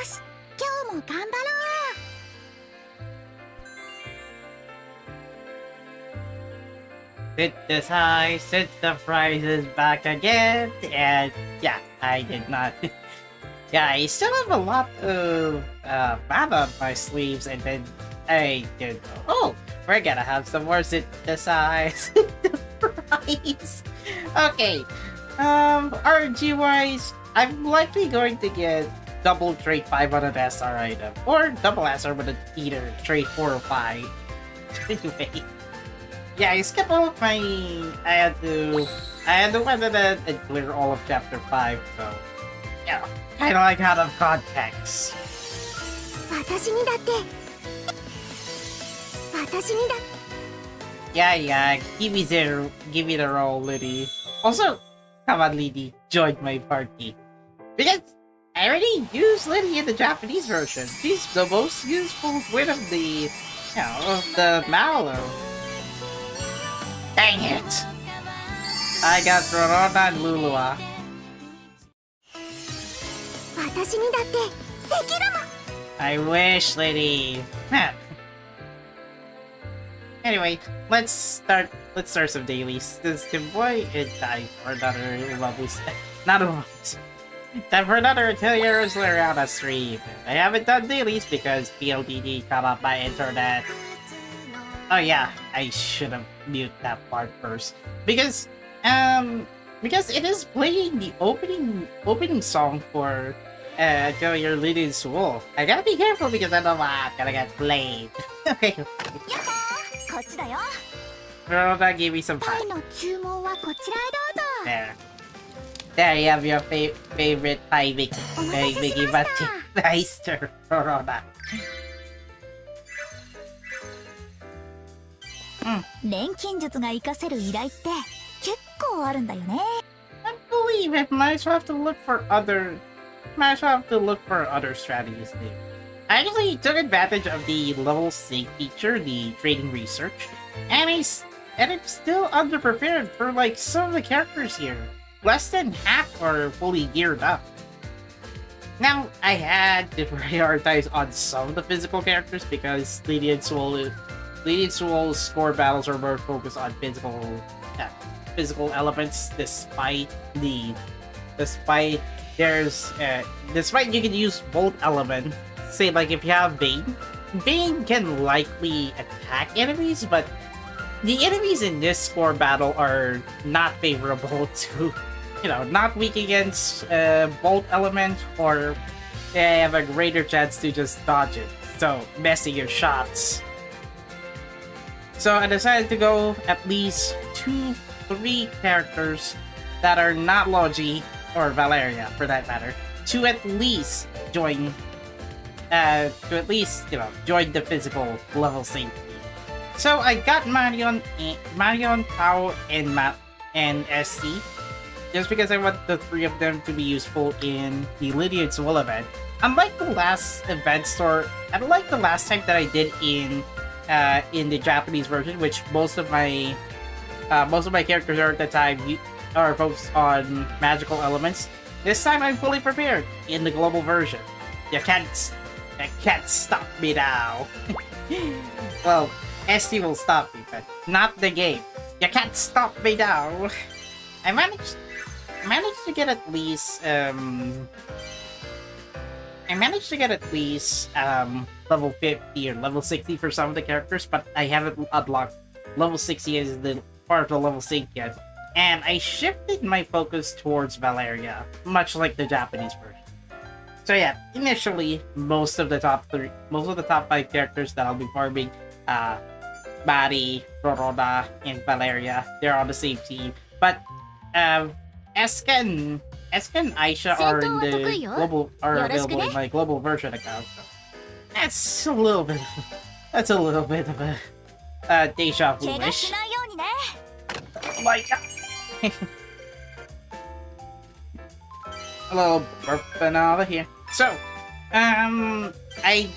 し、今日も頑張ろう。 Synthesize back again, and yeah, I did not. Yeah, I still have a lot of mana on my sleeves, and then I did. Oh, we're gonna have some more synthesize. Surprise. Okay. RG wise, I'm likely going to get double trade 5 on an SR item, or double SR with either trade 4 or 5. Anyway. Yeah, I skipped all of my. I had to went ahead and clear all of chapter 5, so yeah, kind of like out of context. 私にだって。私にだ。Yeah, give me the role, Lydie. Also, come on, Lydie, join my party. Because I already used Lydie in the Japanese version. She's the most useful win of the, of the Mallow. Dang it! I got Rorona and Lulua. 私にだってできるの。 I wish, Lydie. Anyway, let's start some dailies. This boy is time for another lovely time for another Atelier Resleriana stream. I haven't done dailies because PLDD cut off my internet. Oh yeah, I should have muted that part first. Because it is playing the opening song for Atelier Lydie and Suelle. I gotta be careful because I know I'm gonna get played. Okay. Rhoda gave me some time. There you have your favorite pie Mickey Matty. Nice, Rhoda. 錬金術が活かせる依頼って結構あるんだよね。 I believe it. Might as well have to look for other strategies there. I actually took advantage of the level sync feature, the trading research, and I'm still underprepared for like some of the characters here. Less than half are fully geared up. Now, I had to prioritize on some of the physical characters because Lydie and Suelle's score battles are more focused on physical elements, despite you can use both elements. Say like if you have Vayne can likely attack enemies, but the enemies in this score battle are not favorable to, not weak against bolt element, or they have a greater chance to just dodge it, so messing your shots. So I decided to go at least 2-3 characters that are not Logi or Valeria for that matter to at least join join the physical level sync. So I got Marion, Tao, and SC just because I want the 3 of them to be useful in the Lydie and Suelle event. Unlike the last the last time that I did in the Japanese version, which most of my characters are at the time are focused on magical elements. This time I'm fully prepared in the global version. You can't stop me now. Well, ST will stop me, but not the game. You can't stop me now. I managed to get at least level 50 or level 60 for some of the characters, but I haven't unlocked level 60 as the part of the level sync yet. And I shifted my focus towards Valeria, much like the Japanese version. So yeah, initially most of the top 5 characters that I'll be farming, Mari, Roroda, and Valeria, they're on the same team. But Eska and Aisha are available in my global version account. So that's a little bit of a deja vu-ish. Oh my god. Hello, burping over here. So, I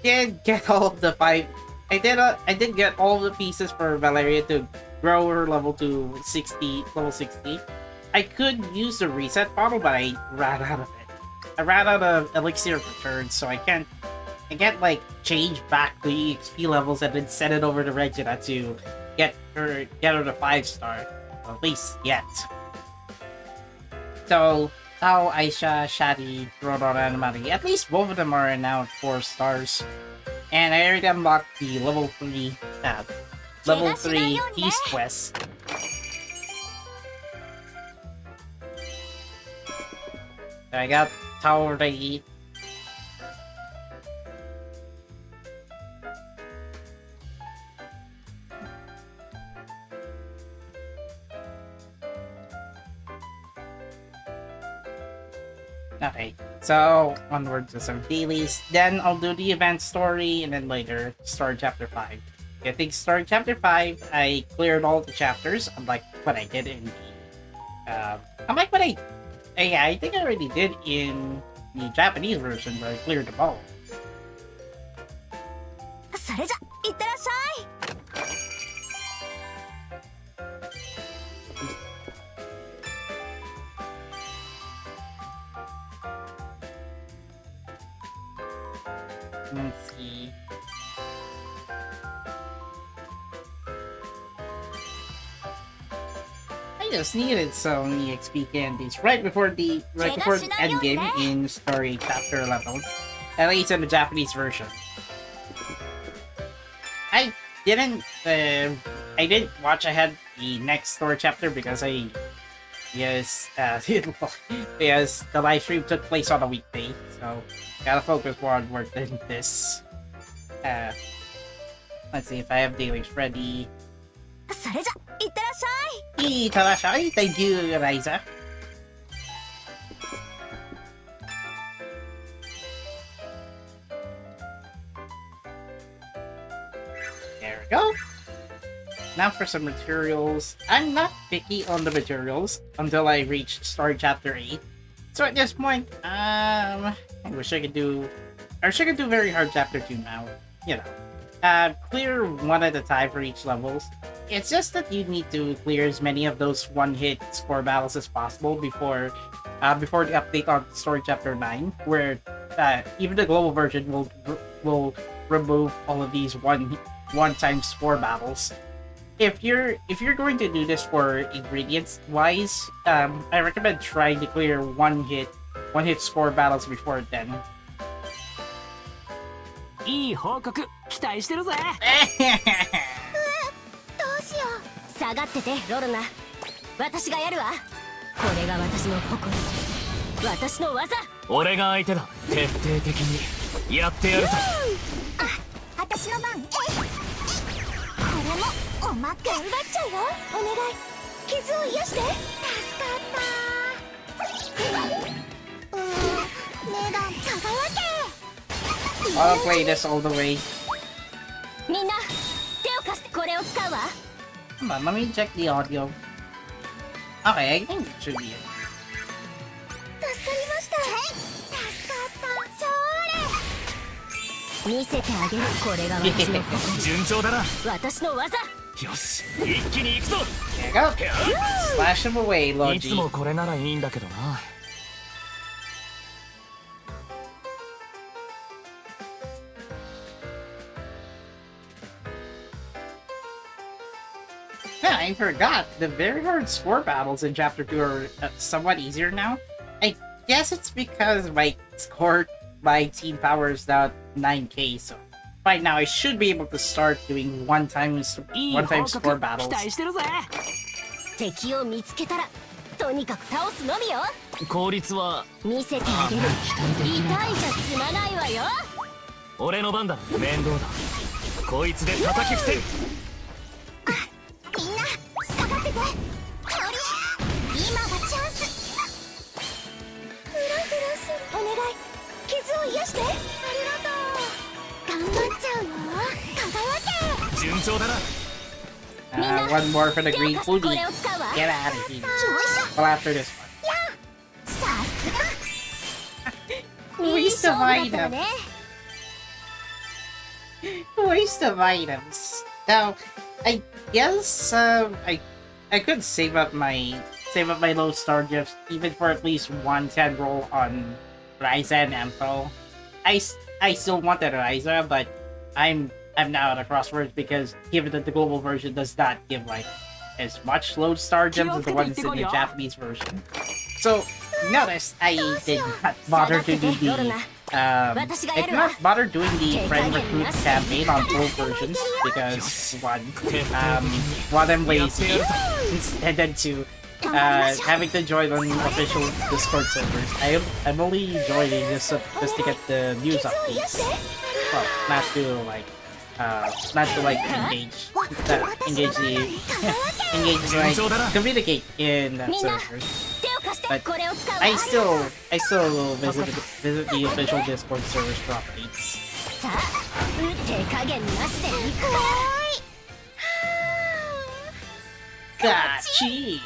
did get all of the 5. I did get all the pieces for Valeria to grow her level to level 60. I could use the reset bottle, but I ran out of it. I ran out of elixir of return, so I can't like change back the EXP levels and then send it over to Regina to get her to 5-star. Well, at least yet. So Tao, Aisha, Shadi, Rodon, and Mari, at least both of them are now 4 stars. And I already unlocked the level 3 East quest. So I got Tao already. Okay, so onward to some dailies. Then I'll do the event story, and then later start chapter 5. I think start chapter 5, I cleared all the chapters, unlike what I did in the unlike what I think I already did in the Japanese version, where I cleared them all. それじゃいってらっしゃい。 Let's see. I just needed some EXP candies right before the end game in story chapter 11, at least in the Japanese version. I didn't watch ahead the next story chapter because because the live stream took place on a weekday, so gotta focus more on work than this. Let's see if I have dailies ready. それじゃいってらっしゃい。 Itarashai, thank you, Razer. There we go. Now for some materials. I'm not picky on the materials until I reach story chapter 8. So at this point, I wish I could do very hard chapter 2 now. You know, clear one at a time for each levels. It's just that you need to clear as many of those one-hit score battles as possible before the update on story chapter 9, where even the global version will remove all of these one-time score battles. If you're going to do this for ingredients wise, I recommend trying to clear one-hit score battles before then. いい報告期待してるぜ。どうしよう。下がっててロルナ。私がやるわ。これが私の誇り。私の技。俺が相手だ。徹底的にやってやるぞ。あ、私の番。これもおまけ。頑張っちゃうよ。お願い。傷を癒して。助かった。値段輝け。 I'll play this all the way. みんな手を貸してこれを使うわ。 Come on, let me check the audio. Okay, I think it should be it. 助かりました。助かった。それ。見せてあげる。これが私の誇り。順調だな。私の技。よし、一気に行くぞ。 There you go. Slash him away, いつ Logi. もこれならいいんだけどな。 Yeah, I forgot. The very hard score battles in Chapter 2 are somewhat easier now. I guess it's because my team power is now 9k, so by now I should be able to start doing one-time score battles. 期待してるぜ。敵を見つけたらとにかく倒すのみよ。効率は見せてあげる。痛いじゃ済まないわよ。俺の番だ。面倒だ。こいつで叩き伏せる。 みんな下がってて。とりあえず今がチャンス。フラフラする。お願い。傷を癒して。ありがとう。頑張っちゃうよ。輝け。順調だな。One more for the green foodie. これを使うわ。 Get out of here. Well, after this one. さすが。 Waste of items. Waste of items. Now, I guess I could save up my low star gifts even for at least one 10 roll on Ryzen and Pro. I still wanted a Razer, but I'm now at a crossroads because given that the global version does not give like as much lodestar gems as the ones in the Japanese version. So notice I did not bother to do the I did not bother doing the friend recruit campaign on both versions because one I'm lazy and then two having to join on official Discord servers. I'm only joining just to get the news updates. Well, not to communicate in servers. But I still visit the official Discord servers for updates. Gotcha!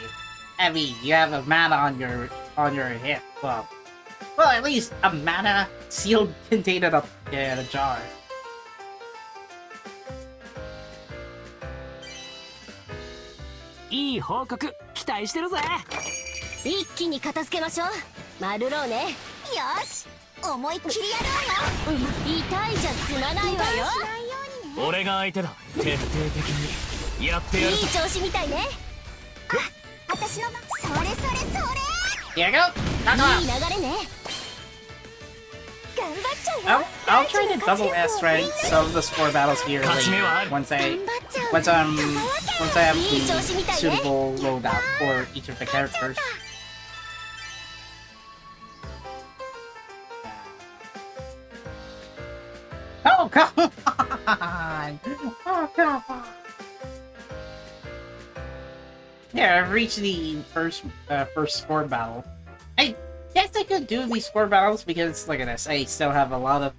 I mean, you have a mana on your hip. Well, at least a mana sealed contained in a jar. Iい報告期待してるぜ。一気に片付けましょう。マルローね。よし、思いっきりやろうよ。痛いじゃ済まないわよ。俺が相手だ。徹底的にやってやる。いい調子みたいね。あ、私のそれ。 Here you go. いい流れね。 I'll try to double S rank some of the score battles here later once I have the suitable loadout for each of the characters. Oh come on! Oh come on! Yeah, I've reached the first score battle. I guess I could do these score battles because look at this. I still have a lot of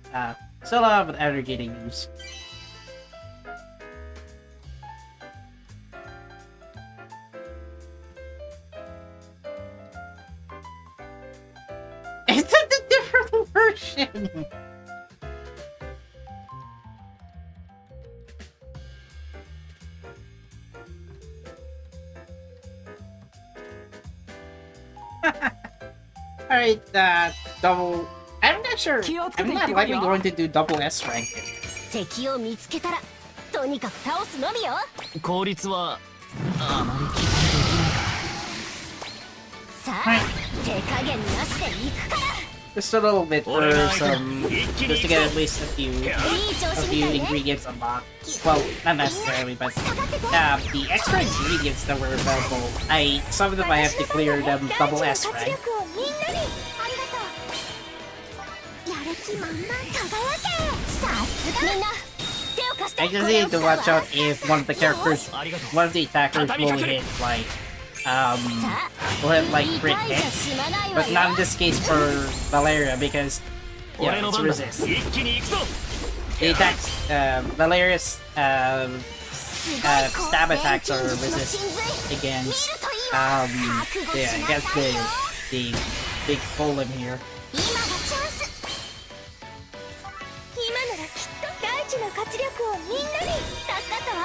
energy to use. It's a different version. Alright, double... I'm not sure. I'm not likely going to do double S ranking. 敵を見つけたらとにかく倒すのみよ。効率はあまり期待できないか。さあ、手加減なしで行くから。 Just a little bit for just to get at least a few ingredients unlocked. Well, not necessarily, but the extra ingredients that were available, some of them I have to clear them double S rank. I just need to watch out if one of the attackers will hit crit hits, but not in this case for Valeria because it's resist. The attacks, Valeria's stab attacks are resist against the big golem here. の活力をみんなに助かったわ。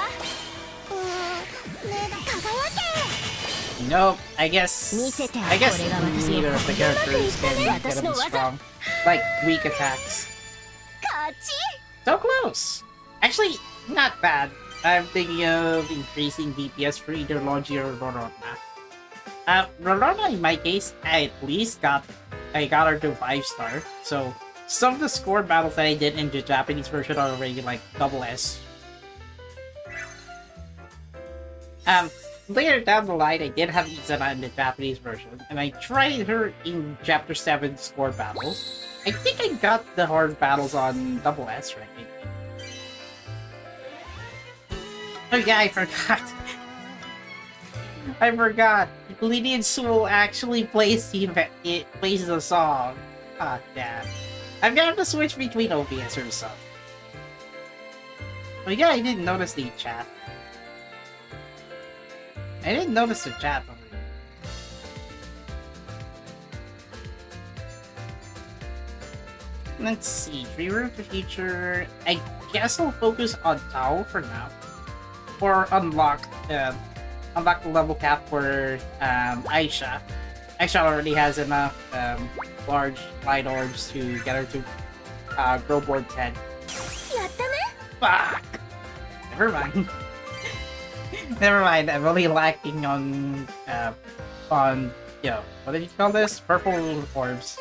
輝け。You know, I guess neither of the characters can get them strong, like weak attacks. So close. Actually, not bad. I'm thinking of increasing DPS for either Logi or Rorona. Rorona, in my case, I got her to 5-star. So some of the score battles that I did in the Japanese version are already like double S. Later down the line, I did have Izana in the Japanese version, and I tried her in Chapter 7 score battles. I think I got the hard battles on double S ranking. Oh yeah, I forgot. I forgot. Lydie and Suelle actually plays the song. Ah, damn. I'm gonna have to switch between OBS or sub. Oh yeah, I didn't notice the chat. I didn't notice the chat over here. Let's see. Reroute the future. I guess I'll focus on Tao for now. Or unlock the level cap for Aisha. Actually, already has enough large light orbs to get her to grow board 10. やったね。 Fuck! Never mind. Never mind, I'm only lacking on, what did you call this? Purple orbs.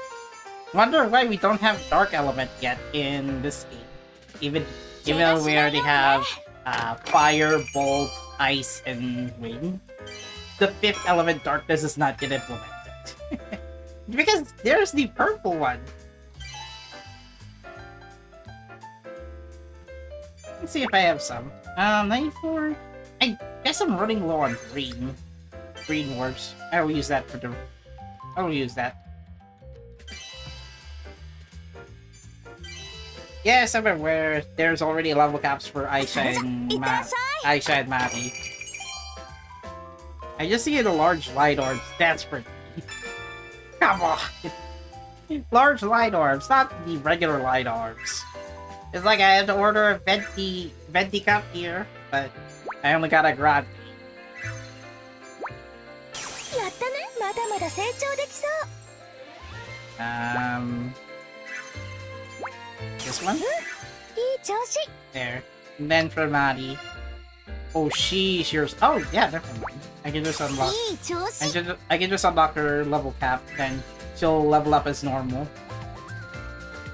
Wonder why we don't have dark element yet in this game. Even though we already have fire, bolt, ice, and wind. The 5th element, darkness, is not yet implemented. Because there's the purple one. Let's see if I have some. 94. I guess I'm running low on green. Green orbs. I will use that for the. I will use that. Yes, I'm aware. There's already level caps for Aisha and Maddie. I just see the large light orbs. That's pretty. Come on. Large light orbs, not the regular light orbs. It's like I had to order a venti cup here, but I only got a grad. やったね。まだまだ成長できそう。This one? いい調子。 There. And then for Maddie. Oh, she's yours. Oh, yeah, never mind. I can just unlock. いい調子。 I can just unlock her level cap, then she'll level up as normal.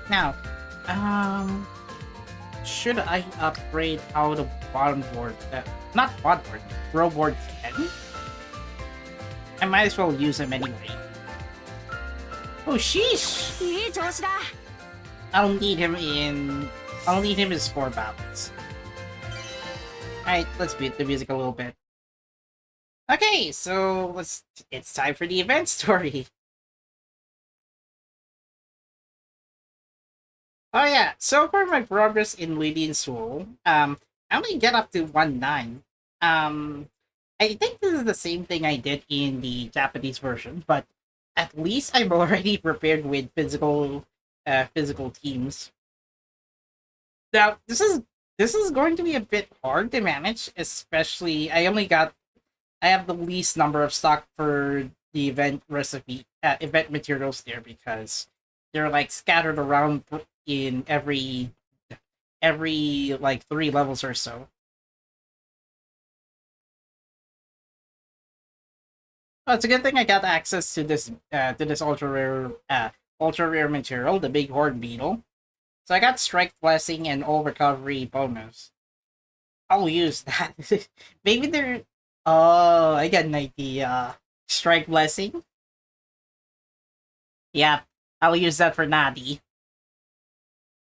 Now, should I upgrade out of bottom board? Not bottom board, row board 10? I might as well use him anyway. Oh, sheesh! いい調子だ。 I'll need him in score battles. Alright, let's beat the music a little bit. Okay, so it's time for the event story. Oh yeah, so for my progress in Lydie and Suelle, I only get up to 1-9. I think this is the same thing I did in the Japanese version, but at least I'm already prepared with physical teams. Now, this is going to be a bit hard to manage, especially I have the least number of stock for the event materials there because they're like scattered around in every like 3 levels or so. Well, it's a good thing I got access to this ultra rare material, the big horn beetle. So I got strike blessing and all recovery bonus. I'll use that. Maybe they're. Oh, I got an idea. Strike blessing. Yeah, I'll use that for Nadi.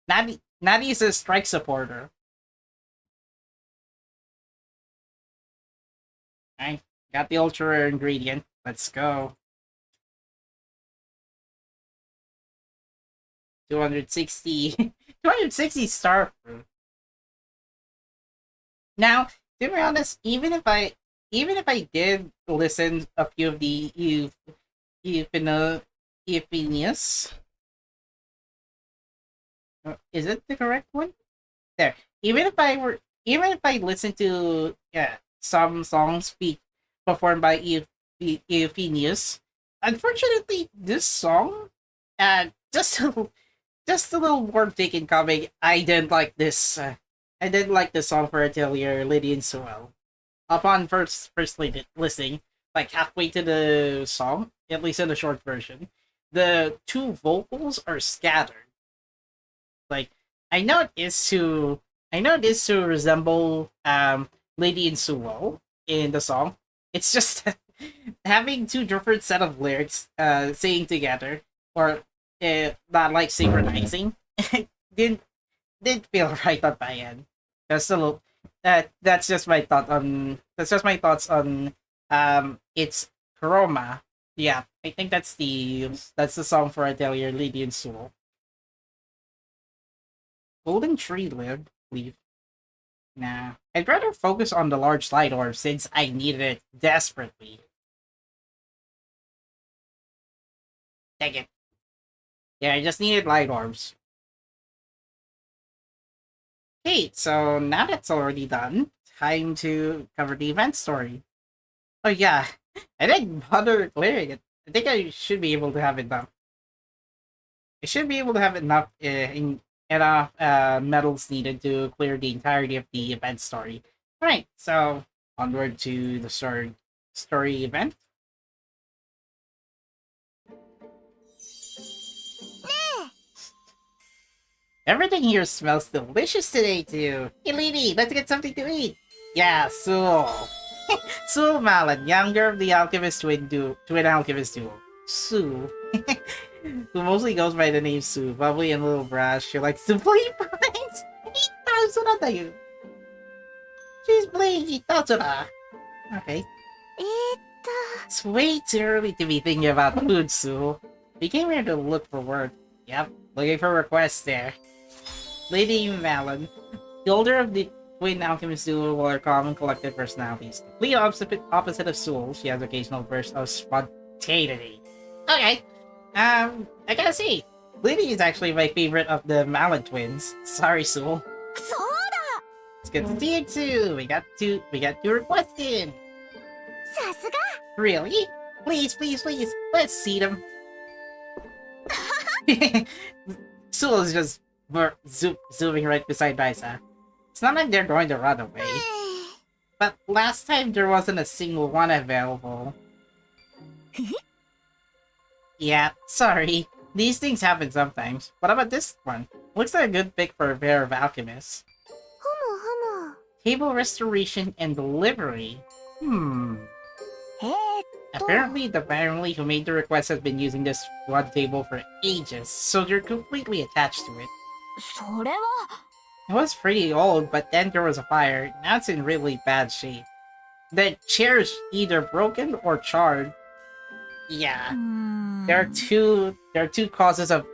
Nadi is a strike supporter. Alright, got the ultra rare ingredient. Let's go. 260 star fruit. Now, to be honest, even if I did listen a few of the Euphenius, is it the correct one? There. Even if I listened to some songs performed by Euphenius, unfortunately, this song, just a little warm take coming. I didn't like this. I didn't like the song for Atelier, Lydie and Suelle. Upon first listening, like halfway to the song, at least in the short version, the 2 vocals are scattered. Like I know it is to resemble Lydie and Suelle in the song. It's just having 2 different set of lyrics singing together or not like synchronizing didn't feel right on my end. That's just my thoughts on it's Chroma. Yeah, I think that's the song for Atelier, Lydie and Suelle. Golden tree leaf. Nah, I'd rather focus on the large light orb since I needed it desperately. Take it. Yeah, I just needed light orbs. Okay, so now that's already done, time to cover the event story. Oh yeah, I didn't bother clearing it. I think I should be able to have enough. I should be able to have enough enough medals needed to clear the entirety of the event story. Alright, so onward to the story event. Everything here smells delicious today too. Hey Lydie, let's get something to eat. Yeah, Suelle. Suelle Malin, younger of the alchemist twin alchemist duo. Sue. Who mostly goes by the name Sue, bubbly and a little brash. She likes to play pines. She's playing Itatsura. Okay. It's way too early to be thinking about food, Sue. We came here to look for work. Yep, looking for requests there. Lydie Malin, the older of the twin alchemist duo, with her calm and collected personalities. Complete opposite of Suelle, she has occasional bursts of spontaneity. Okay. I gotta see. Lydie is actually my favorite of the Malin twins. Sorry, Suelle. It's good to see you too. We got two requests in. Really? Please, let's see them. Suelle is just zooming right beside Raisa. It's not like they're going to run away. But last time there wasn't a single one available. Yeah, sorry. These things happen sometimes. What about this one? Looks like a good pick for a pair of alchemists. Table restoration and delivery. Apparently, the family who made the request has been using this one table for ages, so they're completely attached to it. It was pretty old, but then there was a fire. Now it's in really bad shape. The chair's either broken or charred. Yeah. There are two causes of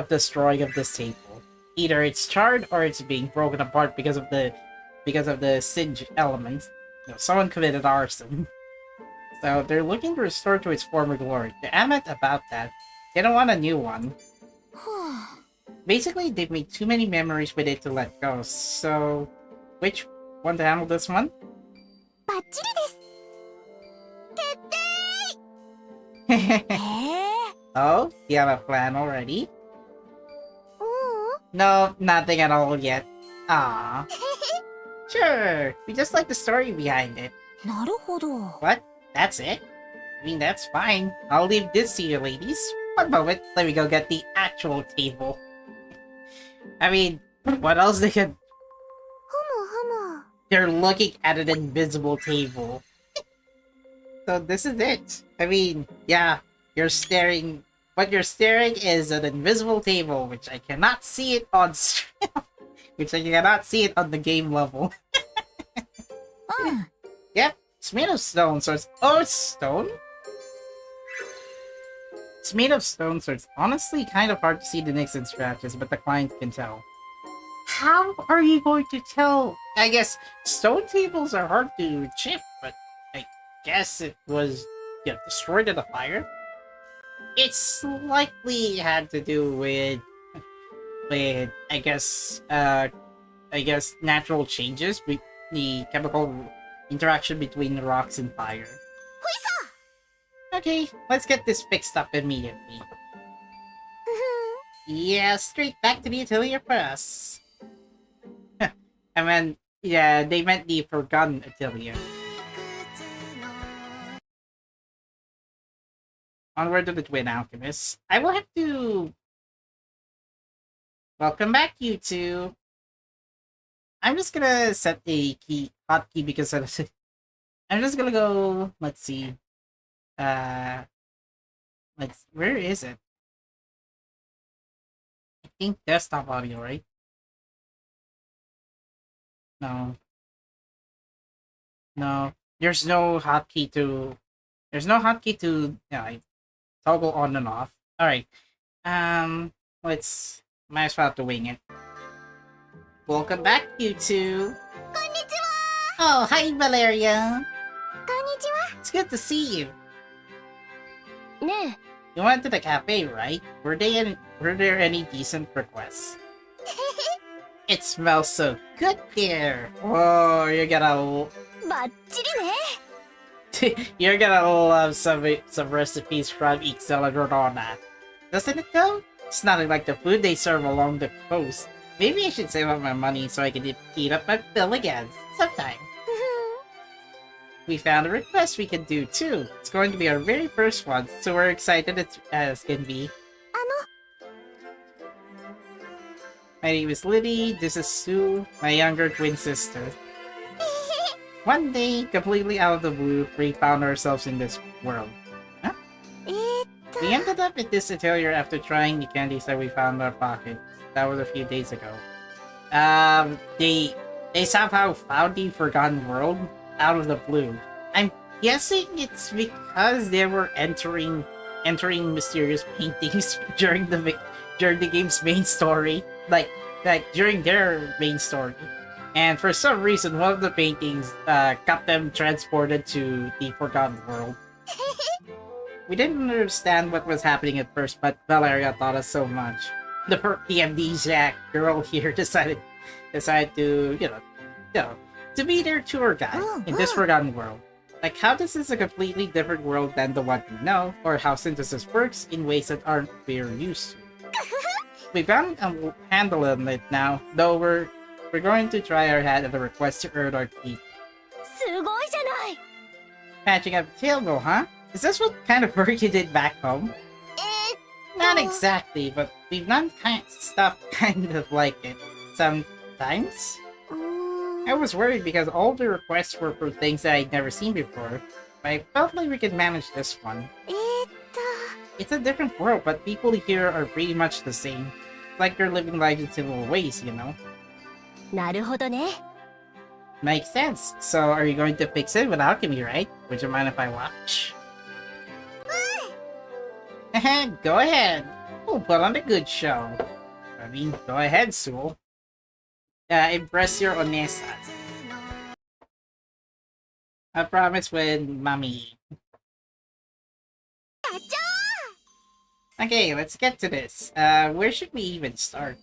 destroying of this table. Either it's charred or it's being broken apart because of the singe element. You know, someone committed arson. So they're looking to restore to its former glory. They're adamant about that. They don't want a new one. Basically, they've made too many memories with it to let go. So, which one to handle this one? Oh, you have a plan already? No, nothing at all yet. Ah. Sure, we just like the story behind it. What? That's it? I mean, that's fine. I'll leave this to you ladies. One moment, let me go get the actual table. I mean, what else they could... They're looking at an invisible table. So this is it. I mean, yeah, you're staring... What you're staring is an invisible table, which I cannot see it on stream. Which I cannot see it on the game level. Yep, it's made of stone, so it's... Oh, it's stone? It's made of stone, so it's honestly kind of hard to see the nicks and scratches, but the client can tell. How are you going to tell? I guess stone tables are hard to chip, but I guess it was destroyed in a fire? It's likely had to do with I guess natural changes, the chemical interaction between the rocks and fire. Okay, let's get this fixed up immediately. Yeah, straight back to the Atelier for us. I mean, yeah, they meant the forgotten Atelier. Onward to the Twin Alchemists. I will have to... Welcome back, you two. I'm just gonna set a hotkey because I'm just gonna go... Let's see. Where is it? I think desktop audio, right? No. There's no hotkey to toggle on and off. Alright. Might as well have to wing it. Welcome back, you two. Oh, hi, Valeria. It's good to see you. You went to the cafe, right? Were there any decent requests? It smells so good here. Oh, you gotta... You're gonna love some recipes from Izana. Doesn't it though? It's not like the food they serve along the coast. Maybe I should save up my money so I can eat up my fill again sometime. We found a request we can do too. It's going to be our very first one, so we're excited as can be. My name is Lydie, this is Sue, my younger twin sister. One day, completely out of the blue, we found ourselves in this world. Huh? We ended up at this atelier after trying the candies that we found in our pockets. That was a few days ago. They somehow found the Forgotten World out of the blue. I'm guessing it's because they were entering mysterious paintings during the game's main story. Like during their main story. And for some reason, one of the paintings got them transported to the Forgotten World. We didn't understand what was happening at first, but Valeria taught us so much. The amnesiac girl here decided to, to be their tour guide in this Forgotten World. Like, how this is a completely different world than the one we know, or how synthesis works in ways that aren't we're used to. We found a handle on it now, though we're going to try our hand at a request to earn our keep. Patching up a tailbow, huh? Is this what kind of work you did back home? Not exactly, but we've done stuff kind of like it. Sometimes? I was worried because all the requests were for things that I'd never seen before. But I felt like we could manage this one. It's a different world, but people here are pretty much the same. Like they're living lives in similar ways, you know? Makes sense. So are you going to fix it with alchemy, right? Would you mind if I watch? Go ahead. We'll put on a good show. I mean, go ahead, Suelle. Impress your Onesa. I promise with mommy. Okay, let's get to this. Where should we even start?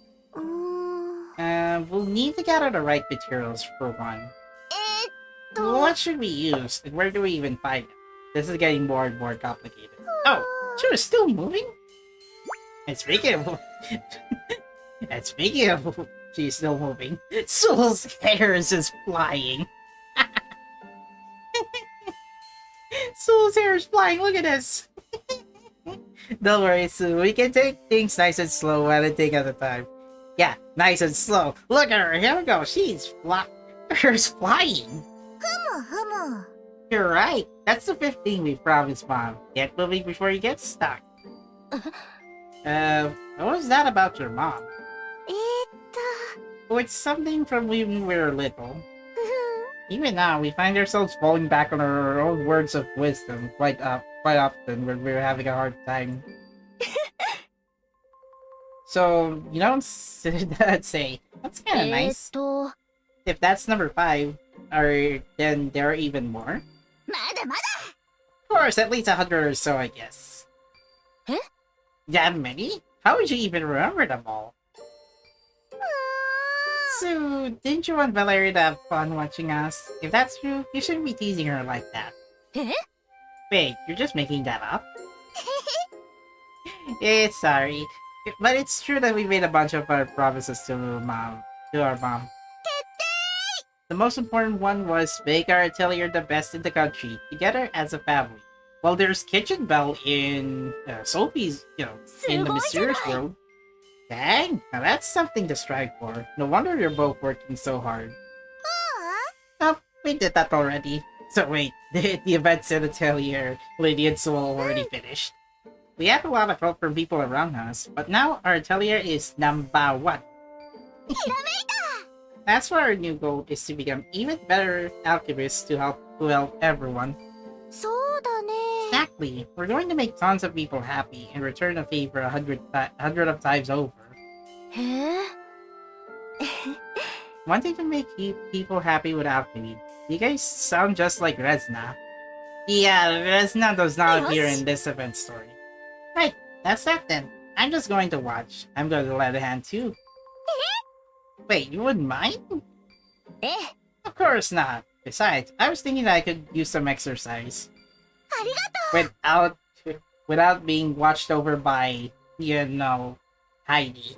We'll need to gather the right materials for one. What should we use, and where do we even find them? This is getting more and more complicated. Oh, she was still moving? And speaking of... she's still moving. Suelle's hair is just flying. Suelle's hair is flying, look at this! Don't worry, Sue. We can take things nice and slow, one thing at a time. Yeah, nice and slow. Look at her. Here we go. She's Her's flying. You're right. That's the 5th thing we promised, Mom. Get moving before you get stuck. What was that about your mom? Oh, it's something from when we were little. Even now, we find ourselves falling back on our own words of wisdom quite often when we're having a hard time. So, you don't say, that's kind of nice. If that's number 5, then there are even more? Of course, at least 100 or so, I guess. That many? How would you even remember them all? So, didn't you want Valeria to have fun watching us? If that's true, you shouldn't be teasing her like that. Wait, you're just making that up? Sorry. But it's true that we made a bunch of our promises to our mom. The most important one was make our atelier the best in the country, together as a family. Well, there's Kitchen Bell in Sophie's, in the mysterious world. Dang, now that's something to strive for. No wonder you're both working so hard. Oh, we did that already. So wait, the events in Atelier, Lydie and Suelle already finished. We have a lot of help from people around us, but now our Atelier is number 1. That's why our new goal is to become even better alchemists to help everyone. Exactly. We're going to make tons of people happy and return a favor 100 of times over. Wanting to make people happy with alchemy. You guys sound just like Resna. Yeah, Resna does not appear in this event story. Right, that's that then. I'm just going to watch. I'm going to lend a hand too. Wait, you wouldn't mind? Of course not. Besides, I was thinking that I could use some exercise ありがとう。 without being watched over by, you know, Heidi.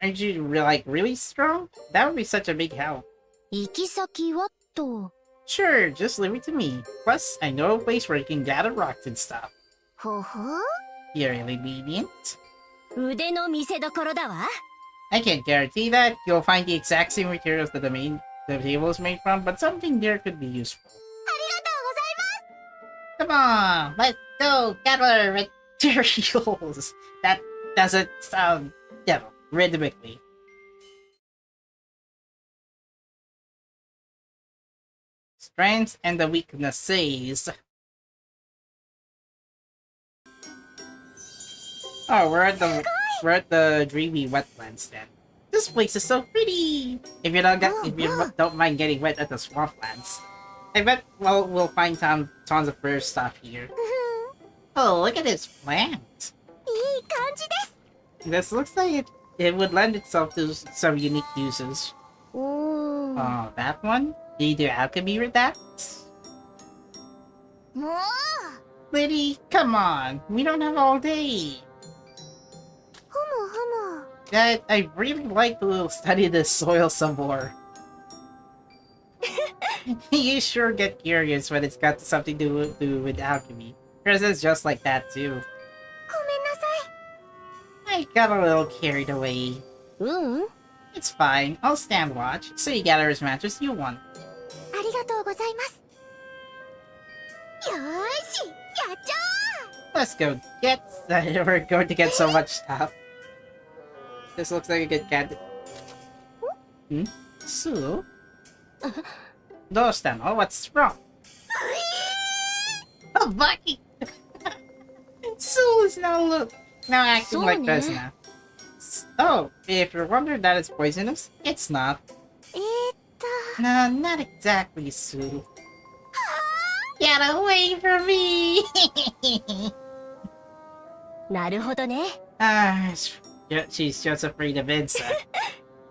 Aren't you really strong? That would be such a big help. 行き先はと。 Sure, just leave it to me. Plus, I know a place where you can gather rocks and stuff. ほほ You're really lenient. 腕の見せ所だわ。 I can't guarantee that you'll find the exact same materials that the table is made from, but something there could be useful. ありがとうございます。 Come on, let's go gather materials. That doesn't sound, rhythmically. Strengths and the weaknesses. Oh, we're at the dreamy wetlands then. This place is so pretty. If you don't mind getting wet at the swamplands, I bet we'll find tons of rare stuff here. Oh, look at this plant. いい感じです。 This looks like it would lend itself to some unique uses. おー。 Oh, that one? Do you do alchemy with that? もう。 Lydie, come on. We don't have all day. ふむふむ。 I'd really like to study this soil some more. You sure get curious when it's got something to do with alchemy. Resna's just like that too. ごめんなさい。 I got a little carried away. うん。 It's fine. I'll stand watch, so you gather as much as you want. ありがとうございます。よーし、やっちゃ Let's go get. We're going to get so much stuff. This looks like a good cat. Hmm? Sue? Dostano, what's wrong? Oh, Bucky! Sue is now acting like Resna. Oh, if you're wondering that it's poisonous, it's not. ー。No, not exactly, Sue. Get away from me! なるほどね。 She's just afraid of insects.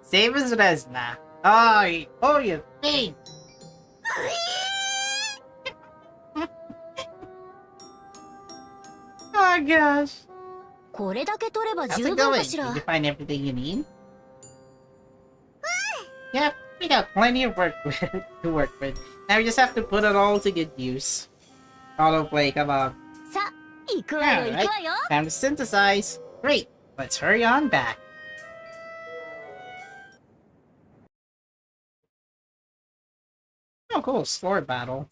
Same as Resna. Oh, you think? Oh gosh. これだけ取れば How's 十 it 分 going? かしら。 Did you find everything you need? Yep, we got plenty of work to work with. Now we just have to put it all to good use. Autoplay, come on. さ、行くわよ、行くわよ。 Time to synthesize. Great, let's hurry on back. Oh, cool, sword battle.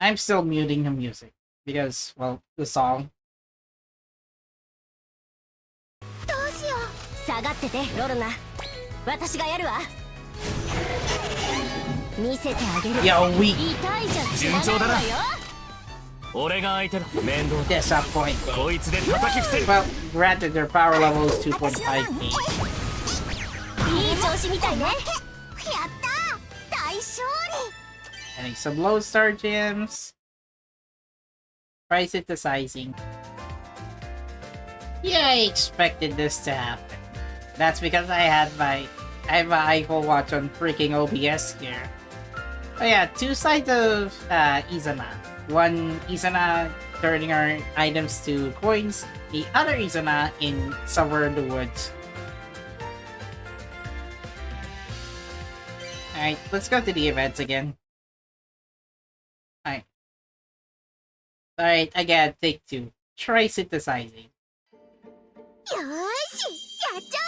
I'm still muting the music because, well, the song. どうしよう。下がってて、ロルナ。私がやるわ。見せてあげる。 Yo, we 痛いじゃ知らないわよ。俺が相手だ。面倒だ。 disappointed. こいつで叩き伏せる。 Well, granted, their power level is 2.5k. いい調子みたいね。やったー。大勝利。 Getting some low star gems. Try synthesizing. Yeah, I expected this to happen. That's because I have my Apple Watch on freaking OBS here. Oh yeah, two sides of Izana. One Izana turning our items to coins, the other Izana in somewhere in the woods. Alright, let's go to the events again. Alright. Alright, again, take two. Try synthesizing. よーし、やっちゃー。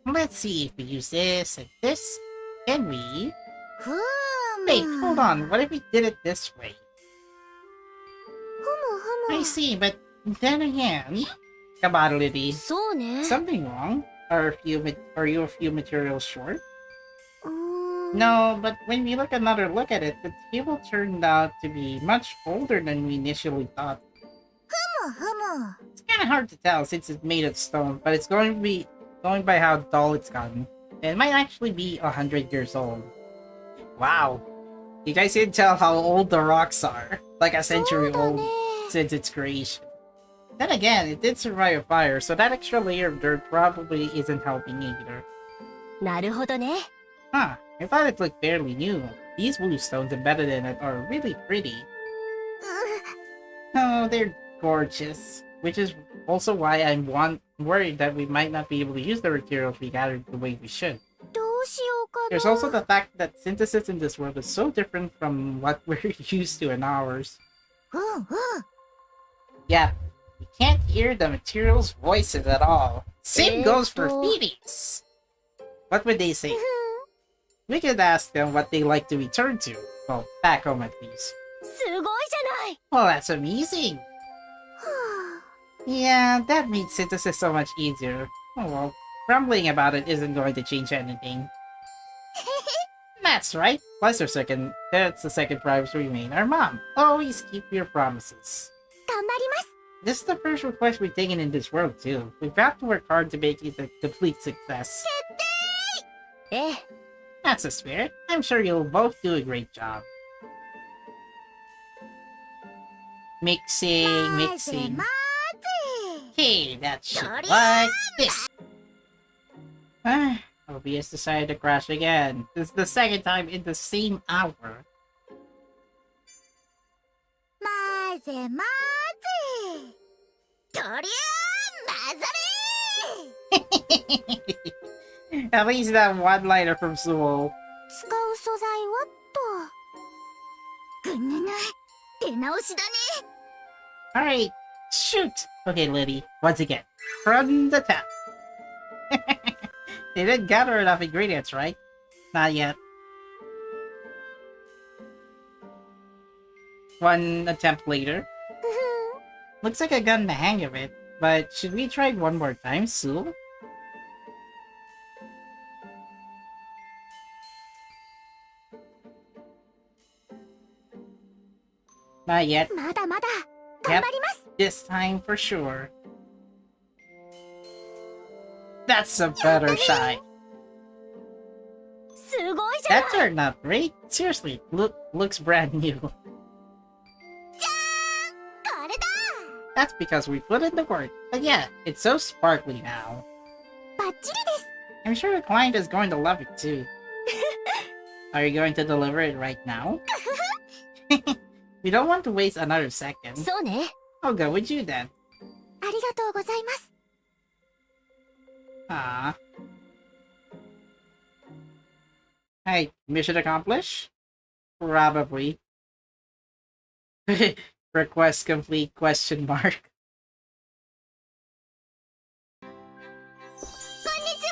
Let's see if we use this and this. Can we? ふーむ。 Wait, hold on. What if we did it this way? ふむふ I む。 see, but then again... Come on, Lydie. そうね。 Something wrong? Are you a few materials short? うーん。 No, but when we look at it, the table turned out to be much older than we initially thought. ふむふむ。 It's kind of hard to tell since it's made of stone, but it's going by how dull it's gotten. It might actually be 100 years old. Wow. You guys can tell how old the rocks are. Like a century そうだ old ね。 since its creation. Then again, it did survive a fire, so that extra layer of dirt probably isn't helping either. なるほどね。 Huh, I thought it looked fairly new. These blue stones embedded in it are really pretty. Oh, they're gorgeous. Which is also why I'm worried that we might not be able to use the materials we gathered the way we should. どうしようかな。 There's also the fact that synthesis in this world is so different from what we're used to in ours. うんうん。 Yeah, we can't hear the materials' voices at all. Same goes for Phoenix. What would they say? We could ask them what they like to return to. Well, back home at least. すごいじゃない。 Well, that's amazing. Yeah, that made synthesis so much easier. Oh well, grumbling about it isn't going to change anything. That's right. That's the second promise we made our mom. Always keep your promises. 頑張ります。 This is the first request we've taken in this world too. We've got to work hard to make it a complete success. ええ。 That's the spirit. I'm sure you'll both do a great job. Mixing. Okay, that should like this. OBS decided to crash again. This is the second time in the same hour. まぜまぜ。とりあえず混ざれ。 At least that one-liner from Suelle. 使う素材はと。ぐぬぬ。出直しだね。 Alright, shoot! Okay, Lydie, once again, from the top. They didn't gather enough ingredients, right? Not yet. One attempt later. Looks like I got the hang of it, but should we try it one more time, Sue? Not yet. まだまだ。頑張ります。 This time for sure. That's a better shot. すごいじゃん。 That turned out great. Seriously, looks brand new. これだ。 That's because we put in the work. But yeah, it's so sparkly now. バッチリです。 I'm sure the client is going to love it too. Are you going to deliver it right now? We don't want to waste another second. そうね。 I'll go with you then. ありがとうございます。 Ah. Hey, mission accomplished? Probably. Request complete question mark. こんにち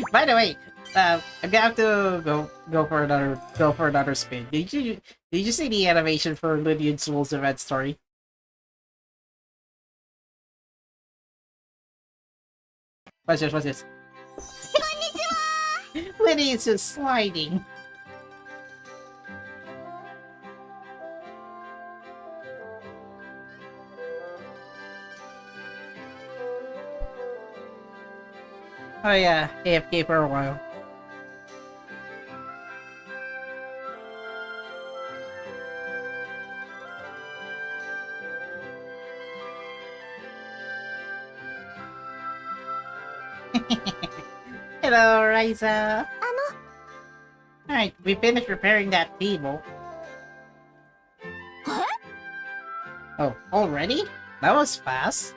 は。 By the way, I'm gonna have to go for another spin. Did you see the animation for Lydie and Suelle's event story? What's this? こんにちは。 Lydie is just sliding. Oh yeah, AFK for a while. Hello, Ryza. Alright, we finished repairing that table. Huh? Oh, already? That was fast.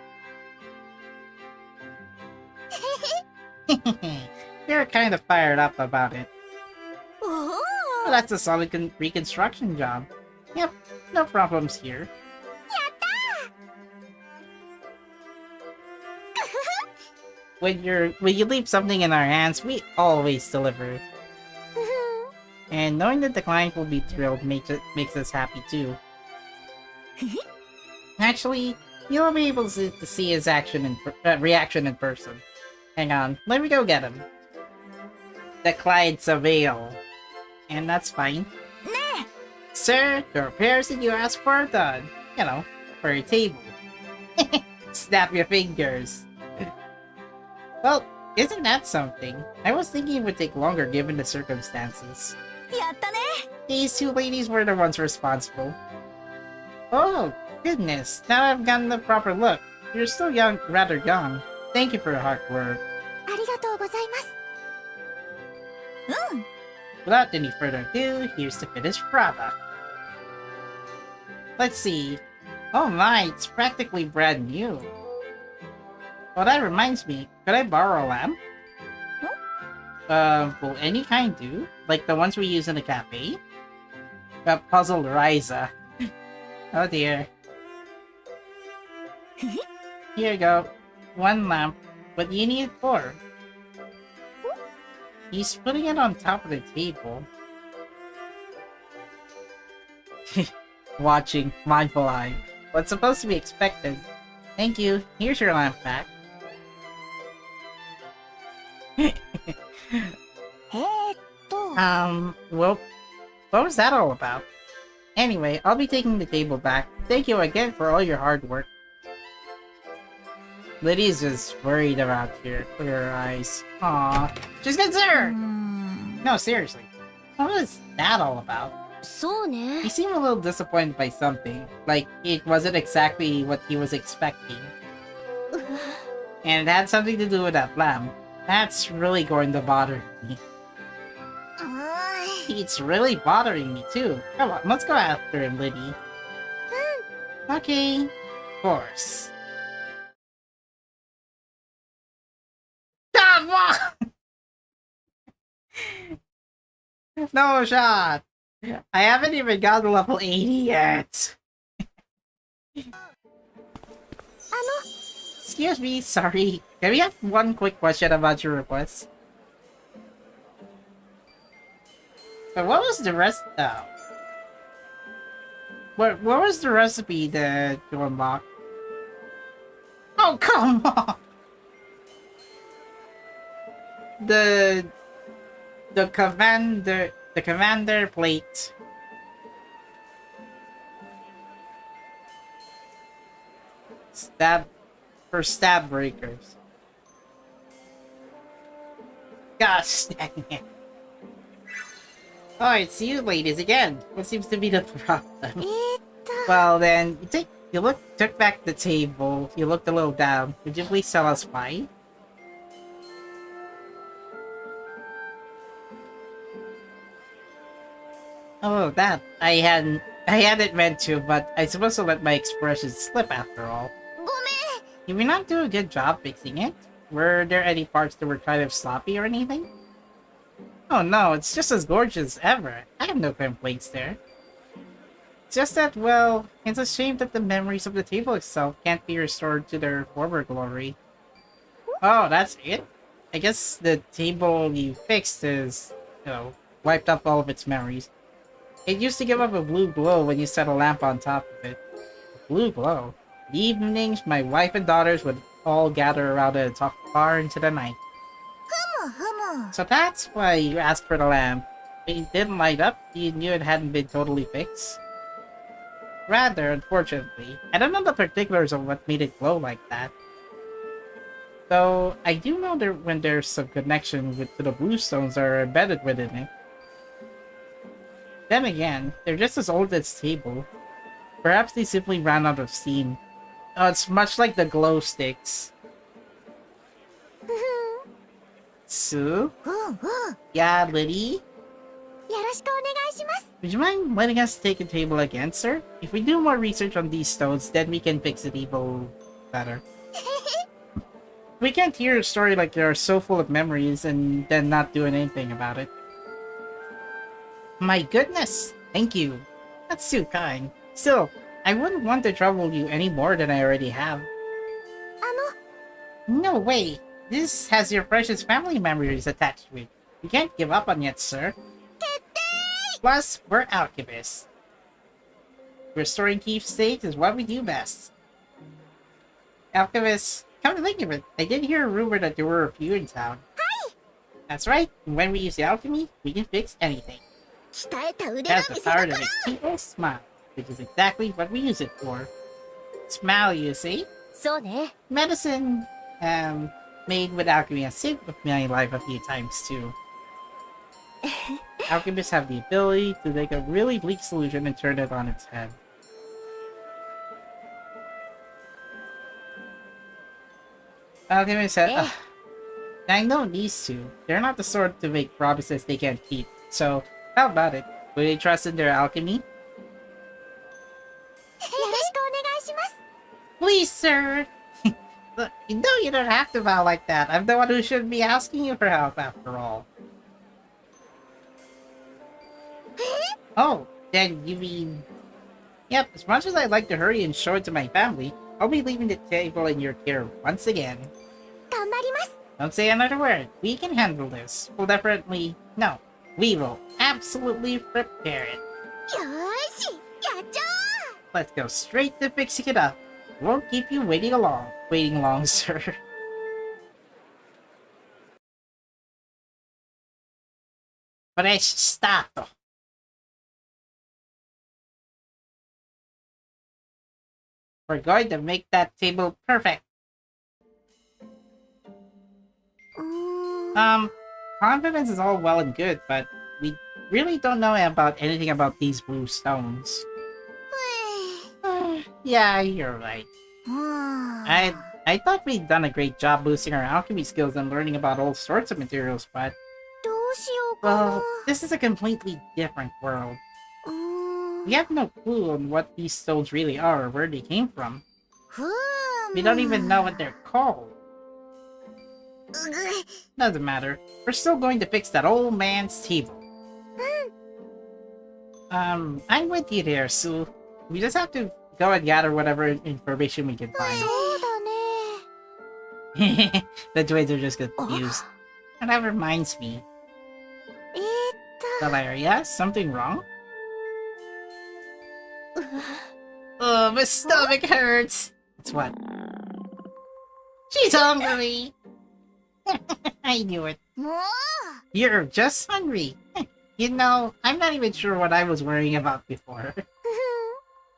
They're kind of fired up about it. おお。 Well, that's a solid reconstruction job. Yep, no problems here. When you leave something in our hands, we always deliver. And knowing that the client will be thrilled makes us happy too. Actually, you'll be able to see his reaction in person. Hang on, let me go get him. The client's a veil. And that's fine. Sir, the repairs that you asked for are done. You know, for your table. Snap your fingers. Well, isn't that something? I was thinking it would take longer given the circumstances. やったね。 These two ladies were the ones responsible. Oh, Goodness, now I've gotten the proper look. You're still young, rather young. Thank you for your hard work. ありがとうございます。Without any further ado, here's the finished product. Let's see. Oh my, it's practically brand new. Well, that reminds me, could I borrow a lamp? Will any kind do? Like the ones we use in the cafe? That puzzled Ryza. Oh dear. Here you go. One lamp. What do you need it for? He's putting it on top of the table. Watching, mindful eye. What's supposed to be expected? Thank you. Here's your lamp back. Well, what was that all about? Anyway, I'll be taking the table back. Thank you again for all your hard work. Lydia's just worried about here. Look at her eyes. Aww. She's concerned! No, seriously. What was that all about? そうね He seemed a little disappointed by something. Like, it wasn't exactly what he was expecting. And it had something to do with that lamp. That's really going to bother me. It's really bothering me too. Come on, let's go after him, Lydie. Okay. Of course. Come on! No shot! I haven't even gotten level 80 yet. Excuse me, sorry. Can we have one quick question about your request? But what was the rest? Oh. What was the recipe that you unlocked? Oh, come on! The commander plate. Stab breakers. Gosh dang it. Oh, it's you ladies again. What seems to be the problem? Well then, took back the table. You looked a little down. Would you please tell us why? Oh, that I hadn't meant to, but I suppose to let my expressions slip after all. ごめん Did we not do a good job fixing it? Were there any parts that were kind of sloppy or anything? Oh no, it's just as gorgeous as ever. I have no complaints there. It's just that, well, it's a shame that the memories of the table itself can't be restored to their former glory. Oh, that's it? I guess the table you fixed is, wiped up all of its memories. It used to give up a blue glow when you set a lamp on top of it. A blue glow? In the evenings, my wife and daughters would all gather around it and talk far into the night. So that's why you asked for the lamp. When it didn't light up, you knew it hadn't been totally fixed? Rather, unfortunately. I don't know the particulars of what made it glow like that. Though, I do know that when there's some connection to the bluestones that are embedded within it. Then again, they're just as old as the table. Perhaps they simply ran out of steam. Oh, it's much like the glow sticks. So? Yeah, Lydie? よろしくお願いします Would you mind letting us take a table again, sir? If we do more research on these stones, then we can fix it even better. We can't hear a story like they are so full of memories and then not doing anything about it. My goodness! Thank you. That's too kind. Still, I wouldn't want to trouble you any more than I already have. No way! This has your precious family memories attached to it. You can't give up on it, sir. Plus, we're alchemists. Restoring keepsakes is what we do best. Alchemists, come to think of it, I did hear a rumor that there were a few in town. That's right, when we use the alchemy, we can fix anything. 鍛えた腕 It が has the 見せ power た to make people smile, which is exactly what we use it for. Smile, you see? そうね Medicine, made with alchemy has saved my life a few times too. Alchemists have the ability to take a really bleak solution and turn it on its head. Alchemist said, "Ugh, I know these two. They're not the sort to make promises they can't keep. So, how about it? Will you trust in their alchemy?" よろしくお願いします Please, sir. Look, you know you don't have to bow like that. I'm the one who should be asking you for help, after all. Oh, then you mean... Yep, as much as I'd like to hurry and show it to my family, I'll be leaving the table in your care once again. 頑張ります Don't say another word. We can handle this. We'll definitely... No, we will absolutely prepare it. よーしやっちゃ Let's go straight to fixing it up. Won't keep you waiting long, sir. Fresh start. We're going to make that table perfect. おう Confidence is all well and good, but we really don't know about anything about these blue stones. Yeah, you're right. うん I thought we'd done a great job boosting our alchemy skills and learning about all sorts of materials, but どうしようかな well, this is a completely different world. うーん We have no clue on what these stones really are or where they came from. ふー We don't even know what they're called. うぐ Doesn't matter. We're still going to fix that old man's table. I'm with you there, Sue. We just have to go and gather whatever information we can そう find. だね The twins are just confused. And that reminds me. と Valeria, something wrong? Oh, my stomach hurts. It's what? She's hungry. I knew it. もう You're just hungry. You know, I'm not even sure what I was worrying about before.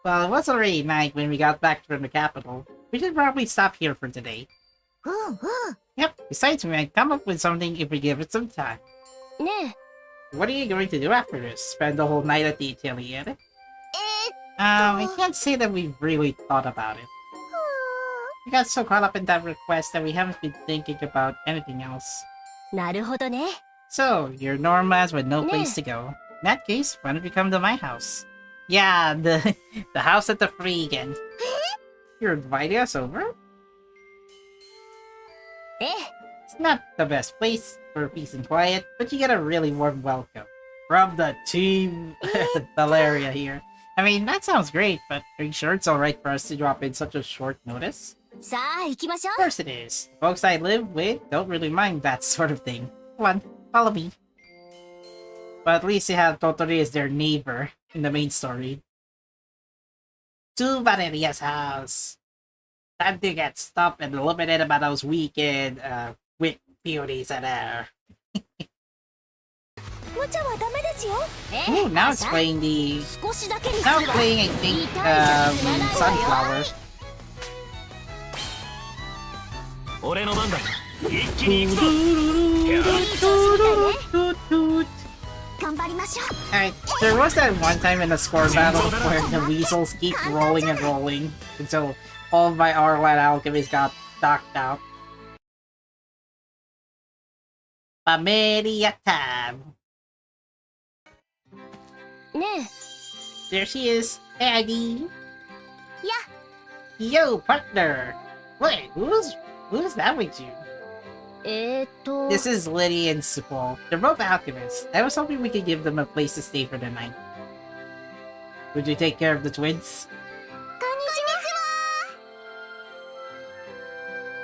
Well, it was already night when we got back from the capital. We should probably stop here for today. うんうん Yep, besides we might come up with something if we give it some time. ね What are you going to do after this? Spend the whole night at the Atelier? え I can't say that we've really thought about it. We got so caught up in that request that we haven't been thinking about anything else. なるほどね So, you're Normas with no place to go. In that case, why don't you come to my house? Yeah, the house at the free again. You're inviting us over? え It's not the best place for peace and quiet, but you get a really warm welcome. From the team Valeria here. I mean, that sounds great, but are you sure it's alright for us to drop in such a short notice? さあ行きましょ Of course it is. The folks I live with don't really mind that sort of thing. Come on, follow me. But at least they have Totori as their neighbor in the main story. To Valeria's house. Time to get stopped and eliminated by those weekend wit beauties in there. う無茶はダメですよ Ooh, now it's playing the... 少しだけにす Now る it's わ playing, I think, Sunflower. 俺の番だ一気に行くぞ 頑張りましょう Alright, there was that one time in the score battle where the weasels keep rolling and rolling until all of my Arline alchemists got knocked out. Pameria time. ね There she is, Aggie. え Yo, partner. Wait, who's that with you? と This is Lydie and Suelle. They're both alchemists. I was hoping we could give them a place to stay for the night. Would you take care of the twins? こんに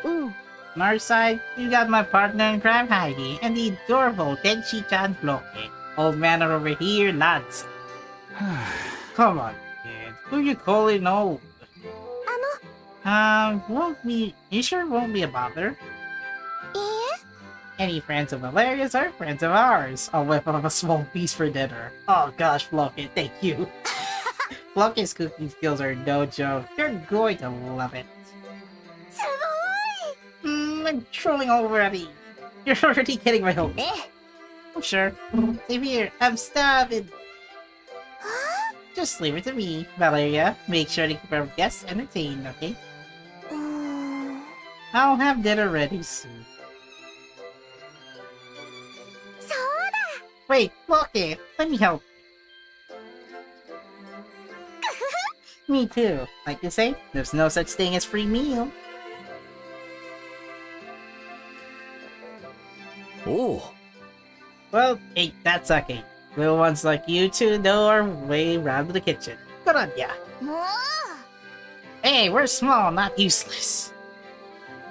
ちはうん On our side, we got my partner in crime, Heidi, and the adorable Tenchi-chan Floke. Old man are over here, lads. Come on, kid. Who you calling old? あの You sure it won't be a bother? いい Any friends of Valeria's are friends of ours. I'll whip up a small piece for dinner. Oh gosh, Floke, thank you. Floke's cooking skills are no joke. You're going to love it. えすごい I'm trolling already. You're already getting my hopes. え I'm sure. Same here. I'm starving. Just leave it to me, Valeria. Make sure to keep our guests entertained, okay? うーん I'll have dinner ready soon. そうだ Wait, Floki, let me help. Me too. Like you say, there's no such thing as free meal. Oh. Well, ain't that sucky. Little ones like you two know our way around the kitchen. Good on ya. もう Hey, we're small, not useless.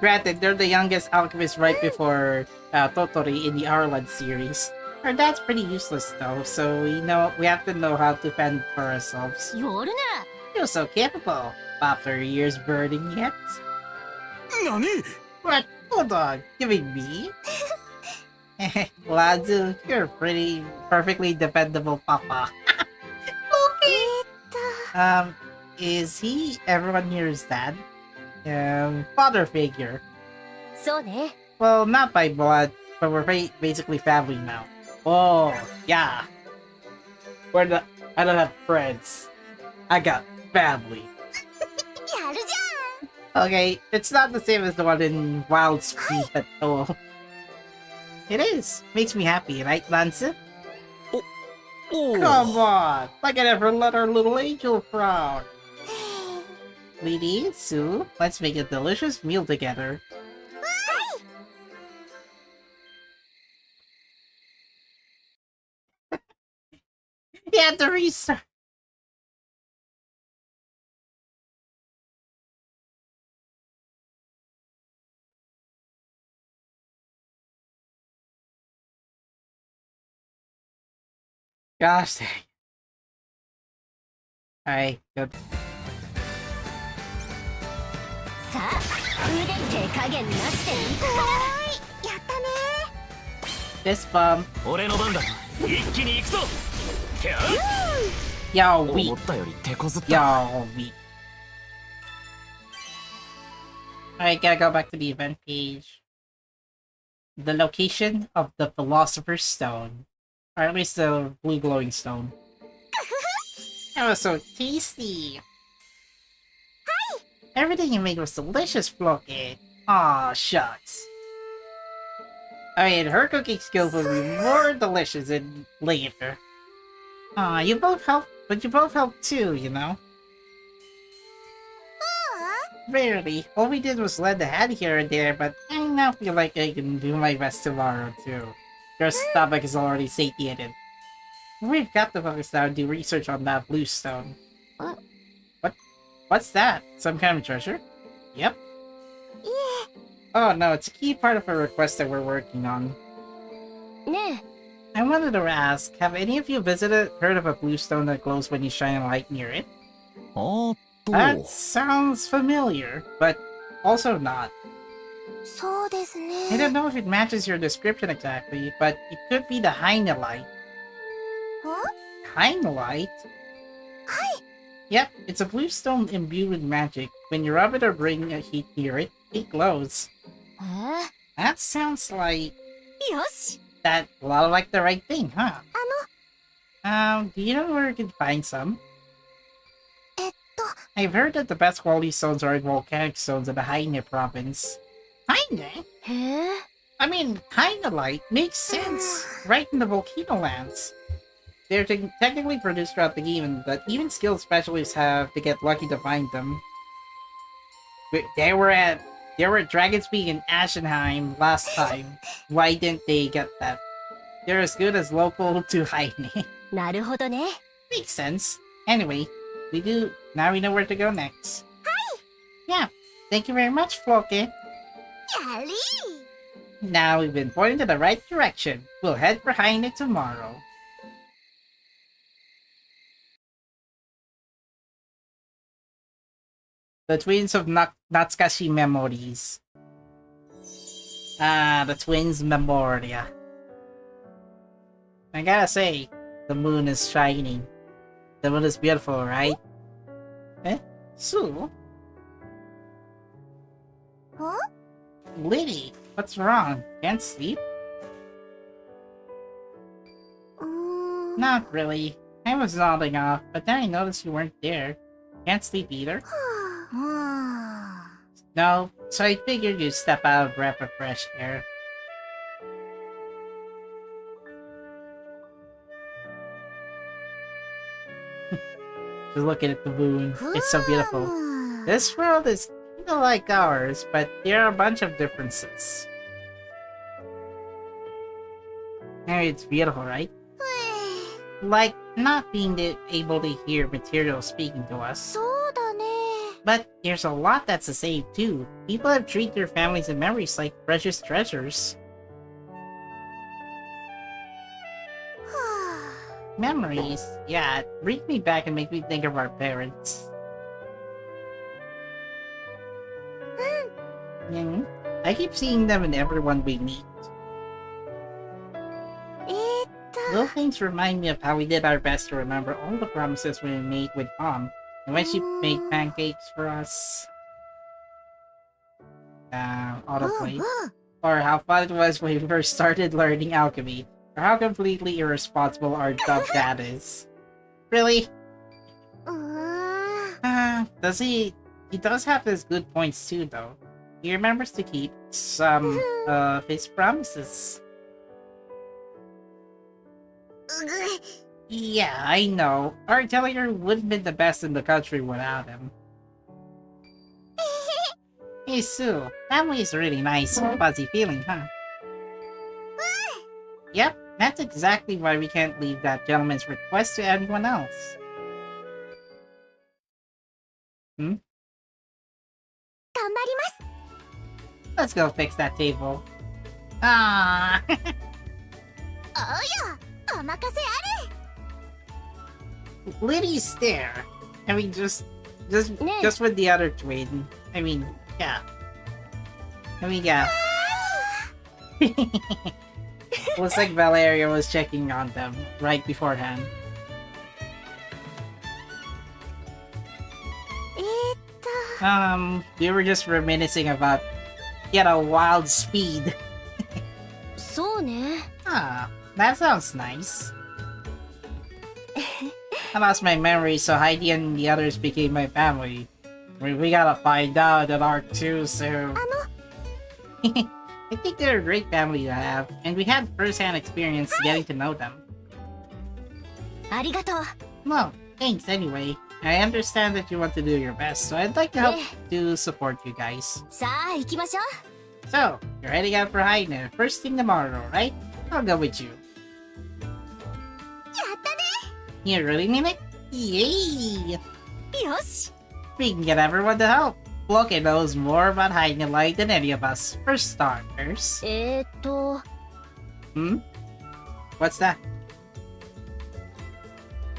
Granted, they're the youngest alchemist right before Totori in the Ireland series. Our dad's pretty useless though, so we have to know how to fend for ourselves. やるね You're so capable. Pop your ears burning yet? 何 What? Hold on, giving me? Lazu, you're pretty perfectly dependable papa. Is he everyone here's dad? Father figure. そうね Well, not by blood, but we're basically family now. Oh, yeah. I don't have friends. I got family. やるじ Okay, it's not the same as the one in Wild Street at all. It is. Makes me happy, right, Lance? Oh. Come on! Like I never let our little angel frown. ゃん Lydie, Sue, let's make a delicious meal together. You had to restart. Gosh dang. Alright, good. さあ腕手加減なしでいくからやったね This bum. 俺の番だ。一気に行くぞ。キャ Yo, ー weak. 思ったより手こずった。 Yo, weak. Alright, gotta go back to the event page. The location of the Philosopher's Stone. Or at least the blue glowing stone. That was so tasty! Everything you made was delicious, Floki. Aw, shucks. I mean, her cooking skills will be more delicious in later. Aw, you both helped, but you both helped too, you know? Rarely. All we did was lend a hand here and there, but I now feel like I can do my best tomorrow too. Your stomach is already satiated. We've got to focus now and do research on that blue stone. What's that? Some kind of treasure? Yep. Oh no, it's a key part of a request that we're working on. ね I wanted to ask, have any of you heard of a blue stone that glows when you shine a light near it? あーっと。 That sounds familiar, but also not. そうです I ね don't know if it matches your description exactly, but it could be the Heine light. ん Heine light? Yep, it's a blue stone imbued with magic. When you rub it or bring a heat near it, it glows. え That sounds like よし that a lot like the right thing, huh? あ Do you know where you can find some? のえっと I've heard that the best quality stones are in volcanic stones in the Heine province. Heine? へえ I mean, Heine light makes sense. Right in the volcano lands. They're technically produced throughout the game, but even skilled specialists have to get lucky to find them. They were at Dragon's Peak in Ashenheim last time. Why didn't they get that? They're as good as local to Heine. なるほどね Makes sense. Anyway, now we know where to go next. Yeah, thank you very much, Floki. やり Now we've been pointed in the right direction. We'll head for Heine tomorrow. The twins of Natsukashi memories. Ah, the twins' memoria. I gotta say, the moon is shining. The moon is beautiful, right? Eh? Sue? ん Lydie, what's wrong? Can't sleep? うーん Not really. I was nodding off, but then I noticed you weren't there. Can't sleep either? うーん No, So I figured you'd step out a breath of fresh air. Just looking at the moon. It's so beautiful. This world is kinda like ours, but there are a bunch of differences. Hey, it's beautiful, right? Like, not being able to hear material speaking to us. そうだね。 But there's a lot that's the same too. People have treated their families and memories like precious treasures. Memories? Yeah, bring me back and make me think of our parents. I keep seeing them in everyone we meet. Little things remind me of how we did our best to remember all the promises we made with Mom, and when she made pancakes for us. Autoplay. Or how fun it was when we first started learning alchemy, or how completely irresponsible our dumb dad is. Really? Does he does have his good points too, though. He remembers to keep some of his promises. Yeah, I know. Our Atelier wouldn't be the best in the country without him. Hey Sue, family is a really nice, fuzzy feeling, huh? Yep, that's exactly why we can't leave that gentleman's request to anyone else. Hmm? 頑張ります。 Let's go fix that table. Ah. おうよ、お任せあれ。 Liddy's stare. I mean, just with the other twin. I mean, yeah. Looks like Valeria was checking on them right beforehand. We were just reminiscing about, wild speed. そうね。 Ah, that sounds nice. I lost my memory, so Heidi and the others became my family. We gotta find out that arc too, so... I think they're a great family to have, and we had first-hand experience getting to know them. ありがとう。 Well, thanks anyway. I understand that you want to do your best, so I'd like to help to support you guys. さあ、行きましょう。 So, you're heading out for Heine first thing tomorrow, right? I'll go with you. やったね。 You really mean it? Yay! よし。 We can get everyone to help. Loki knows more about Heine Light than any of us, for starters. Hmm? What's that?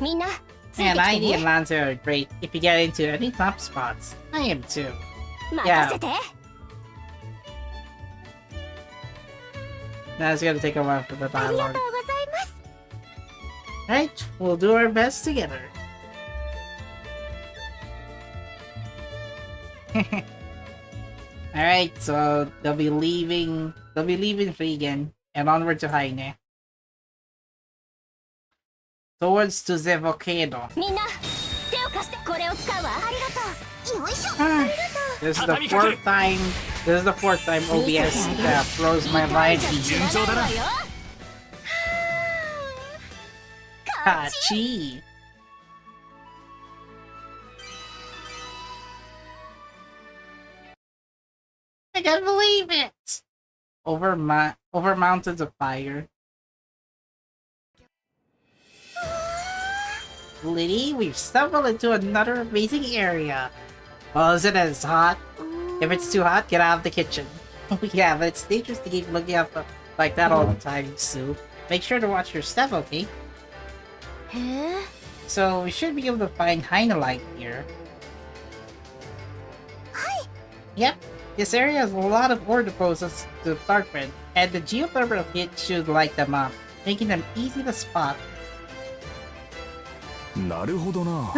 みんな、ついて And きて Heidi and ね。 Lancer are great if you get into any top spots. I am too. 任せて。 Now it's gonna take a while for the ありが dialogue. とうございます。 Right, we'll do our best together. Alright, so they'll be leaving Vegan and onward to Heine. Towards to the volcano. みんな、手を貸して。これを使うわ。ありがとう。よいしょ。 This is the fourth time OBS throws my life. 順調だな。 Kachi. I can't believe it! Over mountains of fire. Liddy, we've stumbled into another amazing area. Well, is it as hot? If it's too hot, get out of the kitchen. Yeah, but it's dangerous to keep looking up like that all the time, Sue. Make sure to watch your step, okay? へえ。 So, we should be able to find Heinelite here. Yep, this area has a lot of ore deposits to start with, and the geothermal heat should light them up, making them easy to spot. なるほどな。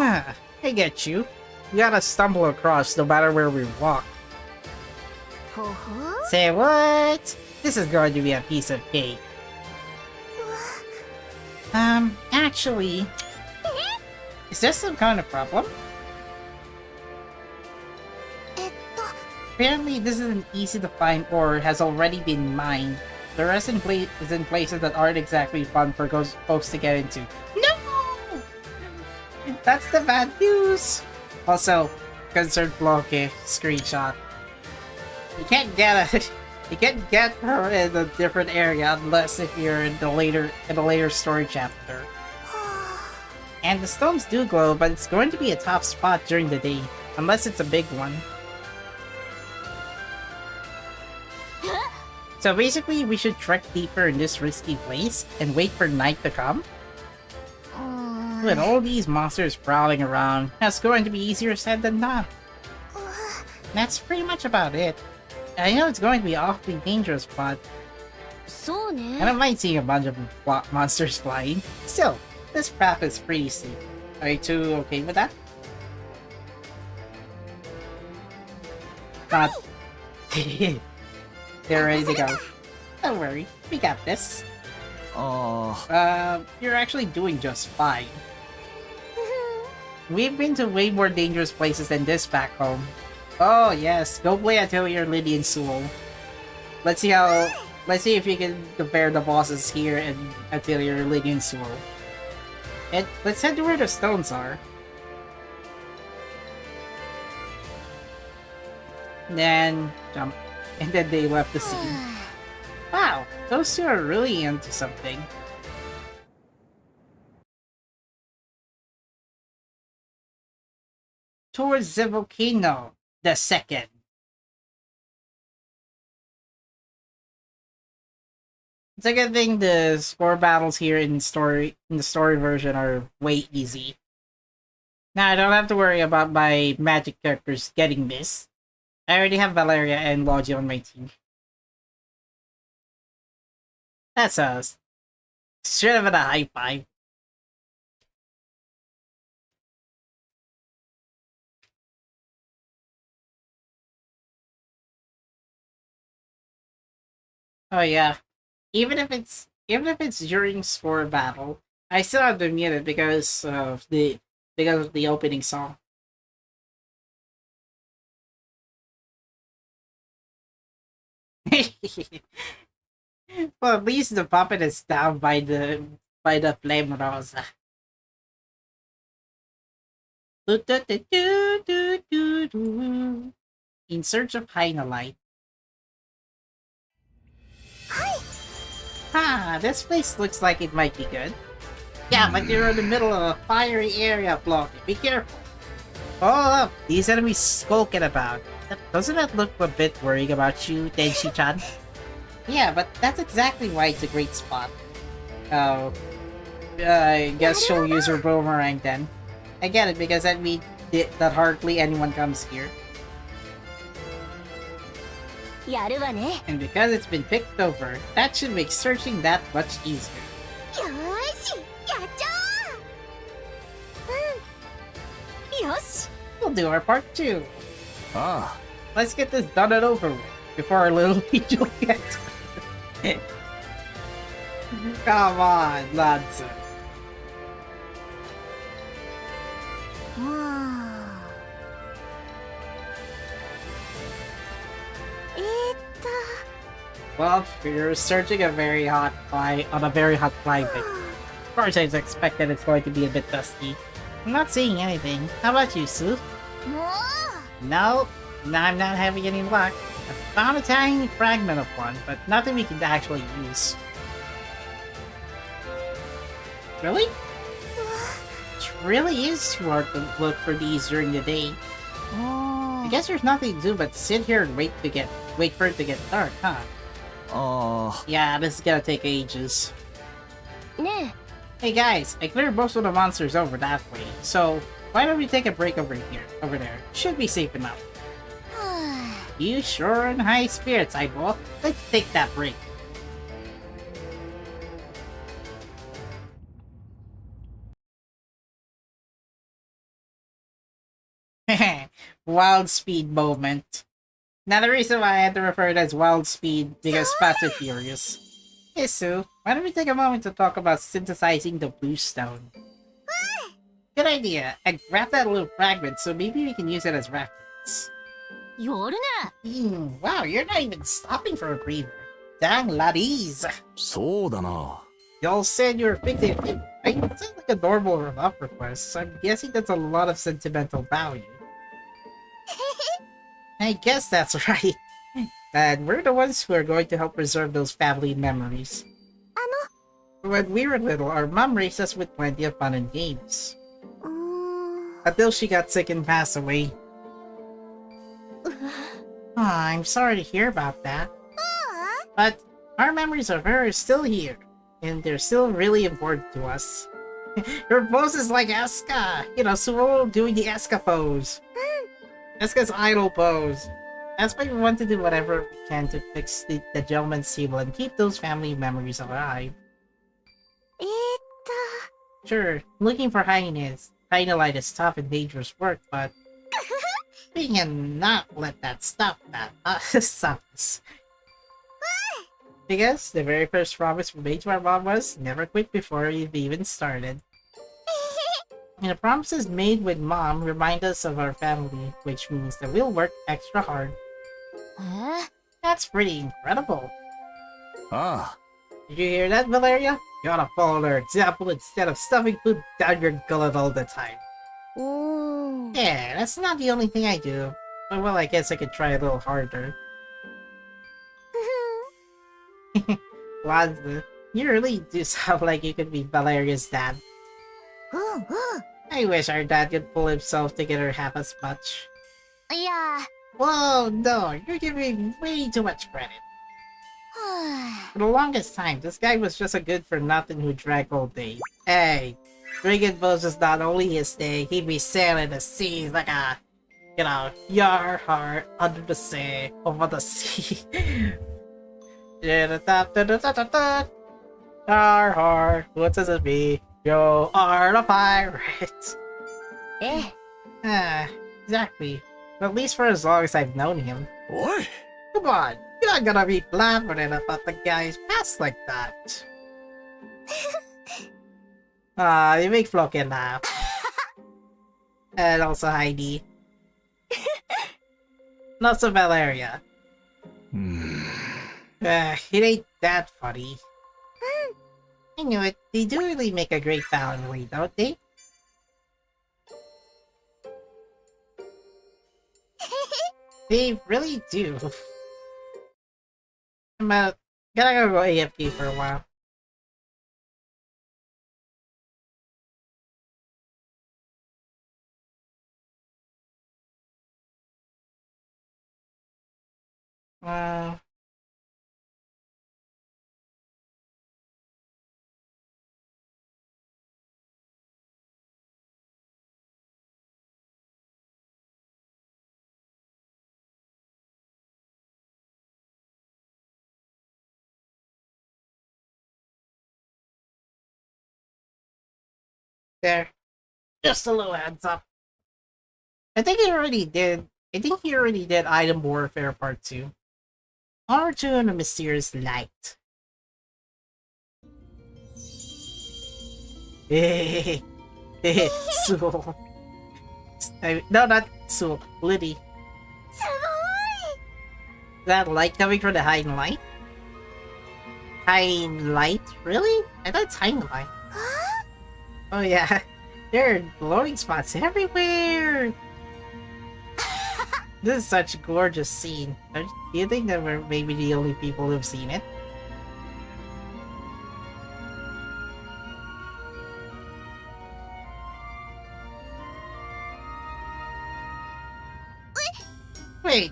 I get you. We gotta stumble across no matter where we walk. ほほ。 Say what? This is going to be a piece of cake. Actually... Is there some kind of problem? Apparently, this isn't easy to find or has already been mined. The rest is in places that aren't exactly fun for folks to get into. No! That's the bad news! Also, concerned Floke screenshot. You can't get her in a different area unless if you're in the later story chapter. And the stones do glow, but it's going to be a tough spot during the day, unless it's a big one. So basically, we should trek deeper in this risky place and wait for night to come? With all these monsters prowling around, that's going to be easier said than done. That's pretty much about it. I know it's going to be awfully dangerous, but I don't mind seeing a bunch of monsters flying. Still, this path is pretty safe. Are you two okay with that? Not. They're ready to go. Don't worry, we got this. You're actually doing just fine. We've been to way more dangerous places than this back home. Oh yes, go play Atelier, Lydie and Suelle. Let's see if you can compare the bosses here in Atelier, Lydie and Suelle. And let's head to where the stones are. Then jump. And then they left the scene. Wow, those two are really into something. Towards the volcano, the second. It's a good thing the score battles here in the story version are way easy. Now I don't have to worry about my magic characters getting missed. I already have Valeria and Logi on my team. That's us. Should have been a high five. Oh yeah. Even if it's during score battle, I still have to mute it because of the opening song. Well, at least the puppet is down by the flame rosa. In search of Hynolite. Ah, this place looks like it might be good. Yeah, but you're in the middle of a fiery area, Floki. Be careful. Oh, these enemies skulking about. Doesn't that look a bit worrying about you, Denshi-chan? Yeah, but that's exactly why it's a great spot. Oh, I guess she'll use her boomerang then. I get it, because that means that hardly anyone comes here. And because it's been picked over, that should make searching that much easier. We'll do our part too. Let's get this done and over with before our little angel gets hurt. Come on, lads. Well, we're searching a very hot climate. Of course, I expect that it's going to be a bit dusty. I'm not seeing anything. How about you, Sue? No, I'm not having any luck. I found a tiny fragment of one, but nothing we can actually use. Really? It really is too hard to look for these during the day. I guess there's nothing to do but sit here and wait for it to get dark, huh? Yeah, this is gonna take ages. Hey guys, I cleared most of the monsters over that way, so why don't we take a break over there? Should be safe enough. You sure are in high spirits, Eyeball. Let's take that break. Wild speed moment. Now the reason why I had to refer it as wild speed because Fast and Furious. Hey Sue, why don't we take a moment to talk about synthesizing the blue stone? Good idea. I grabbed that little fragment so maybe we can use it as reference. やるね。 Wow, you're not even stopping for a breather. Dang, laddies. そうだな。 Y'all said you were fixing it. It sounds like a normal love request, so I'm guessing that's a lot of sentimental value. I guess that's right. And we're the ones who are going to help preserve those family memories. When we were little, our mom raised us with plenty of fun and games. Until she got sick and passed away. I'm sorry to hear about that. But our memories of her are still here, and they're still really important to us. Her pose is like Eska! You know, Suelle doing the Eska pose. Eska's idol pose. That's why we want to do whatever we can to fix the gentleman's table and keep those family memories alive. Sure, looking for highness. Light is tough and dangerous work, but we cannot let that stop us. Because the very first promise we made to our mom was never quit before we've even started. And the promises made with mom remind us of our family, which means that we'll work extra hard. That's pretty incredible. Ah, Did you hear that, Valeria? You gotta follow their example instead of stuffing food down your gullet all the time. Yeah, that's not the only thing I do. But well, I guess I could try a little harder. Lanza, you really do sound like you could be Valeria's dad. I wish our dad could pull himself together half as much. Yeah. Whoa, no, you're giving me way too much credit. For the longest time, this guy was just a good-for-nothing who drank all day. Hey, drinking boats is not only his thing, he'd be sailing the seas like a, you know, yar heart under the sea, over the sea. Yar heart, what does it mean? You are a pirate. Exactly. But at least for as long as I've known him. oi! Come on, you're not gonna be blabbering about the guy's past like that. You make Floki laugh. And also Heidi. Not so Valeria. It ain't that funny. I knew it. They do really make a great family, don't they? They really do. I'm gonna go AFK for a while. There. Just a little heads up. I think he already did Item Warfare Part 2. Honor to the Mysterious Light. Suelle. No, not Suelle. Lydie. That light coming from the Hind Light? Hind Light? Really? I thought it's Hind Light. Oh yeah, there are glowing spots everywhere! This is such a gorgeous scene. Do you think that we're maybe the only people who've seen it? Wait,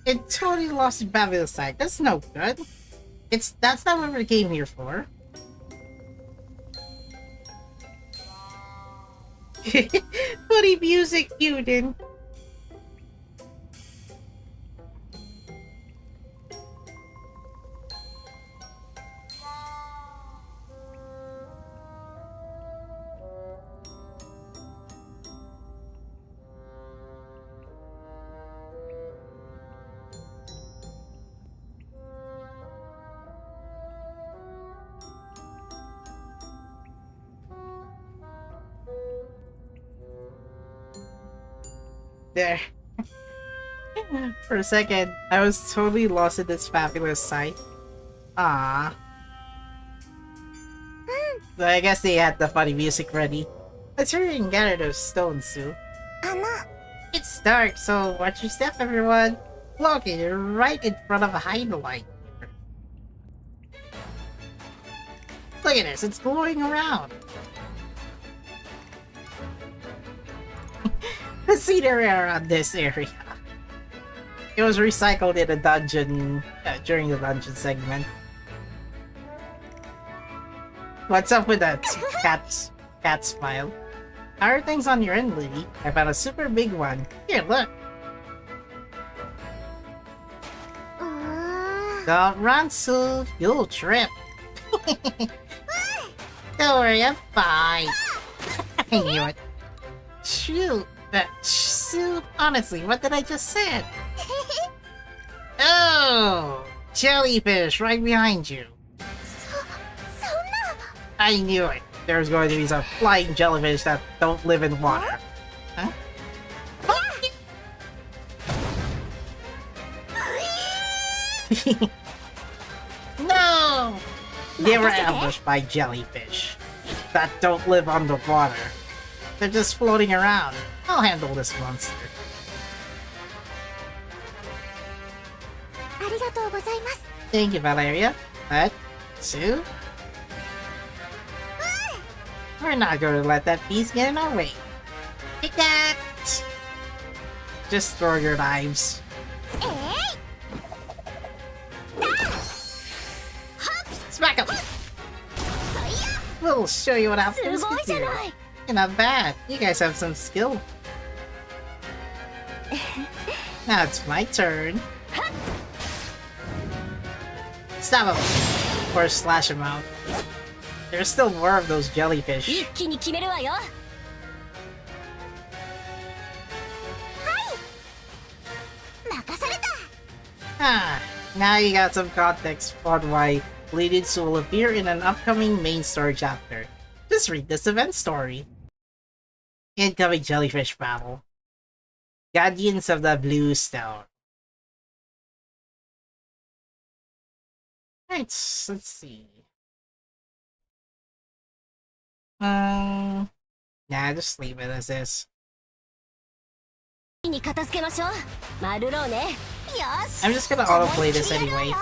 it totally lost its fabulous side. That's no good. That's not what we came here for. Funny music, Yuden. There. For a second, I was totally lost in this fabulous sight. Ah. So I guess they had the funny music ready. Let's hurry and gather those stones, Sue. あの It's dark, so watch your step, everyone. Look, you're right in front of a hideaway. Look at this, it's glowing around. The scenery around this area. It was recycled in a dungeon during the dungeon segment. What's up with that cat smile? How are things on your end, Lydie? I found a super big one. Here, look. うーん Don't run, Sue. You'll trip. Don't worry, I'm fine. I knew it. Shoot. Sue, honestly, what did I just say? Oh! Jellyfish right behind you. そんな I knew it. There's going to be some flying jellyfish that don't live in water. Huh? No! They were ambushed by jellyfish that don't live underwater. They're just floating around. I'll handle this monster. ありがとうございます Thank you, Valeria. But, Sue? We're not going to let that beast get in our way. Take that! Just throw your knives. えい Smack him! そいや We'll show you what す happens ごい with じゃ you. ない You're not bad. You guys have some skill. Now it's my turn. Stab him. Or slash him out. There's still more of those 一 jellyfish. 気に決めるわよ任された Ah, now you got some context on why Lydie and Suelle will appear in an upcoming main story chapter. Just read this event story. Incoming jellyfish battle. Guardians of the Blue Stone. Right, let's see. Nah, just leave it as is. に片付けましょうマルローねよし I'm just gonna autoplay this anyway. よ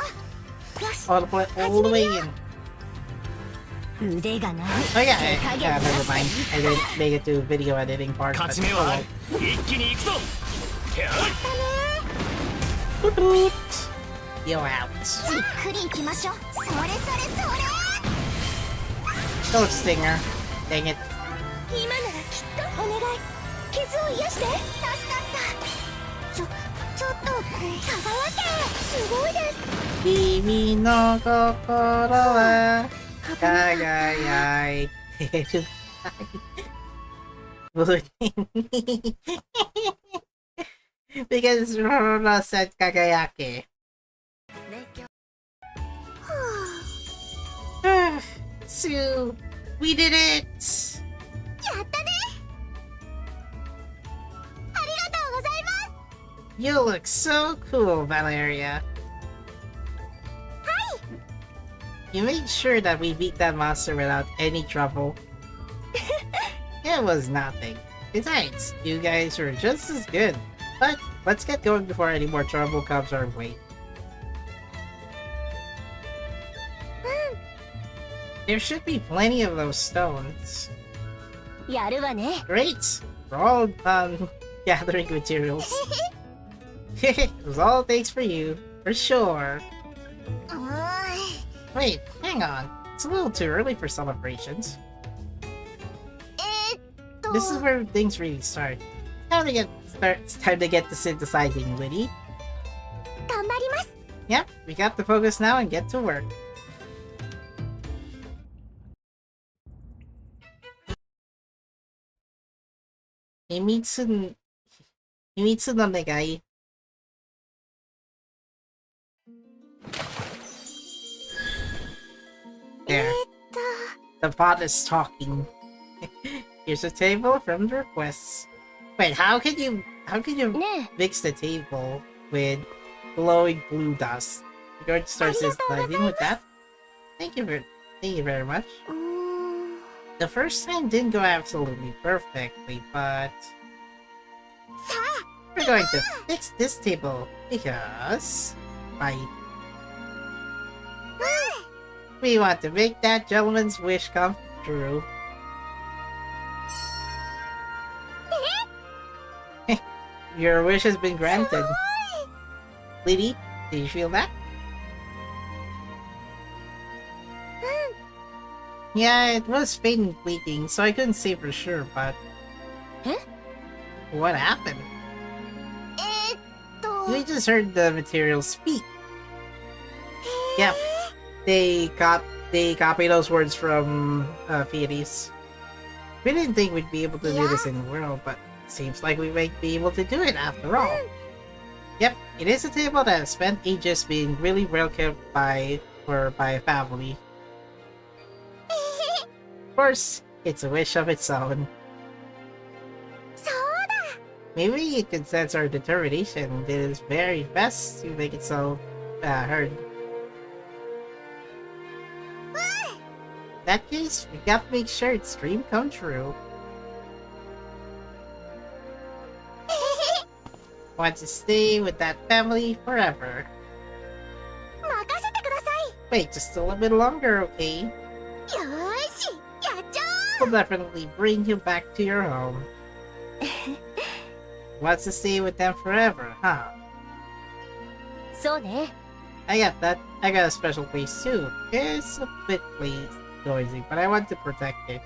し Autoplay all the way in. 腕がない Oh yeah, never mind. I didn't make it to video editing part. 勝 But ち目はある一気に行くぞてや boop, boop. You're out. じっくり行きましょうそれそれそれ Don't stinger. Dang it. 今ならきっとお願い傷を癒して助かったちょっと輝けすごいです君の心は輝いてる。Because Rona said kagayake. Sue, we did it! やったねありがとうございます You look so cool, Valeria. You made sure that we beat that monster without any trouble. It was nothing. Besides, you guys were just as good. But let's get going before any more trouble comes our way. There should be plenty of those stones. やるわね Great! We're all done gathering materials. It was all thanks for you, for sure. うーん Wait, hang on. It's a little too early for celebrations. と This is where things really start. It's time to get to synthesizing, Lydie. 頑張ります Yep, we got to focus now and get to work. Himitsu no negai. There. The bot is talking. Here's a table from the requests. Wait, how can you ね fix the table? with glowing blue dust. We're going to start diving with that. Thank you very much. The first time didn't go absolutely perfectly, but we're going to fix this table because we want to make that gentleman's wish come true. Your wish has been granted. Lydie, do you feel that? Yeah, it was faint and fleeting, so I couldn't say for sure, but... What happened? We just heard the material speak. Yep, they copy those words from Theories. We didn't think we'd be able to do this in the world, but it seems like we might be able to do it after all. Yep, it is a table that has spent ages being really well kept by a family. Of course, it's a wish of its own. Maybe it can sense our determination and did its very best to make itself heard. In that case, we got to make sure its dream come true. Want to stay with that family forever. Wait just a little bit longer, okay? We'll definitely bring you back to your home. Wants to stay with them forever, huh? I got that. I got a special place too. It's a bit noisy, but I want to protect it.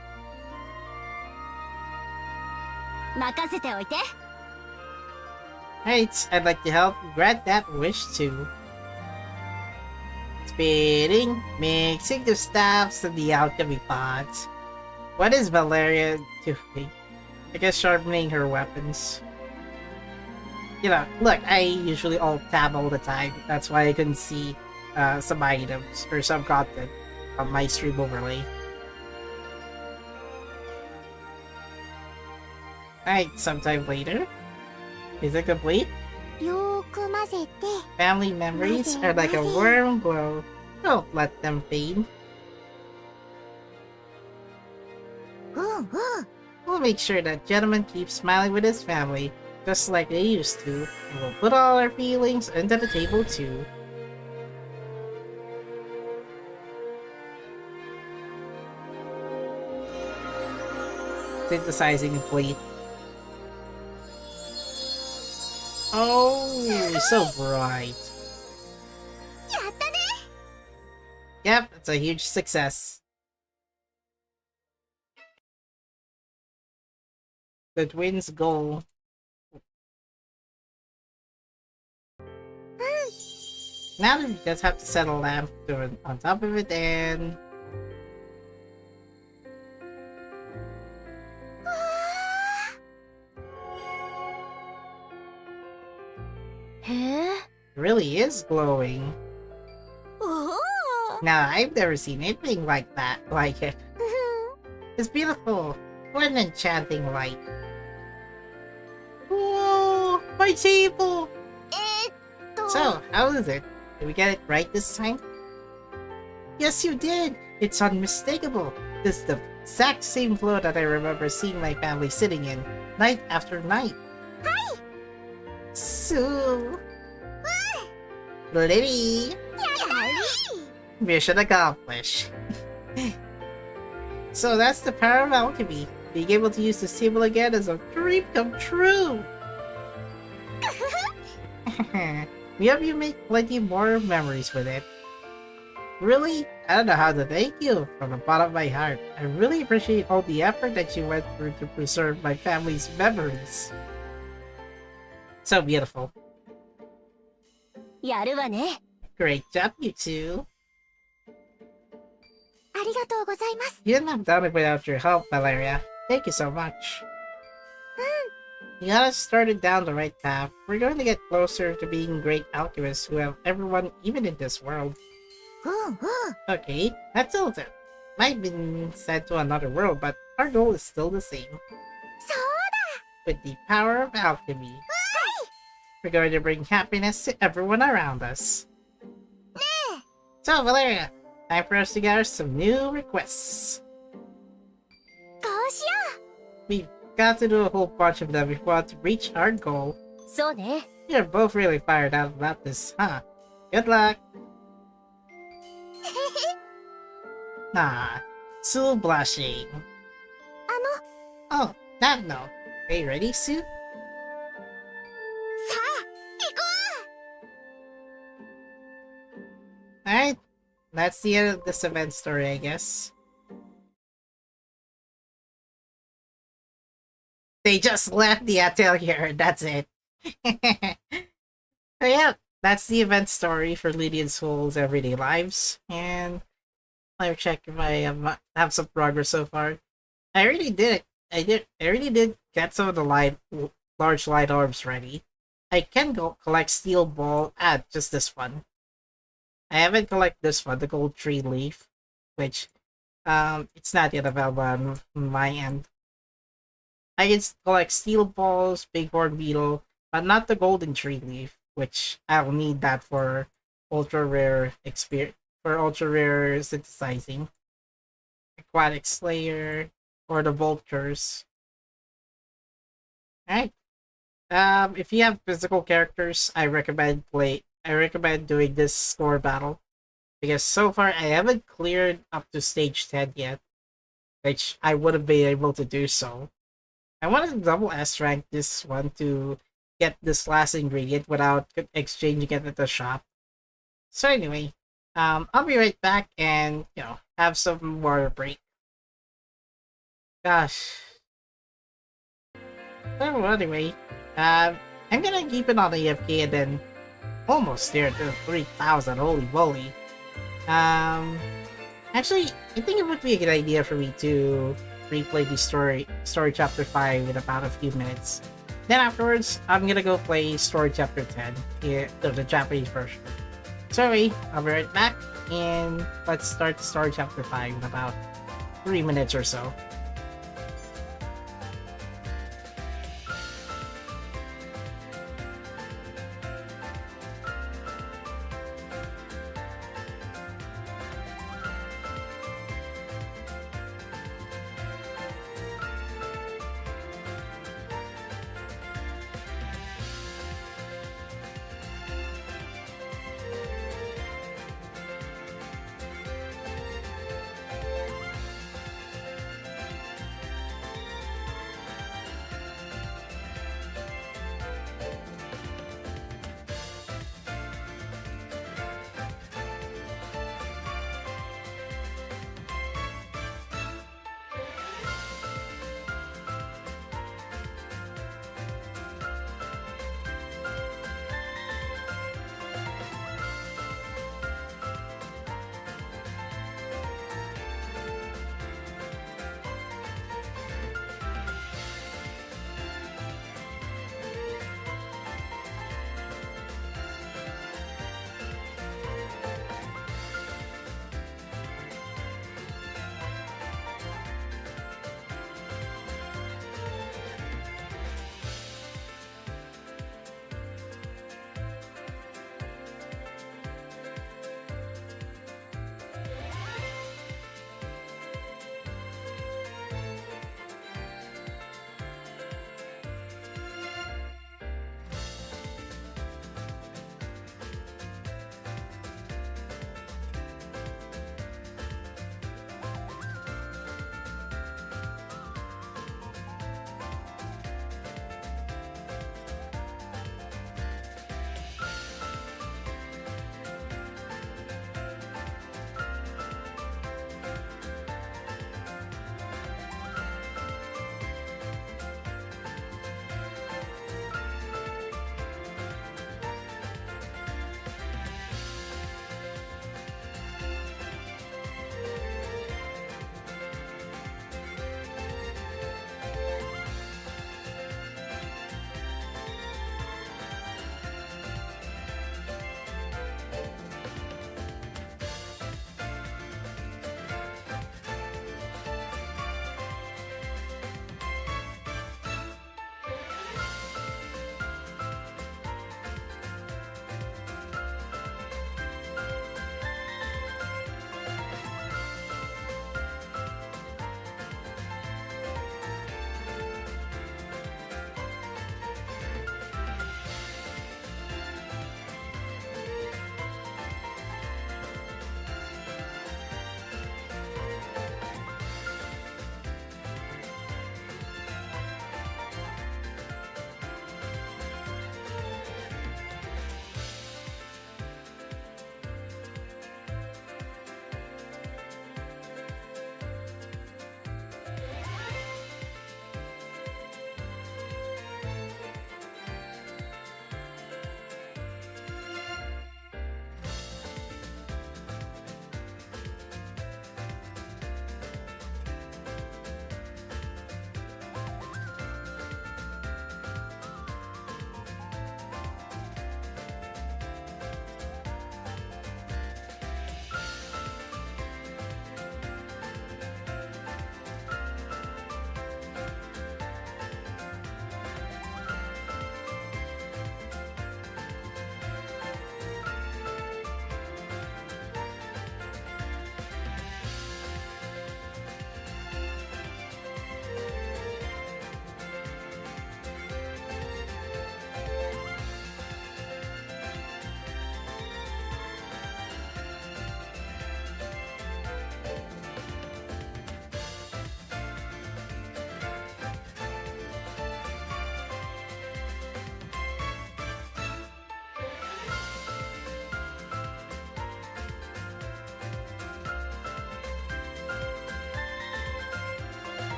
Right, I'd like to help grant that wish too. Spitting, mixing the staffs and the alchemy pots. What is Valeria doing? I guess sharpening her weapons. You know, look, I usually alt-tab all the time. That's why I couldn't see some items or some content on my stream overlay. Alright, sometime later. Is it complete? Family memories are like a warm glow. Don't let them fade. We'll make sure that gentleman keeps smiling with his family, just like they used to, and we'll put all our feelings into the table too. Synthesizing plate. Oh, so bright. Yep, it's a huge success. The twins' goal. Now we just have to set a lamp on top of it and... It really is glowing. Now, I've never seen anything like it. It's beautiful. What an enchanting light. Whoa! My table! So, how is it? Did we get it right this time? Yes, you did! It's unmistakable. This is the exact same floor that I remember seeing my family sitting in, night after night. Hi! So... Lydie! Mission accomplished. So that's the power of alchemy. Being able to use this table again is a dream come true! We hope you make plenty more memories with it. Really? I don't know how to thank you from the bottom of my heart. I really appreciate all the effort that you went through to preserve my family's memories. So beautiful. Great job, you two. You couldn't have done it without your help, Valeria. Thank you so much. You got us started down the right path. We're going to get closer to being great alchemists who help everyone, even in this world. Okay, that's all then. Might have been sent to another world, but our goal is still the same. With the power of alchemy. We're going to bring happiness to everyone around us. So, Valeria, time for us to gather some new requests. こうしよ We've got to do a whole bunch of them if we want to reach our goal. う。そうね。 You're both really fired up about this, huh? Good luck. Ah, Sue blushing. あの、 Oh, that note. Are you ready, Sue? さあ、行こ Alright, that's the end of this event story, I guess. They just left the atelier, that's it. So yeah, that's the event story for Lydie and Suelle's everyday lives. And let me check if I have some progress so far. I really did it. I really did get some of the large light orbs ready. I can go collect steel ball. Just this one. I haven't collected this one, the gold tree leaf, which it's not yet available on my end. I can collect steel balls, bighorn beetle, but not the golden tree leaf, which I'll need that for ultra rare synthesizing. Aquatic Slayer or the Vultures. Alright. If you have physical characters, I recommend doing this score battle. Because so far I haven't cleared up to stage 10 yet. Which I wouldn't be able to do so. I wanted to double S rank this one to get this last ingredient without exchanging it at the shop. So anyway, I'll be right back and, have some water break. Gosh. So anyway, I'm gonna keep it on AFK and then almost there to 3,000, holy moly. Actually, I think it would be a good idea for me to replay the story chapter 5 in about a few minutes. Then afterwards, I'm gonna go play story chapter 10, the Japanese version. Sorry, I'll be right back, and let's start story chapter 5 in about 3 minutes or so.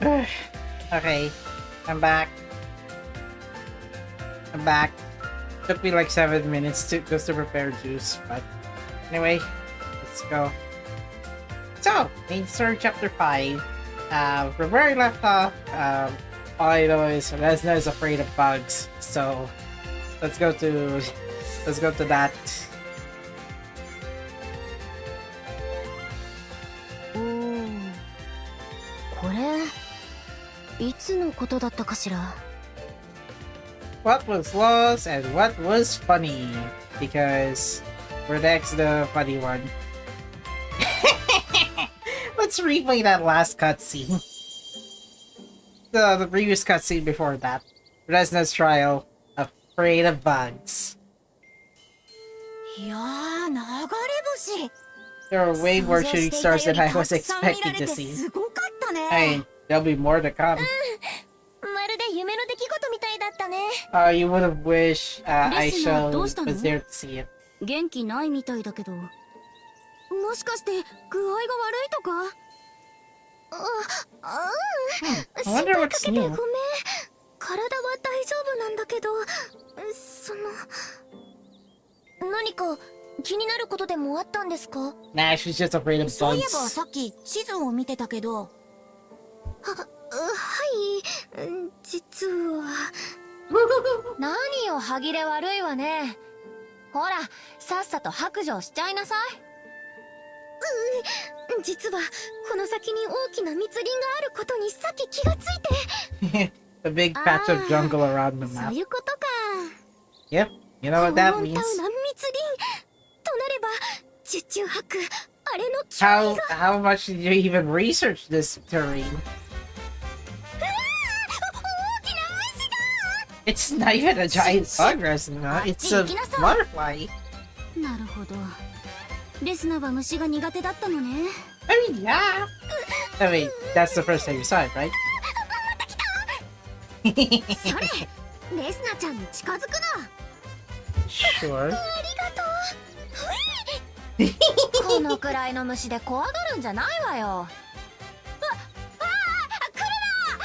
Okay, I'm back. I'm back. Took me like 7 minutes just to prepare juice, but anyway, let's go. So, main story chapter 5. From where I left off, all I know is Resna is afraid of bugs. So, let's go to that. これいつのことだったかしら。 What was lost and what was funny? Because we're next the funny one. Let's replay that last cutscene. The previous cutscene before that. Resna's trial, afraid of bugs. いやー、流れ星。 There are way more shooting stars than I was expecting to see. すごかったね。 Hey, there'll be more to come. まるで夢の出来事みたいだったね。You would have wished I Resna, was there to see it. 元気ないみたいだけど。もしかして具合が悪いとか？I 心 wonder 配 what's かけてごめん。 new. 体は大丈夫なんだけど、何か気になることでもあったんですか？ Nah, she's just afraid of そういえば bugs. さっき地図を見てたけど。はい、実は。何よ、歯切れ悪いわね。ほら、さっさと白状しちゃいなさい。実はこの先に大きな密林があることにさっき気がついて。 The big patch of jungle around the そう map. いうことか。 Yep, you know what that 高温 means. タウナ密林となれば十中八九あれの脅威が。 How much did you even research this terrain? 大きな虫が。 It's not even a giant bug, Resna. It's a butterfly. なるほど。レスナは虫が苦手だったのね。I mean, yeah. I mean, that's the first time you saw it, right? それ、レスナちゃんに近づくな。 Sure. ありがとう。このくらいの虫で怖がるんじゃないわよ。来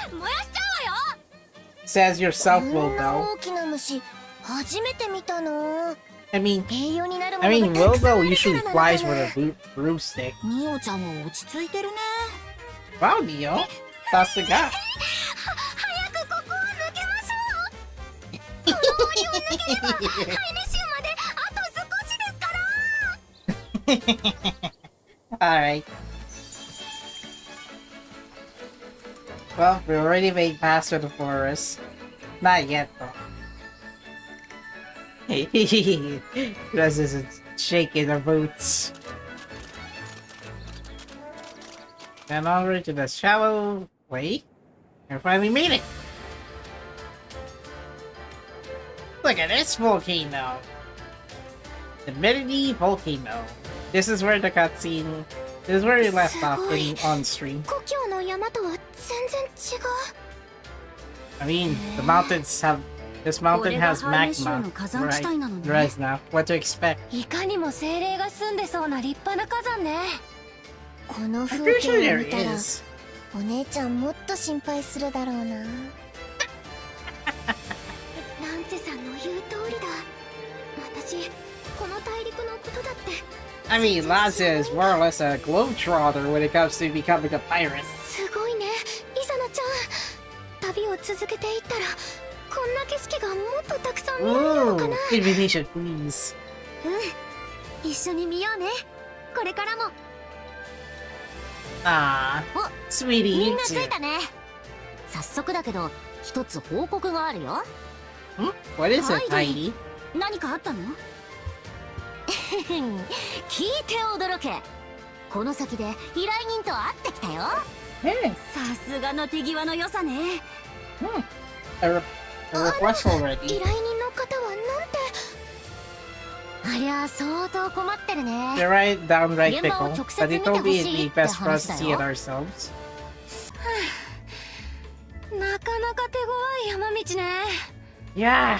るな、燃やしちゃうわよ。 Says yourself, こん Will な Bell. 大きな虫初めて見たの。 I mean, 栄養になるも I の mean, がた Will くさん Bell ある usually からな flies のか with ね。 a broomstick. ミオちゃんも落ち着いてるね。 Wow, Neo. That's the guy. 早くここを抜けましょう。この檻を抜ければハイネ州まであと少しですから。 Alright. Well, we already made past to the forest. Not yet, though. Dress isn't shaking her boots. Then over to the shallow lake. And finally made it! Look at this volcano! The Medini volcano. This is where the cutscene. This is where you left off on stream. 故郷の山とは全然違う。 I mean, the mountains have. This mountain has これがハイネ州 magma, の火山地帯なのね。 Resna. What to expect? いかにも精霊が住んでそうな立派な火山ね。この I'm 風 pretty sure 景を there 見たら is. お姉ちゃんもっと心配するだろうな。ランチェさんの言う通りだ。私この大陸のことだって。 I mean, Lazia is more or less a globetrotter when it comes to becoming a pirate. すごいね、イザナちゃん。旅を続けていったらこんな景色がもっとたくさん見られるの Ooh, かな。 invitation, please. 一緒に見ようね、これからも。 Ah, お、 sweetie, み you んな着 too. いたね。早速だけど一つ報告があるよ。 What is it, Heidi? Heidi? 何かあったの？聞いて驚け。この先で依頼人と会ってきたよ。 Hey, さすがの手際の良さね。 a request already. 依頼人の方はなんて。ありゃ相当困ってるね。 They're right downright 現場を pickle, 直接 but they 見て told ほ me し it'd い be って best for us 話 to だ see it よ。 ourselves. なかなか手強い山道ね。 Yeah.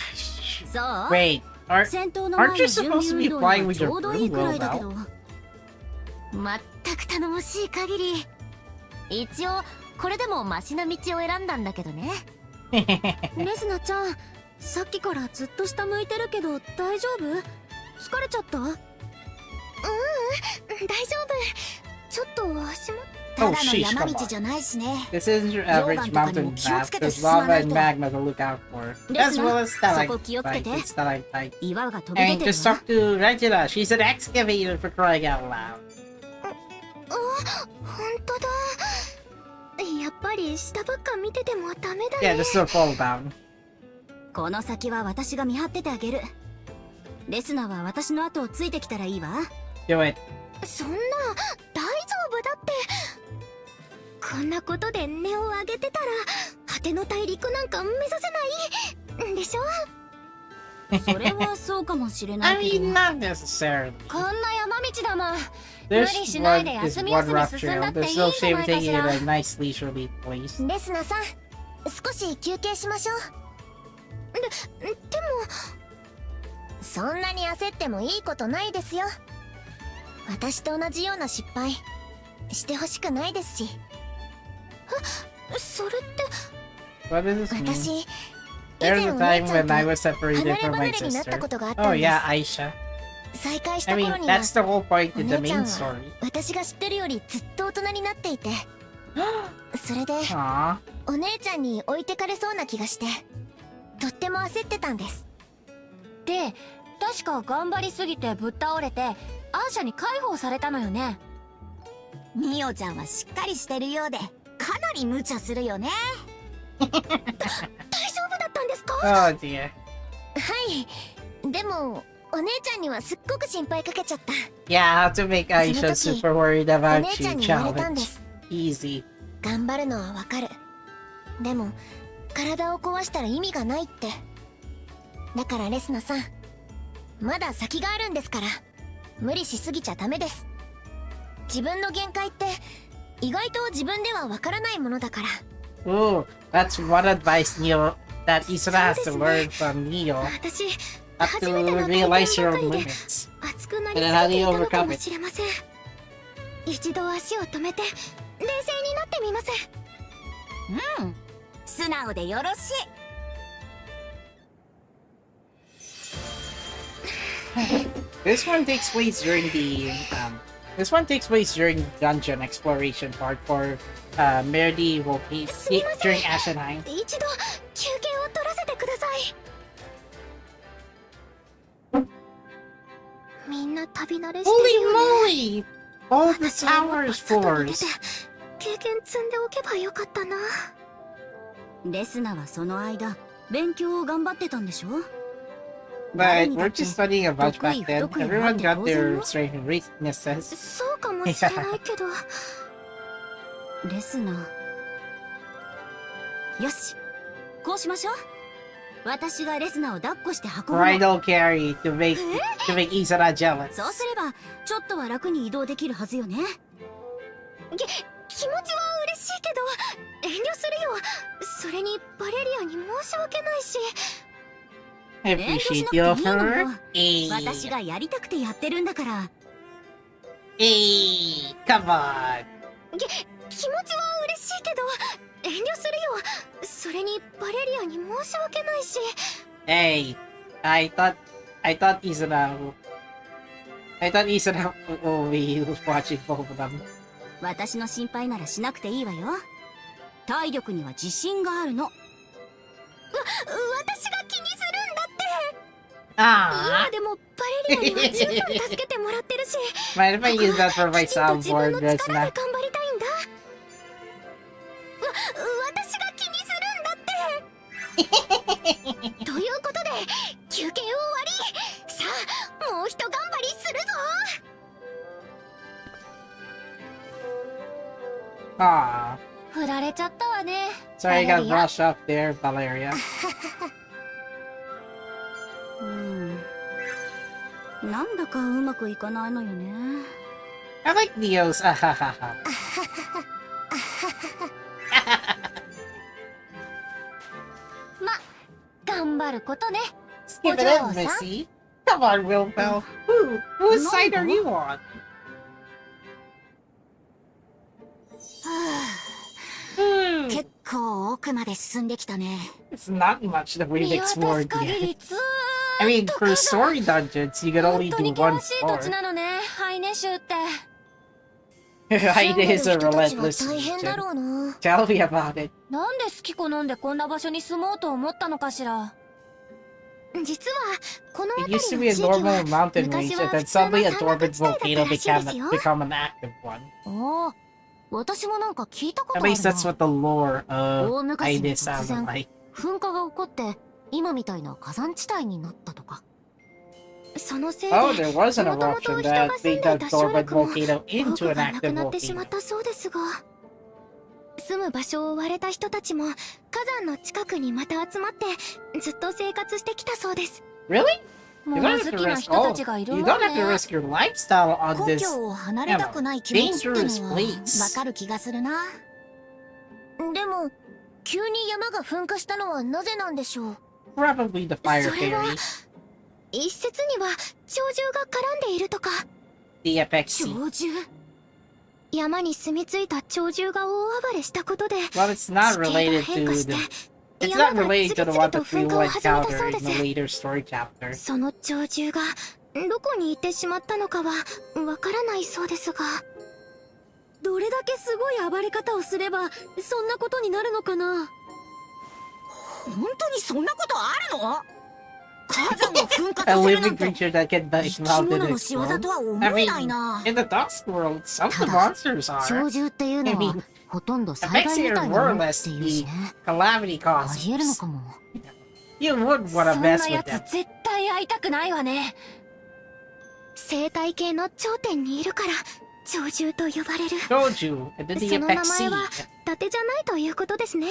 そう。 Wait, 戦闘の前 aren't の you 準 supposed 備 to be 運動に flying は with ち your ょうどいい broom くら well いだけ now? ど。まったく頼もしい限り。一応これでもマシな道を選んだんだけどね。レスナちゃん、さっきからずっと下向いてるけど大丈夫？疲れちゃった？大丈夫。ちょっと足も。Oh, sheesh, come on. This isn't your average mountain path. There's lava and magma to look out for, as well as stalactites, stalactites. I mean, just talk to Regina. She's an excavator for crying out loud. 本当だ。やっぱり下ばっか見ててもダメだね。Yeah, just fall down. この先は私が見張っててあげる。レスナは私の後をついてきたらいいわ。Do it. そんな、大丈夫だって。こんなことで根を上げてたら、果ての大陸なんか目指せないでしょ。それはそうかもしれない I けど。 mean, not necessarily. こんな山道だもん。 This one is one rough trail. There's no shame in taking it at a nice leisurely place. レスナさん、少し休憩しましょう。でもそんなに焦ってもいいことないですよ。私と同じような失敗してほしくないですし。それって What does this mean? 私 There's a time when I was separated from my sister. Oh yeah, Aisha. 再会し I た頃 mean, には that's the whole point お of the 姉ちゃ main んは story. 私が知ってるよりずっと大人になっていて、それで Aww. お姉ちゃんに置いてかれそうな気がしてとっても焦ってたんです。で、確か頑張りすぎてぶっ倒れてアーシャに解放されたのよね。ミオちゃんはしっかりしてるようでかなり無茶するよね。大丈夫だったんですか？ Oh dear. はい、でもお姉ちゃんにはすっごく心配かけちゃった。 Yeah, how to make Aisha super worried お about 姉ちゃ you んに言われたんで challenge. す。 Easy. 頑張るのはわかる。でも体を壊したら意味がないって。だからレスナさん、まだ先があるんですから無理しすぎちゃダメです。自分の限界って意外と自分ではわからないものだから。 Ooh, that's one advice Neo that Izana has to learn from Neo. 私 Not 初めて to の体 realize 験 your ばかり own で limits. 熱くなり And す how ぎ do て you いたのか overcome も it? しれません。一度足を止めて冷静になってみます。うん、素直でよろしい。This one takes place during the dungeon exploration part for Merdy Volcano during Ashenheim. 一度休憩を取らせてください。みんな旅慣れしてるよね。 Holy moly! All the 私はもっ towers と外に出 floors. て経験積んでおけばよかったな。レスナはその間勉強を頑張ってたんでしょ。 But we're just studying a bunch back then. Everyone got their strength and weaknesses. そうかもしれないけど。レスナ、よし、こうしましょう。私がレスナを抱っこして運ぶの。 Bridal carry to make Izana jealous. そうすればちょっとは楽に移動できるはずよね。気持ちは嬉しいけど遠慮するよ。それにバレリアに申し訳ないし。 I 遠慮し appreciate なくて you いい offer. のよ。 Hey, 私がやりたくてやってるんだから。 hey, come on. 気持ちは嬉しいけど遠慮するよ。それにバレリアに申し訳ないし。 Hey, I thought Izana will be watching both of them. 私の心配ならしなくていいわよ。体力には自信があるの。私が気にするんだって。 Ah, 今でもバレリアには十分助けてもらってるし。 mind if I use that for my きちんと自分 soundboard, の力で頑 Resna? 張りたいんだ。私が気にするんだって。ということで休憩終わり。さあもうひと頑張りするぞ。 Ah, 振られちゃったわね。 sorry I got brushed up there, Valeria. なんだかうまくいかないのよね。 I like Neo's ahahaha. ま、頑張ることね。 Skip it in, Missy. Come on, Wilfell. Whose side are you on? 奥まで進んできたね。 It's not much that we've 見渡 explored す限 yet. りずーっ I mean, for story dungeons, you could と only 本当 do に one 険しい土地 floor. なのね、ハイネ州って。 Hide is a 住んでる人たちは relentless 大変だ region. ろうな。 Tell me about it. なんで好き好んでこんな場所に住もうと思ったのかしら。実はこの It used to 辺 be り a の地域 normal は mountain 昔 range, は and 普 then 通の suddenly a 山岳 dormant 地帯だった volcano らしいですよ。 become an active one. ああ、私もなんか聞いたこと At ある least that's な。 what the lore 大 of 昔に Hide 突 sounded 然 like. 噴火が起こって今みたいな火山地帯になったとか。そのせいで Oh, there was an もとも eruption と人 that が住ん made でい that た集 dormant 落も volcano 多 into く an がなく active なってしまっ volcano. たそうですが、住む場所を追われた人たちも火山の近くにまた集まってずっと生活してきたそうです。 Really? 物 You don't 好 have き to な risk 人たちがいる you もん don't have to ね。 risk your lifestyle on 故 this 郷を離れたくない気持ちっての dangerous は place. わかる気がするな。でも急に山が噴火したのはなぜなんでしょう。 Probably the fire それは fairy. 一説には鳥獣が絡んでいるとか。 The Apex Sea. 鳥獣、山に住み着いた鳥獣が大暴れしたことで Well, it's not 地形が related 変化 to して the. It's 山 not が related 次 to the 々 one と that we 噴火 will を始めた encounter そう in で the す。 later story chapter. その鳥獣がどこに行ってしまったのかはわからないそうですが、どれだけすごい暴れ方をすればそんなことになるのかな。本当にそんなことあるの？火山を噴火 A させるな living んて creature that can 生 dive き mountain 物の and 仕業 explode. とは思 I えない mean, な。 in the Dusk world, some of the ただ monsters 鳥 are. 獣っていう I のは mean, ほとんど災害 Apex み Sea た are い more な or ものっ less ていうし the ね。 calamity ありえるの causes. かも。 You would そ want ん to な mess や with them. つ絶対会いたくないわね。生態系の頂点にいるから鳥獣と呼ばれる。 Told you, and then the その名 Apex 前 Sea. は伊達じゃないということですね。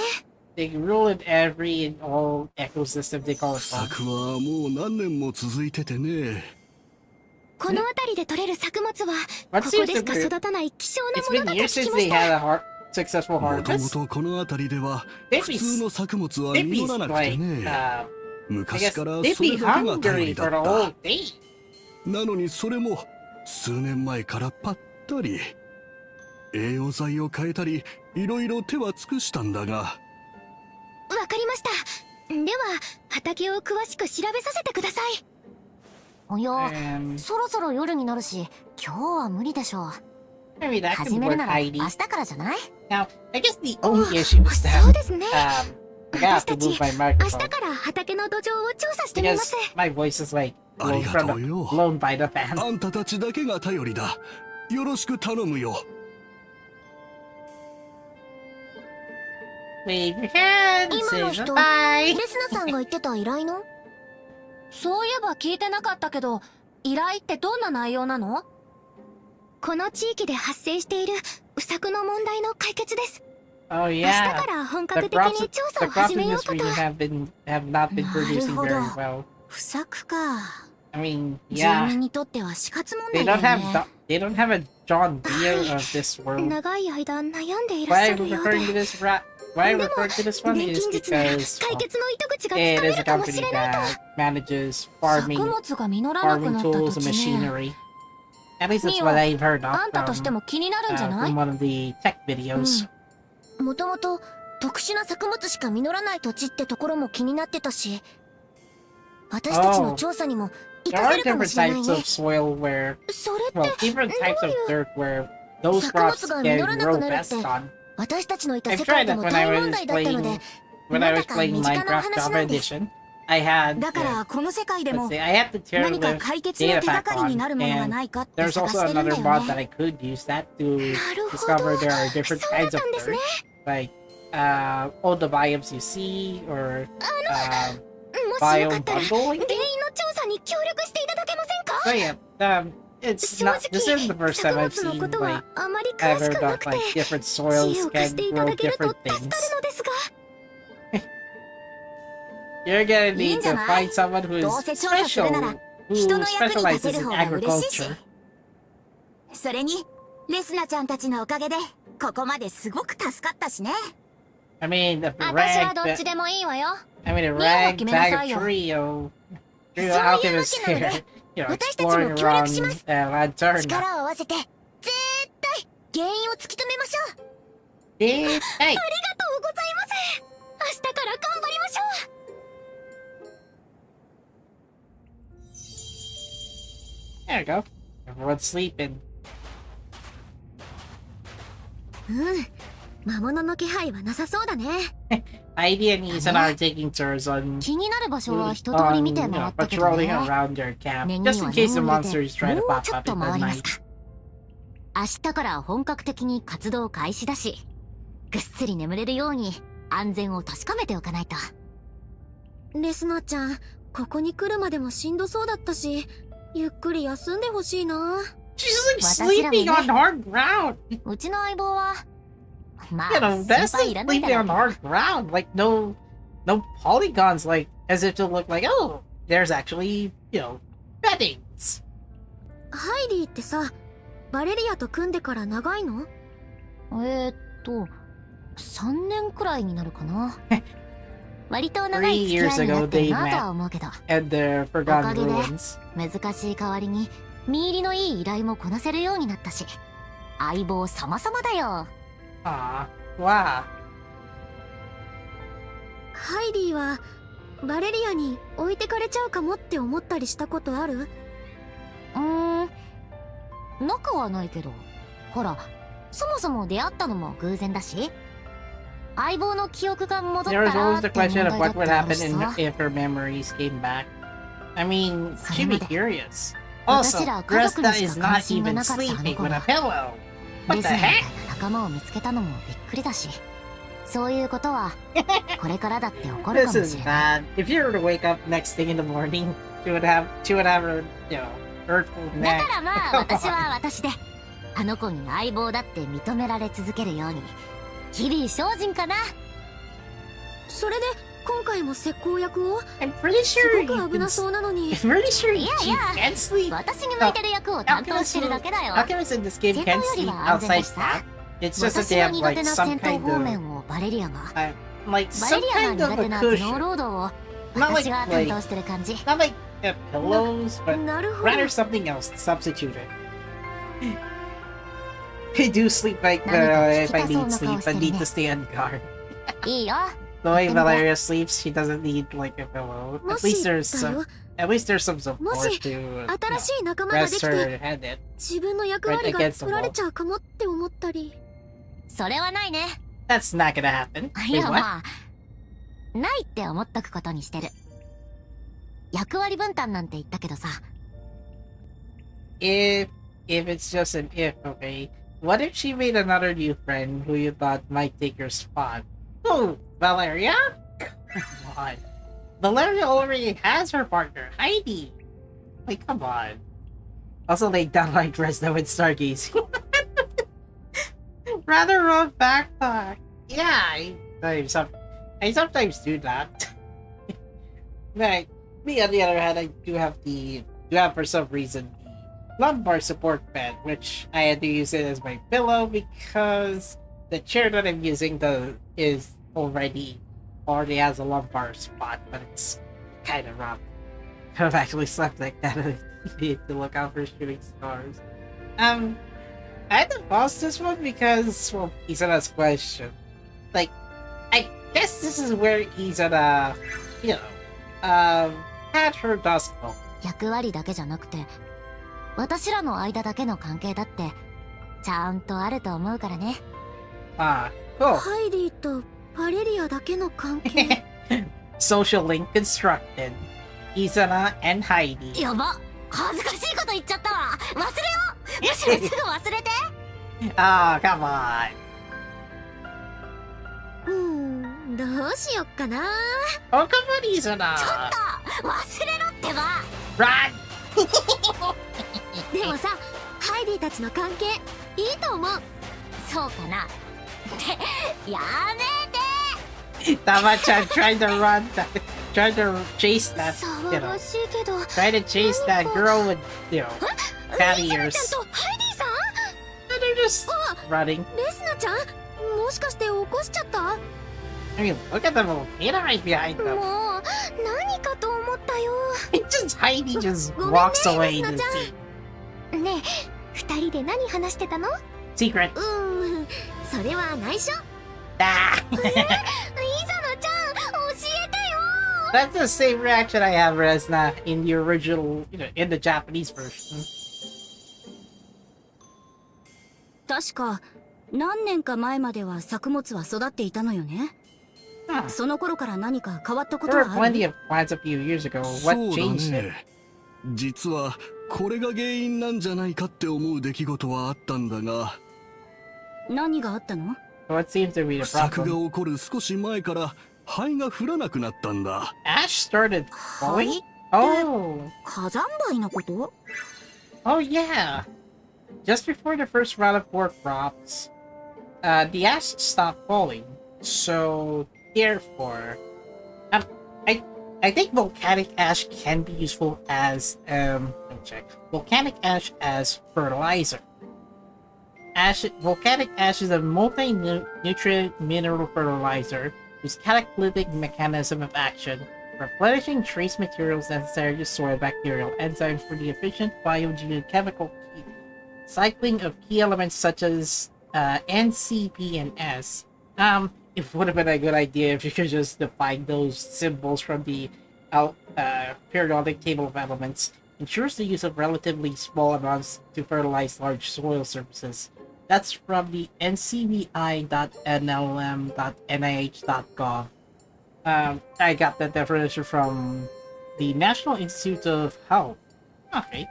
They rule in every and all ecosystem they call it. 作はもう何年も続いててね。この辺りで採れる作物は What ここでしか seems to be- 育たない希少 It's なもの been だと years 聞き since ま they した。 had a successful もとも harvest. とこの辺りでは They'd 普 be, 通の作物は they'd 実 be らなくて like, ね。 I 昔 guess から they'd それ be だけが頼 hungry りだ for っ the whole た。 day. なのにそれも数年前からぱったり。栄養剤を変えたりいろいろ手は尽くしたんだが。わかりました。では畑を詳しく調べさせてください。おや、 And そろそろ夜になるし今日は無理でしょう。 maybe that 始 could める work, なら Heidi. 明日からじゃない？ Now, I guess the only issue is そう that ですね。 I gotta have to move my 明日 microphone から畑の土壌を調査してみま because す。 my voice is like あり blown が from とう the よ。 blown by the fan. あんたたちだけが頼りだ。よろしく頼むよ。Wave your hands, 今の say 人 bye. レスナさんが言ってた依頼の？そういえば聞いてなかったけど、依頼ってどんな内容なの？この地域で発生している不作の問題の解決です。 Oh 明日 yeah. から本 The 格的 crops, に調 the 査を crops 始 in めよう this かと。 region have not been producing very なるほど。 well. 不作か。 I mean, 住 yeah, 民にとっては死活問 they 題 don't だよ have ね。 they don't have a John Deere of this world. 長い間悩んでいらっ Why しゃ I'm るよう referring to で。 this why I'm でも referring to this one 錬 is 金術なら because 解決の糸口がつか it め is a るかもし company れないと。 that manages 作 farming 物が実らなく farming なった tools 土 and 地ね。 machinery. At least that's ミオ、 what I've heard あんたとして of も気になるんじゃない？ from one of the tech videos. もともと特殊な作物しか実らない土地ってところも気になってたし、私たちの調査にも There 活かせ are るかも different しれない types ね。 of soil where それ well って different types of どういう dirt where those 作 crops 物が can 実らな grow くなるって best on. 私たちのいた I've 世 tried 界で that も when 大 I 問 was 題だったので、 playing when I was なんだか playing 身近なお Minecraft 話 Java なんです。 Edition. I had だからこの世界で let's も see, I had the tier 何か list 解決の data 手が pack かりに on, なるものが and ないかって there's 探 also してるんだ another よ mod that ね。 I could use that to なるほ discover ど。 there are different そうだ kinds った of んですね。 dirt, like all the biomes you see, or もしよか biome ったら bundle. 原 I 因 think. の調査に協力していただけませんか？ So yeah, it's 正 not. This 直 isn't the first 作 time I've 物の seen こと like はあまり I've 詳し heard くな of くて like different 知 soils 恵を貸 can していた grow だけると different 助かる things. のですが。 You're gonna いい need んじゃ to ない？ find someone who どう is せ調査するなら special, 人 who の役に立て specializes る in 方が嬉しいし。 agriculture. それにレスナちゃんたちのおかげでここまですごく助かったしね。 I mean, the 私はどっ rag, ちでもいいわよ。 I mean, a ミオが決めなさ ragtag いよ。 trio, そういう trio わ alchemists けなの here, で you know, 私たちも exploring 協力しま around す。 Lanterna. 力を合わせて絶対原因を突き止めましょう。Hey, ありがとうございます。日から頑張りましょ There you go. Everyone's sleeping. 魔物の気配はなさそうだね。 Heidi and Izana are taking turns on 気になる場所は一通り見て回ったけど patrolling ね。 around their camp, 念 just に in は case the 念を入れ monsters て try to もう pop ちょっ up と in 回 the ります night. か。明日から本格的に活動開始だし、ぐっすり眠れるように安全を確かめておかないと。レスナちゃん、ここに来るまでもしんどそうだったし、ゆっくり休んでほしいな。 She's like sleeping on hard ground. うちの相棒はまあ You know, 心 that's 配 like いらないだ sleeping ろ on うけど。 hard ground. Like no polygons, like as if to look like, oh, there's actually, beddings. ハイディってさ、バレリアと組んでから長いの？3年くらいになるかな。割と長い付き合いになってるなとは思うけど、 And the お Forgotten かげで Ruins. 難しい代わりに見入りのいい依頼もこなせるようになったし、相棒様々だよ。 Aw, wow. ハイディはバレリアに置いてかれちゃうかもって思ったりしたことある？仲はないけど、ほら、そもそも出会ったのも偶然だし、相棒の記憶が戻った There was ら always っ the て問 question 題 of だ what って would ある happen し in, さ。 if her memories came back. I mean, she'd be curious. 私 Also, ら家族に Resna し is か関 not 心が even なかったあの sleeping 子 with a が pillow. レ What ス the ナみたい heck? な仲間を見つけたのもびっくりだし、そういうことはこれからだって起こるか This も is しれない。 bad. If you were to wake up next thing in the morning, she would have her, hurtful だ neck. からまあ私は私で、あの子に相棒だって認められ続けるように日々精進かな。それで今回も石膏役を I'm pretty す sure ご you く危 can. なそうなのに I'm pretty sure いやい she や can sleep. 私に向いてる役を担当してるだけだよ。 Alchemists in this game 戦 can 闘より sleep は安全だ outside しさ。 that. It's just that 私 they の have 苦 like 手な some 戦闘 kind 方 of 面をバレリアが、 like バレ some リア kind が of 苦 a 手な頭脳 cushion. 労働を Not 私が like 担当してる感じ。 not like pillows, but なるほど。 rather something else to substitute it. I do sleep like if I need sleep, I need to stay on guard. いいよ。 The way Valeria sleeps, she doesn't need like a pillow. も At し least there's だよ、 some support もし to 新しい仲間がで rest きて her head in. 自分の役割が取られちゃうかもって思ったり。それはないね。 That's not gonna happen. い Wait, や what? まあないって思っとくことにしてる。役割分担なんて言ったけどさ。 If it's just an if, okay. What if she made another new friend who you thought might take your spot? Oh, Valeria? Come on. Valeria already has her partner, Heidi. Like, come on. Also, they don't like Resna with stargazing. Rather wrong backpack. Yeah, I sometimes do that. But me, on the other hand, I do have for some reason the lumbar support bed, which I had to use it as my pillow because the chair that I'm using already has a lumbar spot, but it's kind of rough. I've actually slept like that. I need to look out for shooting stars. I had to pause this one because, well, Izana's question. Like, I guess this is where Izana, had her Dusk moment. 役割だけじゃなくて、私らの間だけの関係だってちゃんとあると思うからね。Ah, cool. ハイディとバレリアだけの関係。Social link constructed. Izana and Heidi. やば、恥ずかしいこと言っちゃったわ。忘れよう。むしろすぐ忘れて。Ah, come on. どうしよっかな。 Oh, come on, Izana. ちょっと忘れろってば。 Run! でもさ、ハイディたちの関係いいと思う。そうかな。ってやめて。 Tama-chan tried to tried to chase that, 騒がしいけど。 tried to chase that girl with, cat イザナ ears. ちゃんとハイディさん？ And they're just running. レスナちゃん、もしかして起こしちゃった？ I mean, look at the volcano right behind もう them. 何かと思ったよ。 Heidi just ごめんね、 walks away レスナ into ち the ゃん。ねえ、二人で何話してたの？ secret. それは内緒。Ah! イザナちゃん、That's the same reaction I have, Resna, in the original, in the Japanese version. 確か何年か前までは作物は育っていたのよね。Huh. その頃から何か変わったこと There は were ある？ plenty of plants a few years ago. そ What うだ changed it? ね。実はこれが原因なんじゃないかって思う出来事はあったんだが、何があったの？ What seems to be 不 the 作が problem? 起こる少し前から灰が降らなくなったんだ。 Ash started 灰 falling? Oh. 火山灰のこと？ Oh, yeah. Just before the first round of pork crops, the ash stopped falling. So, therefore, I think volcanic ash can be useful as, let me check. Volcanic ash as fertilizer. Volcanic ash is a multi-nutrient mineral fertilizer whose catalytic mechanism of action, replenishing trace materials necessary to soil bacterial enzymes for the efficient biogeochemical cycling of key elements such as N, C, P, and S. It would have been a good idea if you could just define those symbols from the periodic table of elements. Ensures the use of relatively small amounts to fertilize large soil surfaces. That's from the ncbi.nlm.nih.gov. I got that definition from the National Institute of Health. Okay.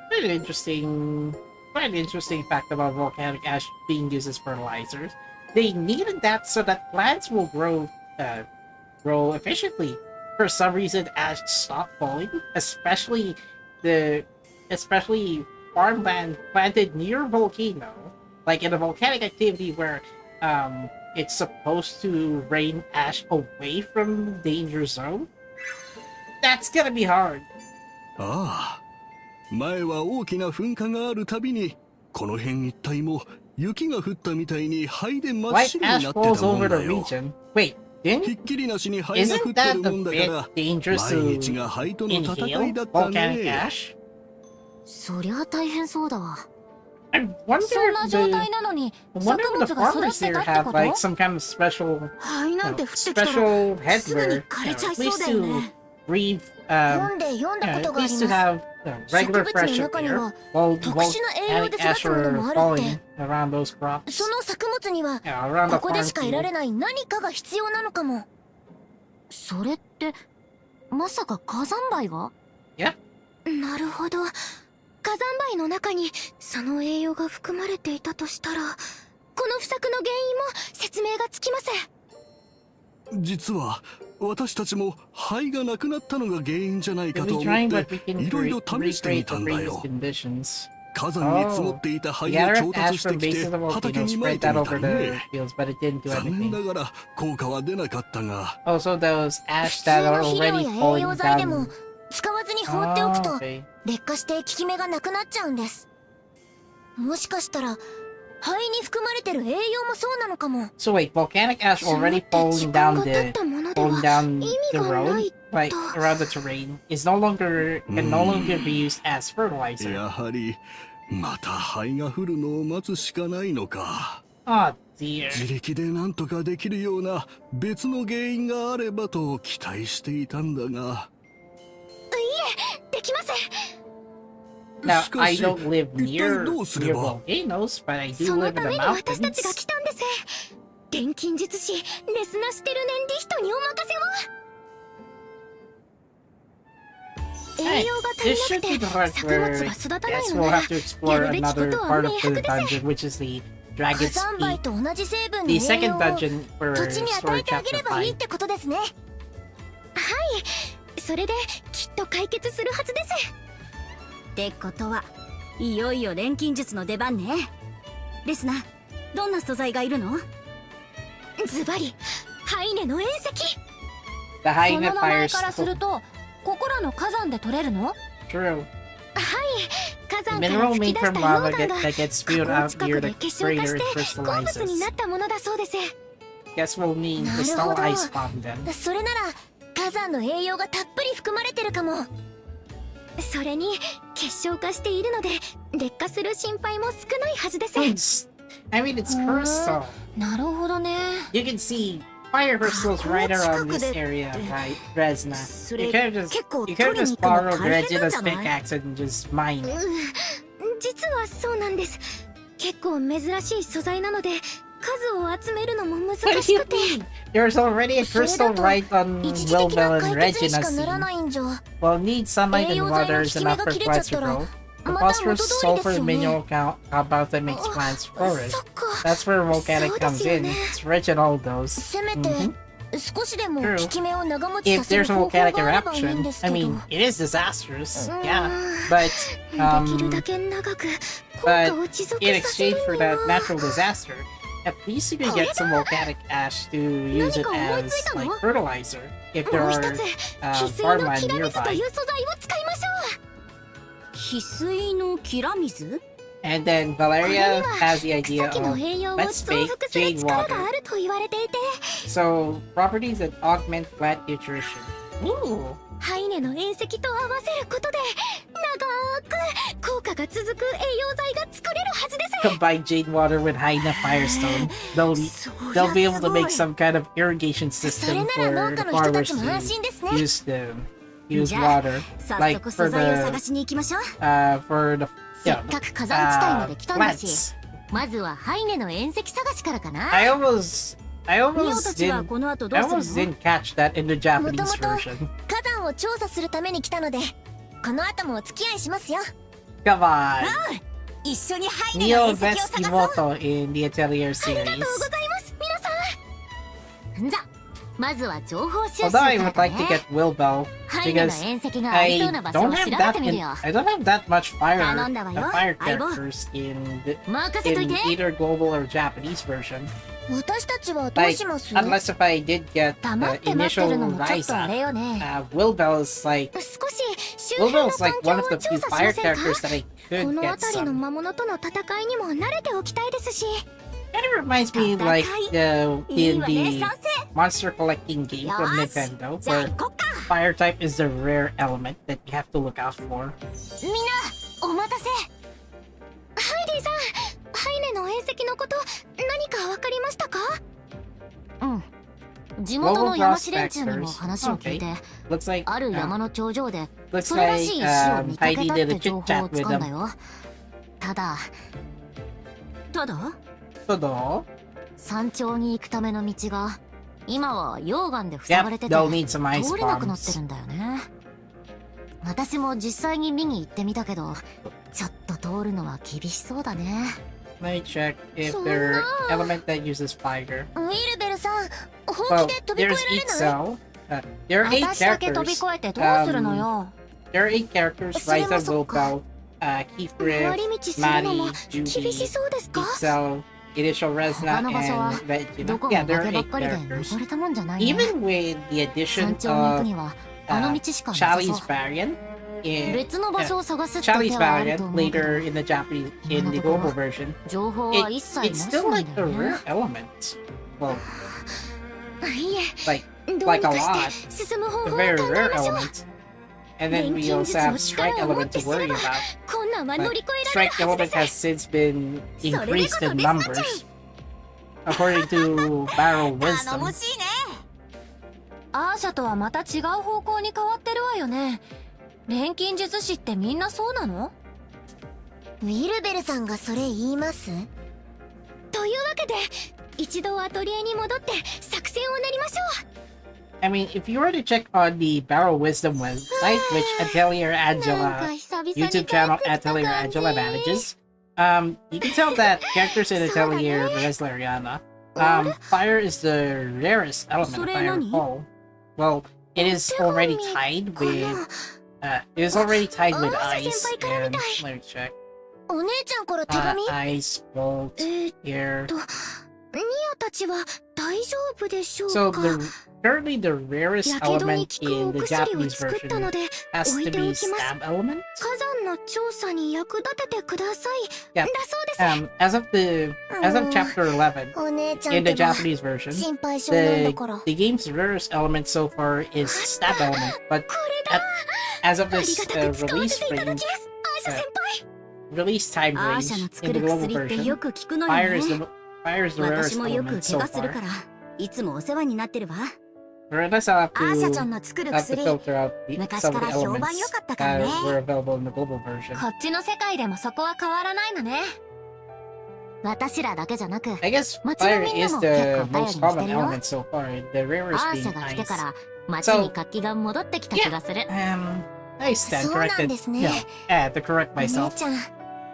Quite an interesting fact about volcanic ash being used as fertilizers. They needed that so that plants will grow efficiently. For some reason, ash stopped falling, especially farmland planted near a volcano, like in a volcanic activity where it's supposed to rain ash away from the danger zone. That's gonna be hard. ああ、前は大きな噴火があるたびにこの辺一帯も雪が降ったみたいに灰で真っ White 白にな ash って falls たもん over だ the よ。 region. Wait, ひ didn't っきりなしに灰が降 isn't ってる that もん a だから bit dangerous 毎日 to が灰との戦い inhale だった volcanic ね。 ash? そりゃ大変そうだわ。 I wonder そんな if 状 the 態なのに I 作 wonder if the 物が育 farmers ってた here って have こと？ like some kind of special 灰なんて降ってきたら special すぐに headwear, 枯れちゃ at いそう least だよ to ね。 breathe 読んで読んだ at ことがあり least to ます。 have regular 植物 fresh の中に air は while 特殊な栄養 volcanic で ash 育つもの are もあるって。 falling around those crops. その作物には Yeah, around the ここで farm しか得られ field. ない何かが必要なのかも。それってまさか火山灰が？ Yeah. なるほど。火山灰の中にその栄養が含まれていたとしたら、この不作の原因も説明がつきません。実は私たちも灰がなくなったのが原因じゃないか We'll と be 思 trying っ but we て can いろいろ試してみ recreate た the んだ previous よ。 conditions. 火山に積もっていた灰を Gathered 調達 ash して from き base て of the 畑 volcano, にまい spread て that み over た the ね。 fields, but it didn't do 残念 anything. ながら効果は出なかったが、 Also, those ash 普通 that の are 肥料 already や栄 falling 養剤でも down. 使わずに放っておくと Okay. 劣化して効き目がなくなっちゃうんです。もしかしたら灰に含まれてる栄養もそうなのかも。 So wait, volcanic ash それっ already て時 falling 間 down が経っ the たものでは down 意 the 味がな road, い like と。 around the terrain, is no longer can no longer be used as fertilizer. やはりまた灰が降るのを待つしかないのか。 Oh dear. 自力で何とかできるような別の原因があればと期待していたんだが。できません。 Now しか I し don't live 一体 near どうすれば？ volcanoes, but I そ do の live た in め the に私たちが mountains. 来たんです。錬金術師レスナステルネンリヒトにお任せを。栄養が足 This り should な be く the て part 作 where 物が育たない yes, の we'll なら have to や explore るべきこ another とは part 明 of the 白です。 dungeon, which is the 火 Dragon's 山灰 Peak, と同じ成分の the 栄 second 養を dungeon for 土地に与 story えてあげ chapter ればいいっ 5. てことですね。はい、それできっと解決するはずです。ってことはいよいよ錬金術の出番ね。レスナ、どんな素材がいるの？ズバリハイネの隕石。 The そ Hyena の名前 Fire からする Stone. とここらの火山で取れるの？ True. 火 The 山から mineral 噴 made き出し from た lava 溶岩が that gets 火 spewed 口 out 近 near く the で結晶化 crater し and て鉱物にな crystallizes. ったものだそうです。 Guess we'll need なる crystal ほど。 ice bomb then. それなら火山の栄養がたっぷり含まれてるかも。それに結晶化しているので劣化する心配も少ないはずです。 I mean, it's crystal. なるほどね。 You can see fire crystals right around this area, right, Resna? You could just borrow Regina's pickaxe and just mine it. 実はそうなんです。結構珍しい素材なので数を集めるのも難し What do you くて。 mean? There's already a crystal right on 一時的な Wilbel and 解決し Regina's かなら scene. ないんじゃ。 Well, need sunlight and water is enough for plants to grow. The phosphorus sulfur mineral compound that makes plants flourish. そっか。 That's where volcanic そうで comes すよ in. ね。 It's rich in all those. せめて 少しでも True. 効き目を長持ち If させる there's a 方法 volcanic があればいいん eruption, です I けど。 mean, it is disastrous, yeah. う But んできるだけ長く効果を持続 in させる exchange に for は that natural disaster, at least you can get some volcanic ash to use it as like fertilizer if there もう are 一つ翡翠の farmland キラ水と nearby. いう素材を使いましょう。翡翠のキラ水？ And then これに Valeria は has the 草 idea 木の of 栄養を let's 増 make 幅する jade 力が water. あると言われていて、 So properties that augment plant nutrition. Ooh. ハイネの塩石と合わせることで長く効果が続く栄養剤が作れるはずです。 Combine jade water with Hyena firestone. They'll be able to make some kind of irrigation それ system なら for 農家 the の人た farmers ちも安心ですね。 to use water 早 like 速 for 素材を the 探しに行きましょう。 for the せっかく火山地帯まで来たんだし、 plants. まずはハイネの塩石探しからかな。 I almost ミオたちは didn't この後ど I うす almost るの？ didn't catch that in the Japanese もともと version. 火山を調査するために来たので、この後もお付き合いしますよ。 Come on. 一緒にハイネの Neo 塩石を best 探そう。 Imoto in the Atelier ありが series. とうございます皆さん。じゃまずは情報収集 Although か I ら would だ like to ね。 get Wilbel ハイネの because 塩石があり I そうな場所を don't 調 have べ that てみるよ。 I don't have that much fire 頼んだわよ。 fire 相棒。 characters in 任せとい in て。 either global or Japanese version. 私たちはどう Like します？ unless if I did get 黙っ the て待って initial るのもちょっとあれ Ryzen, よね。 Wilbel is like 少し周辺の Wilbel's like 環 one 境 of を the 調 few 査しま fire せんか？ characters that I こ could の get 辺りの some. 魔物との戦いにも慣れておきたいですし。 Kind of reminds me like いい in わね、 the 賛成。 monster collecting game よ from ー Nintendo, し、じゃあ where 行こっか。 fire type is the rare element that you have to look out for. みんなお待たせ。ハイディさん、ハイネの縁石のこと何かわかりましたか？うん。地元の山師連中にも話を聞いて、 Looks like ある山の頂上で looks それらしい石を見かけ Heidi たっ did a て chit 情報を chat つ with かんだ them. よ。ただ So 山頂に行くための道が今は溶岩で塞がれ yep, てて they'll need some ice 通れなくなって bombs. るんだよね。私も実際に見に行ってみたけど、ちょっと通るのは厳しそうだね。 Let me check if there are element that uses fire. ウィルベルさん、本 Well, 気で飛び there's 越え eight られない？ cell. There are eight 私だけ飛び characters. 越えてどうするのよ。 There are eight characters: それも Ryzen, そっか。 Wilbel, Keith 回り Riff, 道するのも Maddie, 厳し Judy, そうですか？ Cell, Initial Resna, 他の場所は and Regina. どこも Yeah, there 崖 are ばっ eight かりで characters. 登れたもんじゃないね。 Even with the 山 addition 頂に行く of にはあの道しかなさ Charlie's そう。 variant, in 別の場所を探すって手 Charlie's はあると variant 思うけど、 later in the Japanese, in 今の the ところ global version, 情報は一 it's 切ない still そうなん like だ a よね。 rare element. Well, いいえ、 like どうに like a か lot, して進む方 a 法を考 very え rare ましょう。 element. And then 錬 we 金 also 術の have strike 力を持っ element て to すれ worry ば about. 困難は乗 But り越えられ strike るはず element です has since been それでこ increased そ in レスナちゃん numbers, according to Barrel 頼 Wisdom. もしいね。アーシャとはまた違う方向に変わってるわよね。錬金術師ってみんなそうなの？ウィルベルさんがそれ言います？というわけで一度アトリエに戻って作戦を練りましょう。 I mean, if you were to check on the Barrel Wisdom website, which Atelier なんか Angela 久々に帰って YouTube きた channel 感 Atelier じ。 Angela manages, you can tell that characters in Atelier Resleriana, fire is the rarest element if I recall. Well, it is already tied with ice and let me check. お姉ちゃんから手紙？ Ice, bolt, ニ here. アたちは大丈夫でしょう So か？ currently the rarest やけどに element 効くお in the 薬を Japanese 作ったの version で has 置い to て be おきます stab element. 火山の調査に役立ててください。 Yeah. だそうです。 As of chapter 11 お姉ちゃん in って the ば Japanese version, 心配性なんだ the から。 the game's rarest element so far is stab element, but これだ。 as of あり this がたく使わ release せていただ range, きます。アーシャ先輩。 release time アーシャの range 作 in the る global 薬ってよ version, く効くのよ fire is ね。 the rarest 私もよく element 怪 so 我する far. からいつもお世話になってるわ。 For this, I'll アーシャちゃ have んの作る to 薬 filter out some 昔 of か the ら評判 elements 良かったからね。 that were available in the global version. こっちの世界でもそこは変わらないのね。私らだけじゃなく、 I guess 街の fire みんな is も the 結構 most 頼りにして common るよ。 element so far. The rarest アー being シャが来てか ice. ら街に活気が戻ってきた気がする。 I stand そうなん corrected. ですね。 Yeah, I had to correct お姉 myself. ちゃん、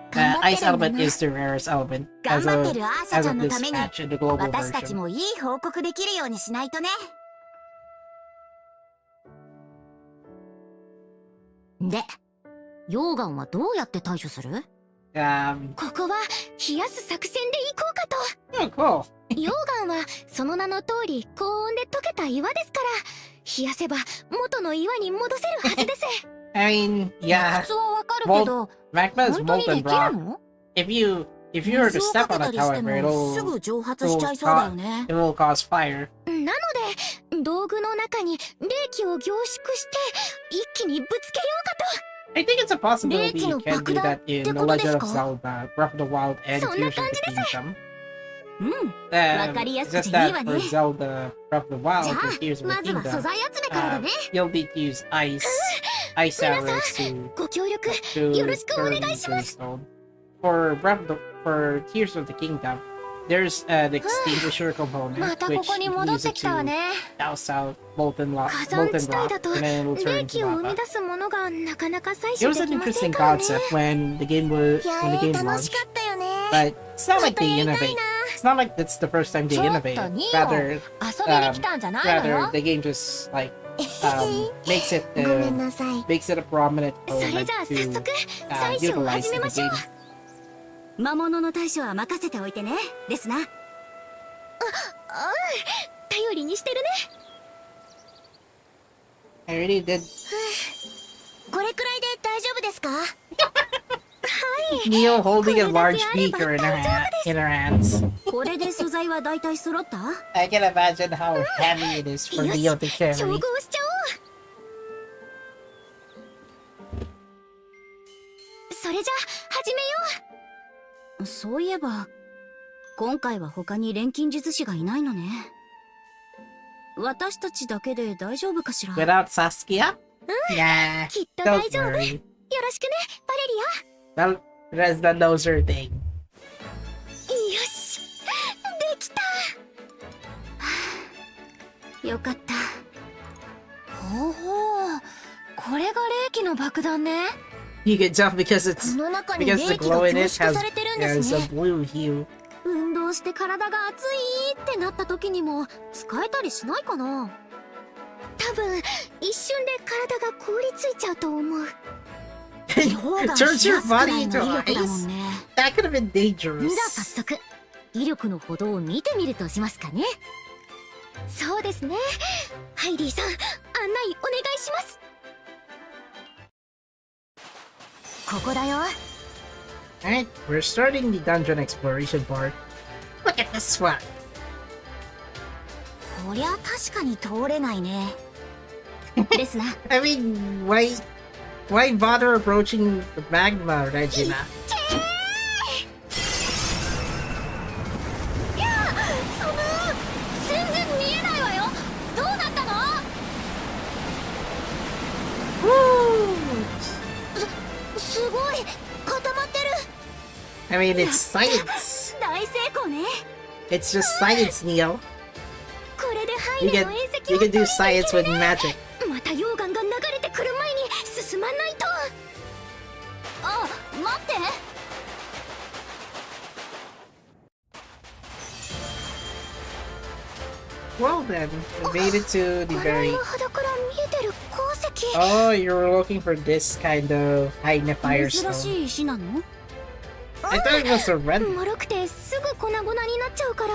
頑張 Ice ってるんだ element な。 is the rarest element 頑 as 張って of るアーシャ as ちゃ of んの this ために、 patch in the global 私たち version. もいい報告できるようにしないとね。で、溶岩はどうやって対処する？ここは冷やす作戦で行こうかと。 Oh, cool. 溶岩はその名の通り高温で溶けた岩ですから、冷やせば元の岩に戻せるはずです。 I mean, 理 yeah, 屈はわかるけど、 magma is 本当にで molten きる rock. の？ If you were to 水を step かけ on た it, りして however, もすぐ蒸発しちゃいそうだよね。 it will cause fire. なので道具の中に冷気を凝縮して一気にぶつけようかと。 I think it's a possibility you can do that in The Legend of そ Zelda, Breath of the Wild, and そんな Tears 感 of じ the です。 Kingdom. わかりやすくて Just いい that わ for ね。 Zelda, Breath of the じ Wild, ゃ and Tears あ of ま the ずは素 Kingdom, 材集めからだね。 you'll need to use ice arrows to ご協力 to よろしくお願い turn しま into す。 stone. For Tears of the Kingdom, there's an extinguisher component またこ which こに you 戻っ use て it きたわ to ね。 douse out molten 火山 rock, 地帯だと and then it'll turn 冷 into 気を生み lava. 出すものがなかなか採 It 取 was で an きませ interesting んからね。 concept when the game いや launched, 楽しかったよね。 but it's not like they またやりたい innovate. な。 It's not like that's the first time they ちょっと innovate. ニオ Rather, 遊びに来たんじゃないの rather よ。 the game just like makes it ごめんなさい。 makes it a prominent それ element じゃあ早 to 速採取を utilize 始め in ま the しょう。 game. 魔物の対処は任せておいてね、ですな。頼りにしてるね。 I really did. これくらいで大丈夫ですか？ Neo holding a これだけ large あれば beaker 大丈夫です。 in her hands. これで素材は大体揃った？ I can imagine how heavy it is for よし、 Neo to 調 carry. 合しちゃおう。それじゃ始めよう。そういえば今回は他に錬金術師がいないのね。私たちだけで大丈夫かしら？ Without Saskia? Nah, きっと don't 大丈夫。よ worry. ろしくね、バレリア。 Well, Resna knows her thing. よし、できた。よかった。ほうほう、これが霊気の爆弾ね。You can tell because こ it's の中に because 霊 the 気が glow in 凝 it 縮されてるんです has a ね。 blue hue. 運動して体が熱いってなった時にも使えたりしないかな。多分一瞬で体が凍りついちゃうと思う。 Turns your body into だ ice? もんね。 That could have been じゃ dangerous. あ早速威力のほどを見てみるとしますかね。そうですね。ハイディさん、案内お願いします。ここだよ。 Alright, we're starting the dungeon exploration part. Look at this one. こりゃ確かに通れないね。ですな。 I mean, why bother approaching the magma, Regina? いや、全然見えないわよ。どうなったの？ Woo! すごい固まってる。 I mean, it's science. 大成功ね。 It's just science, Neo. これでハイ You デ can の隕石 you を can 取り do に行 science ける with ね。 magic. また溶岩が流れてくる前に進まないと。あ、待って。 Well then, we made it to the この very. 岩肌から見えてる鉱石。 Oh, you're looking for this kind of magnifier 珍 stone. しい石なの？ I thought it was a red. 脆くてすぐ粉々になっちゃうから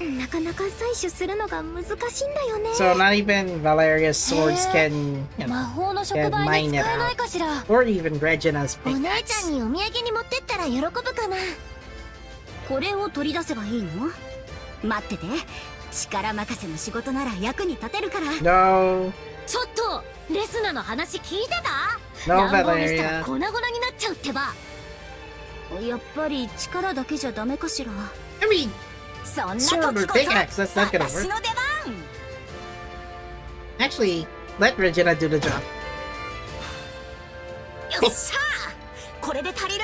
なかなか採取するのが難しいんだよね。 So not even Valeria's swords can, you 魔 know, 法の触媒に使えないかしら。 or even Regina's お姉ちゃ pickaxe. んにお土産に持ってったら喜ぶかな。これを取り出せばいいの？待ってて。力任せの仕事なら役に立てるから。 No, ちょっとレスナの話聞いてた？ no, 乱暴にしたら Valeria. 粉々になっちゃうってば。やっぱり力だけじゃダメかしら。 I mean, そんな sword or 時こそ pickaxe, that's not gonna 私 work. の出番。Actually, let Regina do the job. よっしゃー、これで足りる？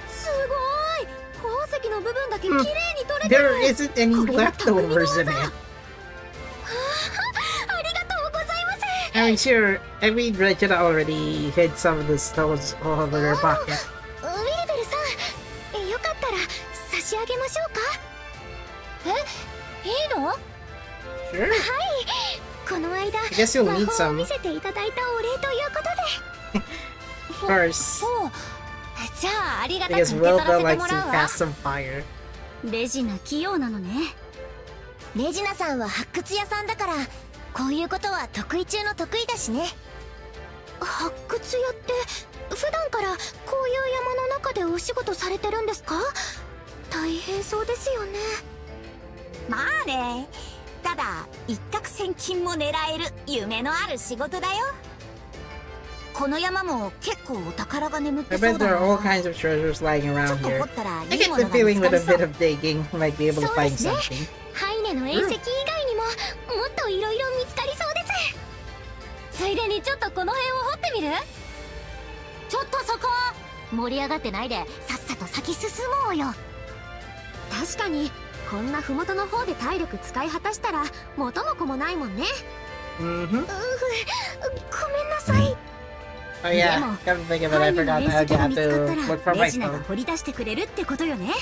すごい、宝石の部分だけ綺麗に取れてる。 There isn't any leftovers in it. ありがとうございます。 I mean, sure, I mean, Regina already hid some of the stones all over her pocket. ウィルベルさん、よかったら差し上げましょうか？え、いいの？ Sure. はい、この間 I guess you'll 魔 need 法を some. 見せていただいたお礼ということで。 Of course. そう、じゃあありがたく Because 受け取ら Wilbur せて likes も to らうわ。 cast some fire. レジナ器用なのね。レジナさんは発掘屋さんだから、こういうことは得意中の得意だしね。発掘屋って普段からこういう山の中でお仕事されてるんですか？大変そうですよね。まあね、ただ一攫千金も狙える夢のある仕事だよ。この山も結構お宝が眠っ I てそう bet だ there な。 are all kinds of treasures lying ちょ around っと掘 here. ったら I いい get も the のが見 feeling つ with か a りそう。 bit of digging, we might be able to そうで find すね。 something. ハイネの隕石以外にももっといろいろ見つかりそうです。ついでにちょっとこの辺を掘ってみる？ちょっとそこ盛り上がってないでさっさと先進もうよ。確かにこんな麓の方で体力使い果たしたら元も子もないもんね。Mm-hmm. ごめんなさい。 Oh yeah, でも come to think of it, ハ I イネの forgot 隕 how 石が見 to つかった look for ら my レジナが phone. 掘り出してくれるってことよね。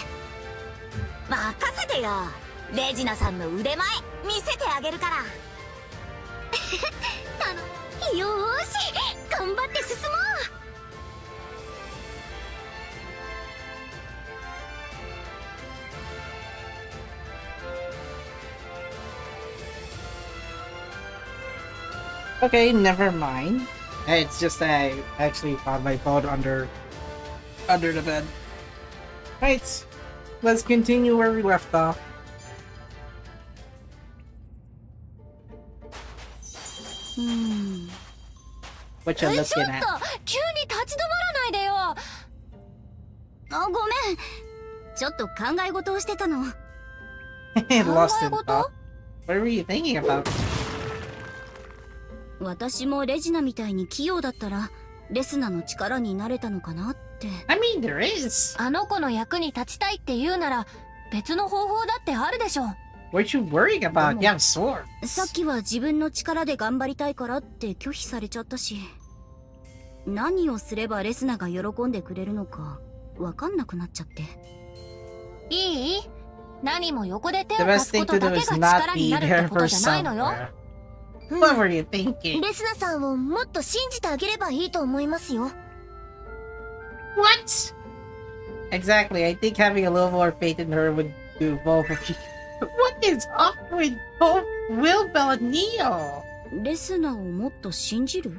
任せてよ。レジナさんの腕前見せてあげるから。よーし、頑張って進もう。Okay, never mind. It's just that I actually found my phone under the bed. Right, let's continue where we left off. What you ちょっ looking と at? 急に立ち止まらないでよ。ごめん、ちょっと考え事をしてたの。 Lost in 考え thought. 事？ What were you thinking about? 私もレジナみたいに器用だったらレスナの力になれたのかなって。 I mean, there is. あの子の役に立ちたいって言うなら別の方法だってあるでしょ。 What you worrying about? You have swords. さっきは自分の力で頑張りたいからって拒否されちゃったし、何をすればレスナが喜んでくれるのかわかんなくなっちゃって。いい？何も横で手 The を貸 best すこ thing と to だ do け is が not 力に be なるっ there てこ for とじゃないのよ。 somewhere. What were you thinking? レスナさんをもっと信じてあげればいいと思いますよ。 What? Exactly. I think having a little more faith in her would do both of you. What is up with both Wilbur and Neo? レスナをもっと信じる？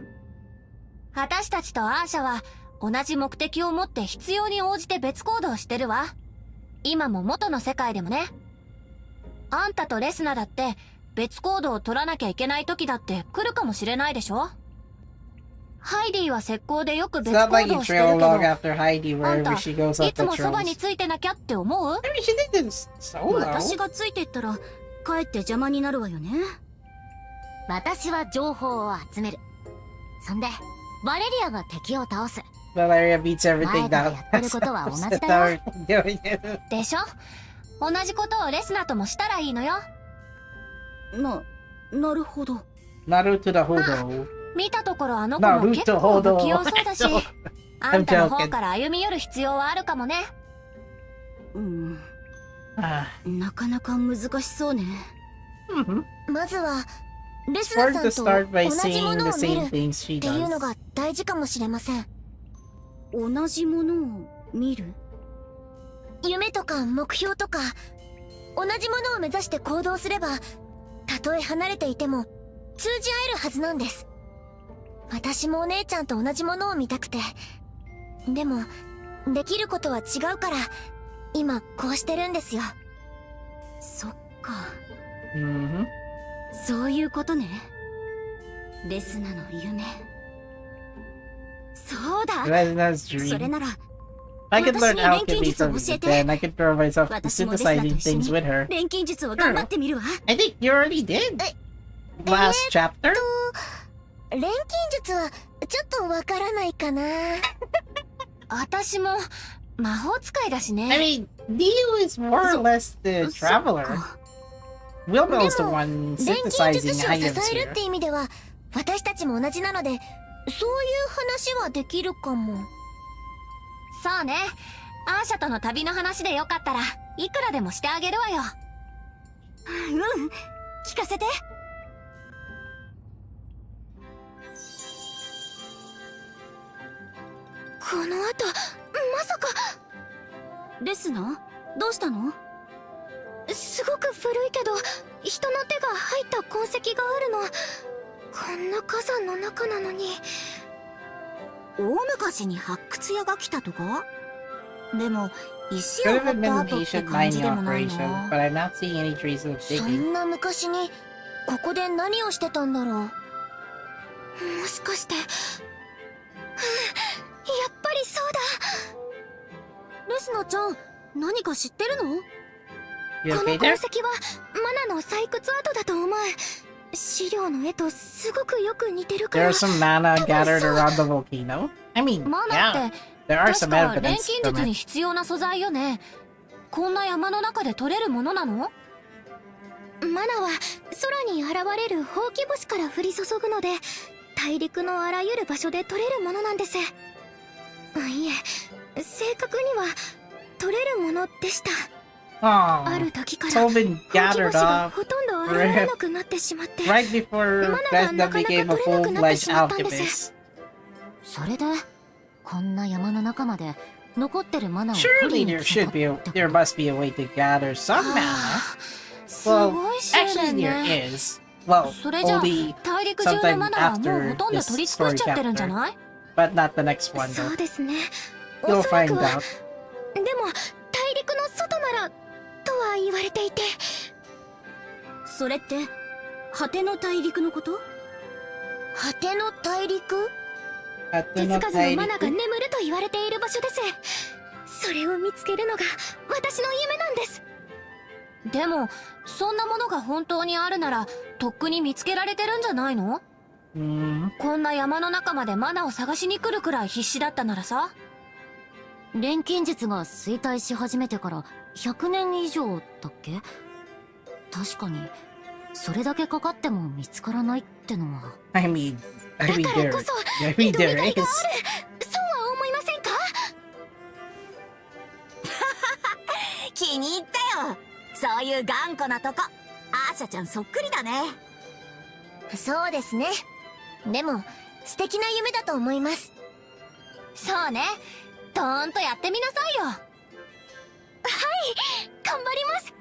私たちとアーシャは同じ目的を持って必要に応じて別行動してるわ。今も元の世界でもね。あんたとレスナだって別行動を取らなきゃいけない時だって来るかもしれないでしょ。ハイディは石膏でよく It's 別 not 行 like 動 you してる trail けど、 along after Heidi あん wherever た she goes い up つ the もそばに trails. ついてなきゃって思う？ I mean, she did this solo. 私がついてったらかえって邪魔になるわよね。私は情報を集める。そんでバレリアが敵を倒す。 Valeria beats everything 前から down. やってることは同じ That's だよ。 how we're doing it. でしょ？同じことをレスナともしたらいいのよ。なるほど。 Naruto the Hodo. 見たところあの子も結構不器用そうだし、あんたの方から歩み寄る必要はあるかもね。Ah. なかなか難しそうね。 Mhm. まずはレス It's ナ hard さ to ん start by と同じも seeing の the を見る same っ things she ていうの does. が大事かもしれません。同じものを見る？夢とか目標とか同じものを目指して行動すれば、たとえ離れていても通じ合えるはずなんです。私もお姉ちゃんと同じものを見たくて、でもできることは違うから今こうしてるんですよ。そっか、 Mhm. そういうことね。レスナの夢。そうだ。 Resna's それ dream. なら I could learn 私に錬金 alchemy 術を from 教え it, て。 then I could throw myself to 私もレスナと synthesizing 一緒 things に with her. 錬金術を頑張ってみるわ。I think you already did. last chapter? 錬金術はちょっとわからないかな。私も魔法使いだし I ね。 mean, Dio is more or less the traveler. Wilbell's the one 錬金術 synthesizing 師を items 支える here. って意味では私たちも同じなので、そういう話はできるかも。そうね。アーシャとの旅の話でよかったらいくらでもしてあげるわよ。うん、聞かせて。この後まさか。レスナどうしたの？すごく古いけど人の手が入った痕跡があるの。こんな火山の中なのに。大昔に発掘屋が来たとか？でも石 Could を have 掘っ been た an 後って ancient 感じ mining でもない operation, の。 but I'm not seeing any traces of そ digging. んな昔にここで何をしてたんだろう。もしかして、やっぱりそうだ。レスナちゃん、何か知ってるの？ You この okay 痕 there? 跡はマナの採掘跡だと思う。資料の絵とすごくよく似てるか There ら。 are some mana gathered around the volcano. I mean, マナっ yeah, て there are 確 some か錬 evidence 金 from 術に it. 必要な素材よね。こんな山の中で取れるものなの？マナは空に現れるほうき星から降り注ぐので、大陸のあらゆる場所で取れるものなんです。いえ、正確には取れるものでした。あ Oh, る時か it's ら all ほうき been 星 gathered が up ほとんど現れなくなってしまって、 right before Resna became a full-fledged alchemist. それでこんな山の中まで残ってるマナを取 Surely りに there 来た should か be っ a, て there must be a way to gather some mana. す Well, ごい執 actually 念 there ね。 is. Well, それじゃあ only 大陸中のマナはもうほとんど this 取り尽くしちゃってるんじゃ story ない？ but not the next one そ though. うですね。 You'll おそらく find は。 out. でも大陸の外ならとは言われていて。それって果ての大陸のこと？果ての大陸？ At 手 the つかずのマナが Nairi- 眠ると言われている場所です。それを見つけるのが私の夢なんです。でもそんなものが本当にあるならとっくに見つけられてるんじゃないの？ Hmm. こんな山の中までマナを探しに来るくらい必死だったならさ。錬金術が衰退し始めてから100年以上だっけ？確かにそれだけかかっても見つからないってのは。 I mean だから there, こそ I 挑 mean みがい there がある。 is. そうは思いませんか？気に入ったよ。そういう頑固なとこアーシャちゃんそっくりだね。そうですね。でも素敵な夢だと思います。そうね。どーんとやってみなさいよ。はい、頑張ります。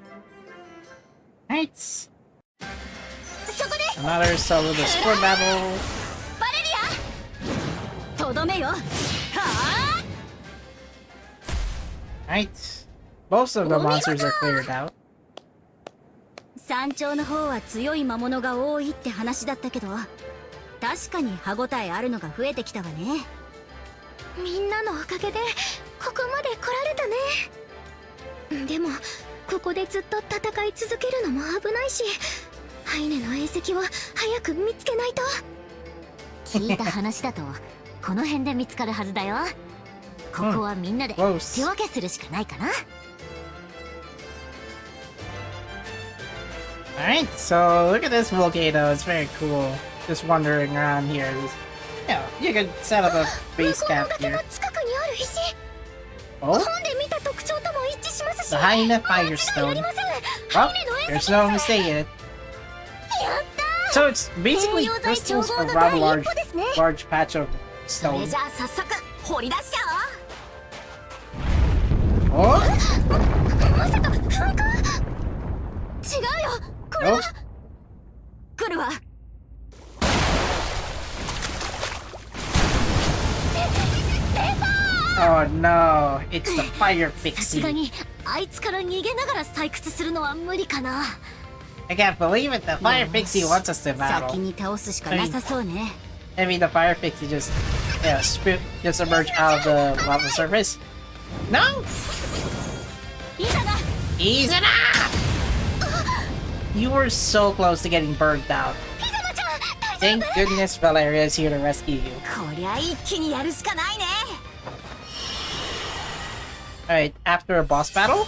Right. そこです。 Another solo the score battle. バレリア。とどめよ。はあ。 Right. Most of the monsters are cleared out. 山頂の方は強い魔物が多いって話だったけど、確かに歯ごたえあるのが増えてきたわね。みんなのおかげでここまで来られたね。でもここでずっと戦い続けるのも危ないし、ハイネの餌石を早く見つけないと。聞いた話だとこの辺で見つかるはずだよ。ここはみんなで手 Close. 分けするしかないかな。 Alright, so look at this volcano. It's very cool. Just wandering around here. Yeah, you could set up a 向 base こうの camp 崖の here. 近くにある石、 Oh, 本で見た特徴とも一致しますし、 the Haina 間違いあ Firestone. りません。 Well, ハイネの餌 there's 石 no です。 mistaking it. やった So it's ー。 basically 栄養剤調 crystals 合の around 第 a 一 large, 歩ですね。 large patch of それ stone. じゃあ早速掘り出しちゃ Oh, まさか噴火？違うよ。これ no. はおう。来るわ。 Oh no, it's the fire さすが pixie. にあいつから逃げながら採掘するのは無理かな。 I can't believe it, the fire pixie wants us to 先 battle. に倒すしかなさそうね。 I mean, the fire pixie just, yeah, just emerged out of the lava surface. No! いざな。 Izana! You were so close to getting burned out. Thank goodness Valeria is here to rescue you. こりゃ一気にやるしかないね。 Alright, after a boss battle,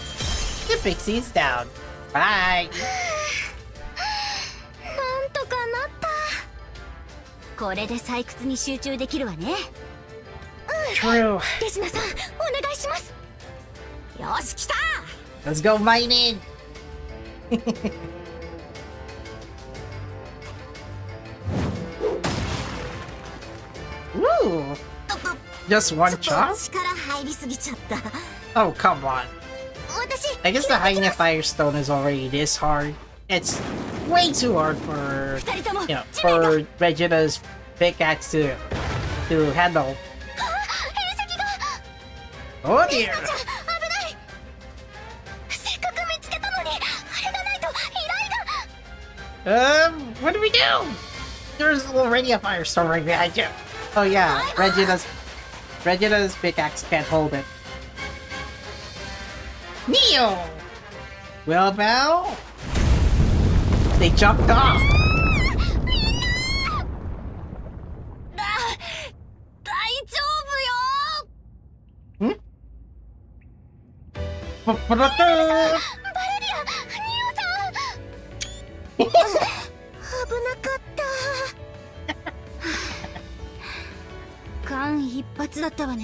the pixie's down. Bye! なんとかなった。これで採掘に集中できるわね。True. レスナさん、お願いします。よし、来た。 Let's go mining! Woo! Just one ちょっと chop? 力入りすぎちゃった。 Oh, come on. 私、 I guess the Hyena Firestone is already this hard. It's way too hard for, 二人とも you know, 地面だ。 for Regina's pickaxe to handle. 兵石が。 Oh レス dear! ナちゃん、危ない。せっかく見つけたのに、あれがないと依頼が。 What do we do? There's already a Firestone right behind you. Oh yeah, Regina's pickaxe can't hold it. Neo! Well, Bell? They jumped off. 大丈夫よ。 バレリア、ニオちゃん。危なかった。間一髪だったわね。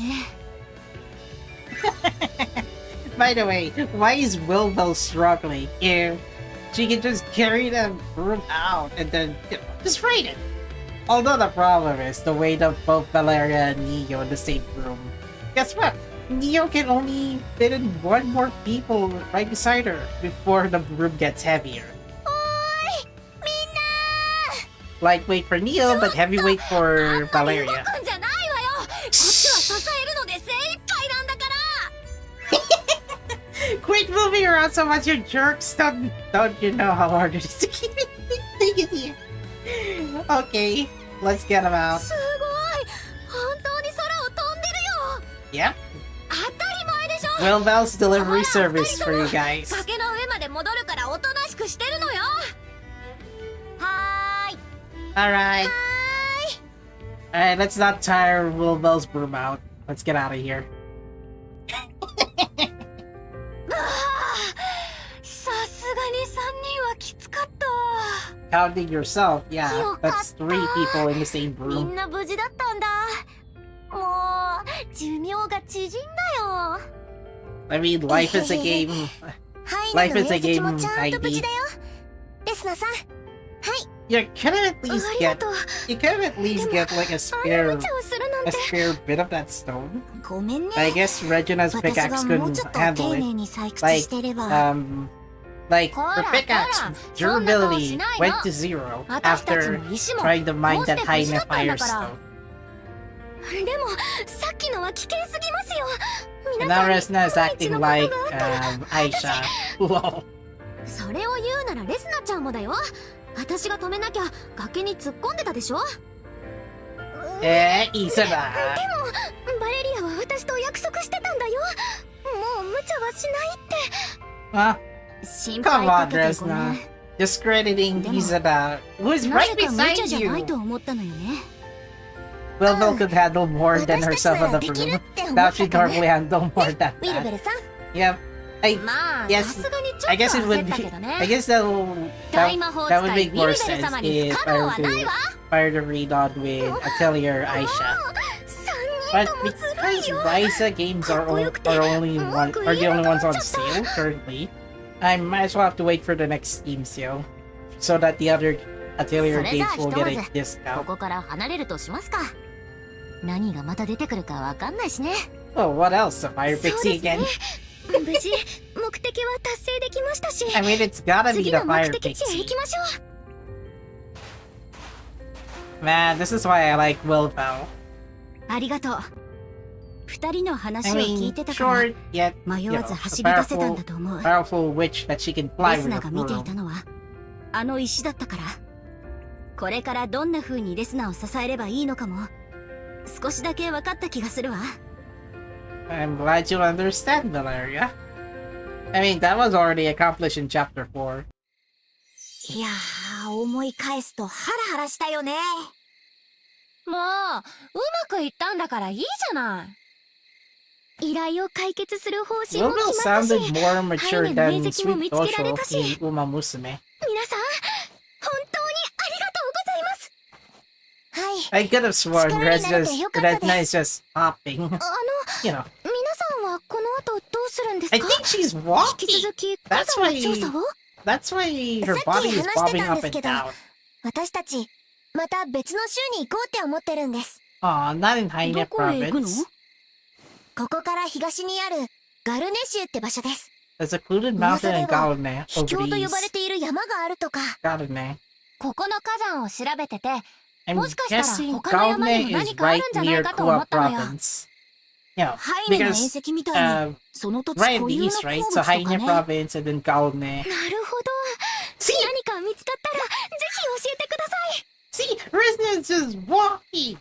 By the way, why is Wilbell struggling if she can just carry the broom out and then just raid it? Although the problem is the weight of both Valeria and Neo in the same room. Guess what? Neo can only fit in one more people right beside her before the broom gets heavier. おーい、みんな。 Lightweight for Neo, but heavyweight for あんまり Valeria. 動くんじゃないわよ。こっちは支えるので精一杯なんだから。 Quit moving around so much, you jerks! Don't you know how hard it is to keep it here? Okay, let's get him out. すごい。本当に空を飛んでるよ。 Yep, 当たり前でしょ。 Wilbell's delivery ほら、 service for you guys. 崖の上まで戻るからおとなしくしてるのよ。はーい。 Alright. Alright, let's not tire Wilbell's broom out. Let's get out of here. さすがに3人はきつかったわ。 Counting yourself, yeah, that's 3 people in the same み room. んな無事だったんだ。もう寿命が縮んだよ。 I mean, life is a game. ハイ Life ナ is の a 隕石 game, もちゃんと無事 Heidi. だよ。レスナさん、 You could at least ありが get. とう。 You could at least get like a あんな spare, 無茶をするなん a て。 spare bit of that stone. ごめんね。 I guess Regina's 私 pickaxe がもう couldn't ちょっと handle 丁 it. 寧に採掘 Like, してれば。 like Cora, her pickaxe Cora, そんな顔し durability ないの。 went to 0私たち after も石も trying to mine こうして that 無事だ Hyena ったんだから Firestone. でもさっきのは危険すぎますよ。 And 皆 now さんに Resna is 万一 acting のこと like があったら Aisha. Lol. それを言うならレスナちゃんもだよ。私が止めなきゃ崖に突っ込んでたでしょ。 Izana. バレリアは私と約束してたんだよ。もう無茶はしないって。 Huh? 心 Come 配か on, けてごめ Resna. ん。 Discrediting Demo. Izana, who is な right ぜか無茶 beside じゃないと you. 思ったのよね。 Wilbell could handle more than 私たち herself な in ら the できる room. って思 Now った she から。 normally handle more than ウィルベ that. ルさん、 Yep. まあ Yes, さすがにちょ I っと guess it would 焦ったけ be. どね。 I guess that 大魔法 would 使い make ウィル more ベル sense 様に if 不可 I 能 were はないわ。 to read on with Atelier Aisha. 3 But 人ともずる because いよ。 Ryza games are the only ones on sale currently, I might as well have to wait for the next Steam sale so that the other Atelier それじゃ games あ will ひと get ま a ず discount. ここから離れるとしますか。何がまた出てくるかわかんないしね。 Oh, what else? A Fire そう Pixie ですね again? 無事目的は達成できましたし、 I mean, it's gotta be 次 the の目 Fire 的地へ Pixie. 行きましょう。 Man, this is why I like Wilbell. ありがとう。2人の I 話を聞い mean, てたから short yet, 迷 you わ know, ず a 走り出せたんだ powerful, と思う。 powerful witch that she can fly レス with ナ a が見てい broom. たのはあの石だったから、これからどんな風にレスナを支えればいいのかも少しだけ分かった気がするわ。 I'm glad you understand, Valeria. I mean, that was already accomplished in Chapter 4. いやーあ思い返すとハラハラしたよね。もう、うまくいったんだからいいじゃない。依頼を解決する方針も Logo 決まったし、 sounded more mature ハイネの than 面積も見 Sweet つけられ Tosho たし、 in Uma Musume. 皆さん本当にありがとうございます。はい。 I could have sworn 力になれてよかったです。 Resna is just hopping. あの、 You know, 皆さんはこの後どうするんです I か？ think she's 引き walking. 続き火 That's 山 why の調査を？ that's why her さっき body is 話して bobbing たん up ですけ and ど、 down. 私たちまた別の州に行こうって思ってるんです。 Aw, not in Haine どこへ行くの？ province. ここから東にあるガルネ州って場所です。 There's a secluded 噂 mountain で in は Galne 秘境 over と呼ばれ these. ている山があるとか。 Galne. ここの火山を調べてて、 I'm もしかしたら guessing 他の山に Galne も is 何かある right んじゃない near かと思 Kua ったのよ。 province. You know, ハイネの縁 because 石みたいに、その土地 right 固 in the 有の east, 鉱 right? 物 So とか Haine ね。 province and then Galne. なるほど。 See, 何か見つかったらぜひ教えてください。 see, Resna is just walking.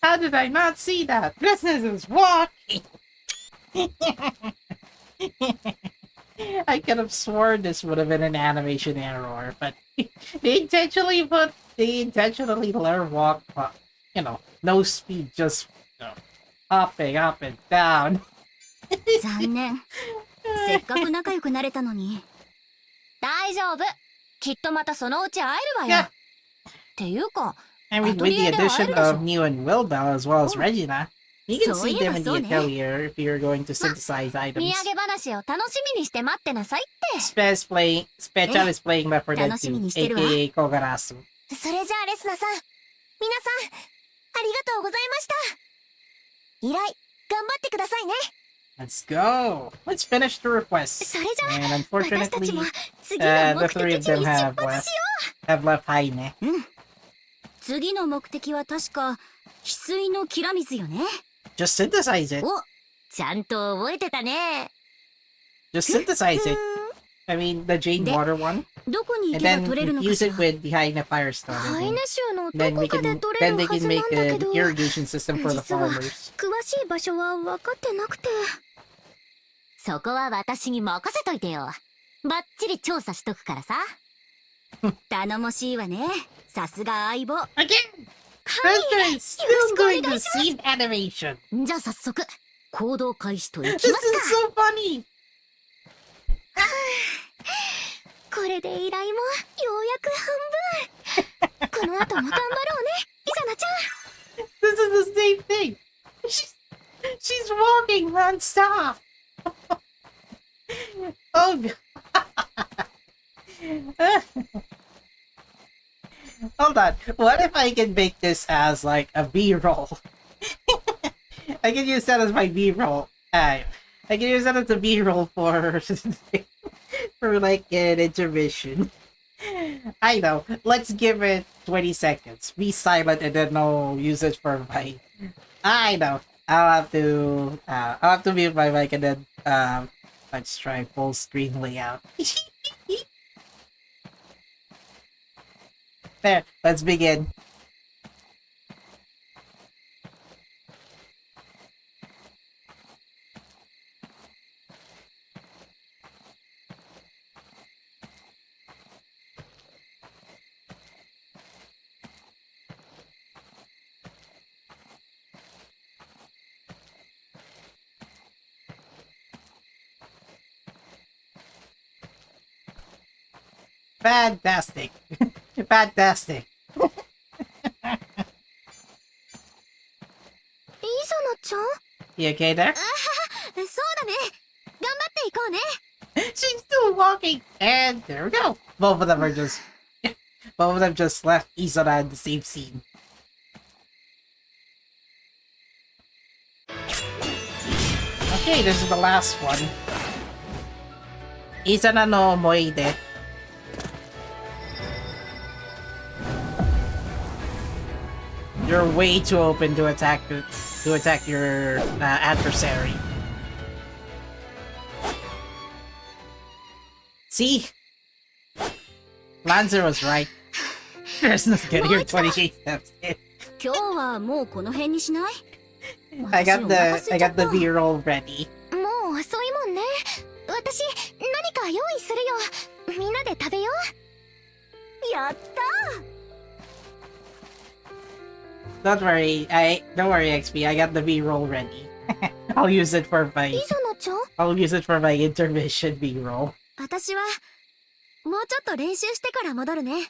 How did I not see that? Resna is just walking. I could have sworn this would have been an animation error, but they intentionally let her walk, you know, no speed, just hopping up and down. 残念。せっかく仲良くなれたのに。大丈夫。きっとまたそのうち会えるわ Yeah. よ。っていうか、 I mean, with the addition of New and Wilbell as well as Regina, you can see them in the atelier if you're going to synthesize 土 items. 産話を楽しみにして待ってなさいって。 Special is playing Left 4 Dead 楽しみ 2, にしてるわ。 aka Kogarasu. それじゃあレスナさん、皆さん、ありがとうございました。依頼、頑張ってくださいね。 Let's go! Let's finish the requests. それじゃ And あ、私た unfortunately, ちも次の the 目 three 的 of 地 them に出 have 発 left, しよ have left Haine. う。次の目的は確か、翡翠のきら水よね。 Just synthesize it. お、ちゃんと覚えてたね。 Just synthesize it. I mean, the Jade Water one. どこに行 And けば then 取れるのか use しら。 it with the Haine Firestone. ハイネ州のど Then こ we か can で取れ then る they はず can な make んだけ an ど、 irrigation system for the 実は farmers. 詳しい場所は分かってなくて。そこは私に任せといてよ。バッチリ調査しとくからさ。頼もしいわね。さすが相棒。 Again! Resna is still doing the same animation. じゃあ早速、行動開始とい This き is ますか。 so funny! これで依頼もようやく半分。この後も頑張ろうね、イザナちゃん。 This is the same thing. She's walking non-stop. Oh god. Hold on. What if I can make this as like a B-roll? I can use that as my B-roll. I can use that as a B-roll for for like an intermission. I know. Let's give it 20 seconds. Be silent and then I'll use it for my. I know. I'll have to mute my mic and then let's try full screen layout. There. Let's begin. Fantastic. Fantastic. イザナちゃん You okay there? そうだね。頑張っていこうね。 She's still walking. And there we go. Both of them are just both of them just left Izana in the same scene. Okay, this is the last one. Izana no Moide. You're way too open to attack your adversary. See? Lancer was right. Resna's getting her 28 steps in. 今日はもうこの辺にしない？ I got the B-roll ready. もう遅いもんね。私、何か用意するよ。やった Don't worry, don't worry, XP. I got the B-roll ready. I'll use it for my イザナちゃん I'll use it for my intermission B-roll. 私はもうちょっと練習してから戻るね。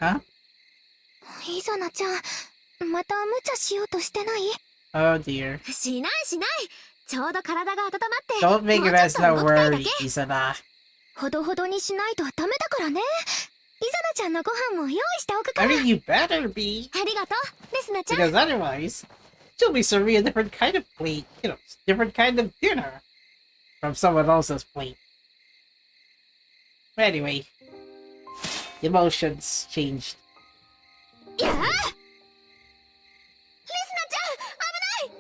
Huh? イザナちゃん、また無茶しようとしてない？ Oh dear. しないしない。ちょうど体が温まって。 Don't make もうちょっと Resna 動きたいだ worry, け。 Izana. ほどほどにしないとダメだからね。イザナちゃんのご飯も用意しておくか I ら。 mean, you better be. ありがとう、レスナちゃん。 Because otherwise, she'll be serving a different kind of plate. You know, different kind of dinner. From someone else's plate. But anyway. Emotions changed. いやあ、レスナちゃん、危な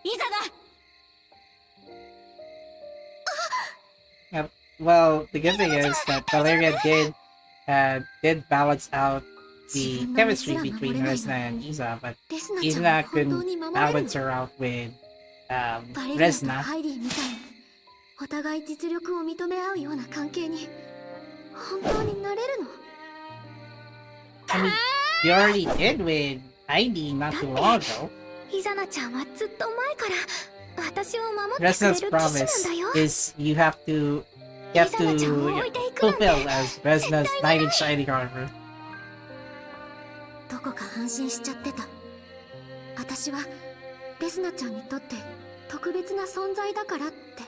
い。イザナ。 Well, the good thing is that Valeria did balance out the chemistry between Resna and Iza, but レスナちゃん Izana は本当 couldn't に守れる balance her out with バレリアと Resna. ハイディみたいにお互い実力を認め合うような関係に本当になれるの？ I mean, you already did with Heidi not too long ago. イザナちゃんはずっと前から私を守ってくれる Resna's 騎士 promise なんだよ。 is you have to fulfill as Resna's knight in shining armor. どこか安心しちゃってた。私はレスナちゃんにとって特別な存在だからって。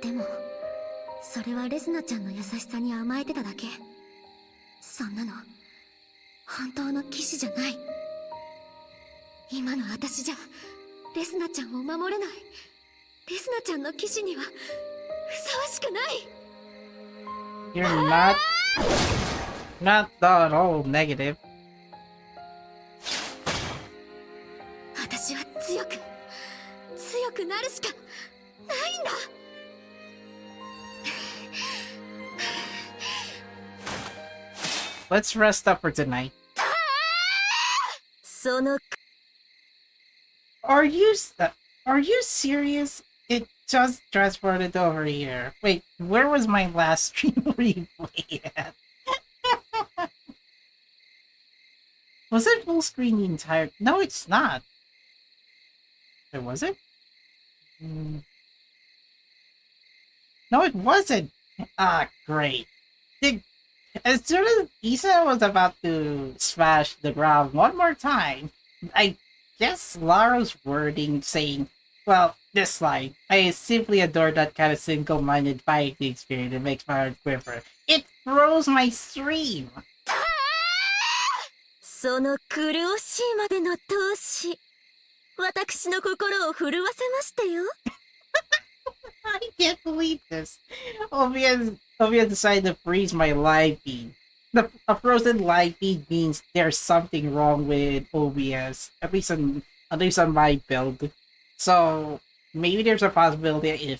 でもそれはレスナちゃんの優しさに甘えてただけ。そんなの本当の騎士じゃない。今の私じゃレスナちゃんを守れない。レスナちゃんの騎士にはふさわしくない。 You're not at all negative. 私は強くなるしかないんだ。Let's rest up for tonight. その Are you serious? It just transported over here. Wait, where was my last stream replay at? Was it full screen the entire? No, it's not. Or was it? No, it wasn't. Ah, great. As soon as Isa was about to smash the ground one more time, I guess Lara's wording saying, well, this line, I simply adore that kind of single-minded fighting experience that makes my heart quiver. It froze my stream! その苦しいまでの闘志、私の心を震わせましたよ。I can't believe this. Obia decided to freeze my live feed. A frozen live feed means there's something wrong with OBS, at least on my build. So maybe there's a possibility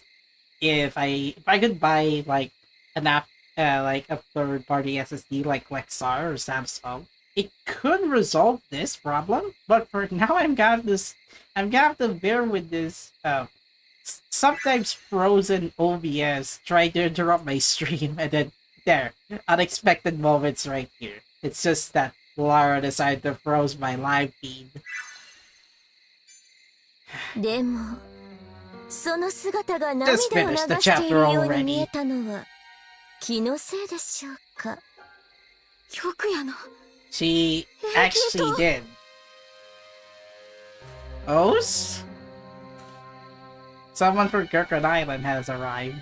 if I could buy like an app like a third party SSD like Lexar or Samsung, it could resolve this problem. But for now, I'm gonna have to bear with this sometimes frozen OBS trying to interrupt my stream, and then there, unexpected moments right here. It's just that Lara decided to froze my live feed. でもその姿が Just 涙を流 finished the している chapter ように見え already. たのは気のせいでしょうか。玉夜の She actually did. Ose? Someone from Kirkland Island has arrived.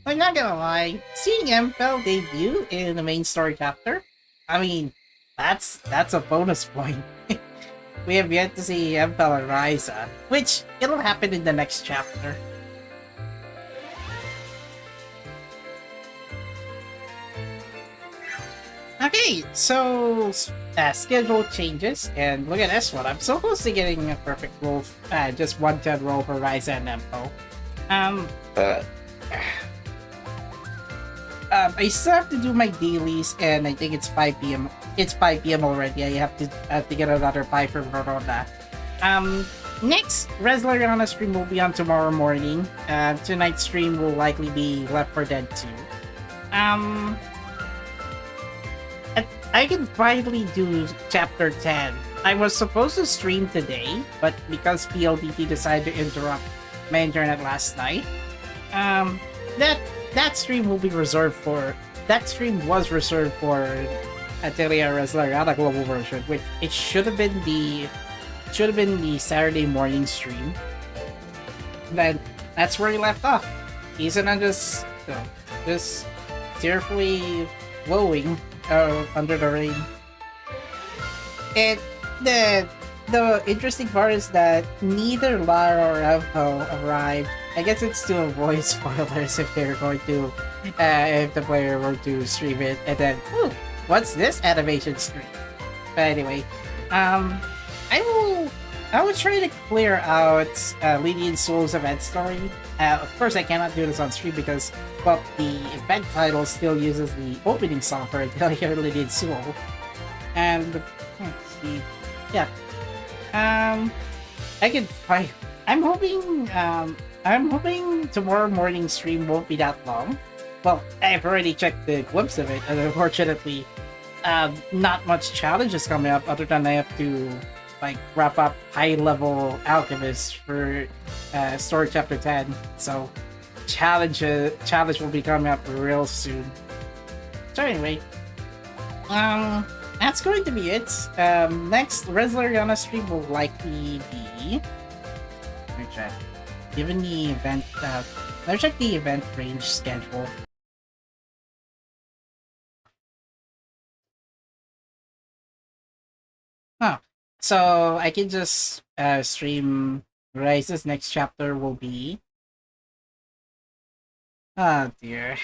I'm not gonna lie, seeing Empel debut in the main story chapter, I mean, that's a bonus point. We have yet to see Empel and Ryza, which it'll happen in the next chapter. Okay, so schedule changes, and look at this one. I'm so close to getting a perfect roll, just 110 roll for Ryza and Empo. I still have to do my dailies, and I think it's 5 p.m. It's 5 p.m. already. I have to get another pie from Verona. next Resleriana stream will be on tomorrow morning. Tonight's stream will likely be Left 4 Dead 2. I can finally do chapter 10. I was supposed to stream today, but because PLDT decided to interrupt my internet last night, that stream will be reserved for. That stream was reserved for Atelier Resleriana global version, which it should have been the Saturday morning stream. Then that's where he left off. Izana just tearfully glowing under the rain. And the interesting part is that neither Lara or Elko arrived. I guess it's to avoid spoilers if they're going to, if the player were to stream it, and then, ooh, what's this animation screen? But anyway, I will try to clear out Lydie and Suelle's event story. Of course, I cannot do this on stream because, well, the event title still uses the opening song for Atelier Lydie and Suelle. And let's see, yeah. I can find. I'm hoping tomorrow morning stream won't be that long. Well, I've already checked the glimpse of it, and unfortunately, not much challenges coming up other than I have to like wrap up high-level alchemists for story chapter 10. So challenge will be coming up real soon. So anyway, that's going to be it. Next Resleriana stream will likely be. Let me check. Given the event, let's check the event range schedule. Huh. So I can just stream Rise's next chapter will be. Oh dear.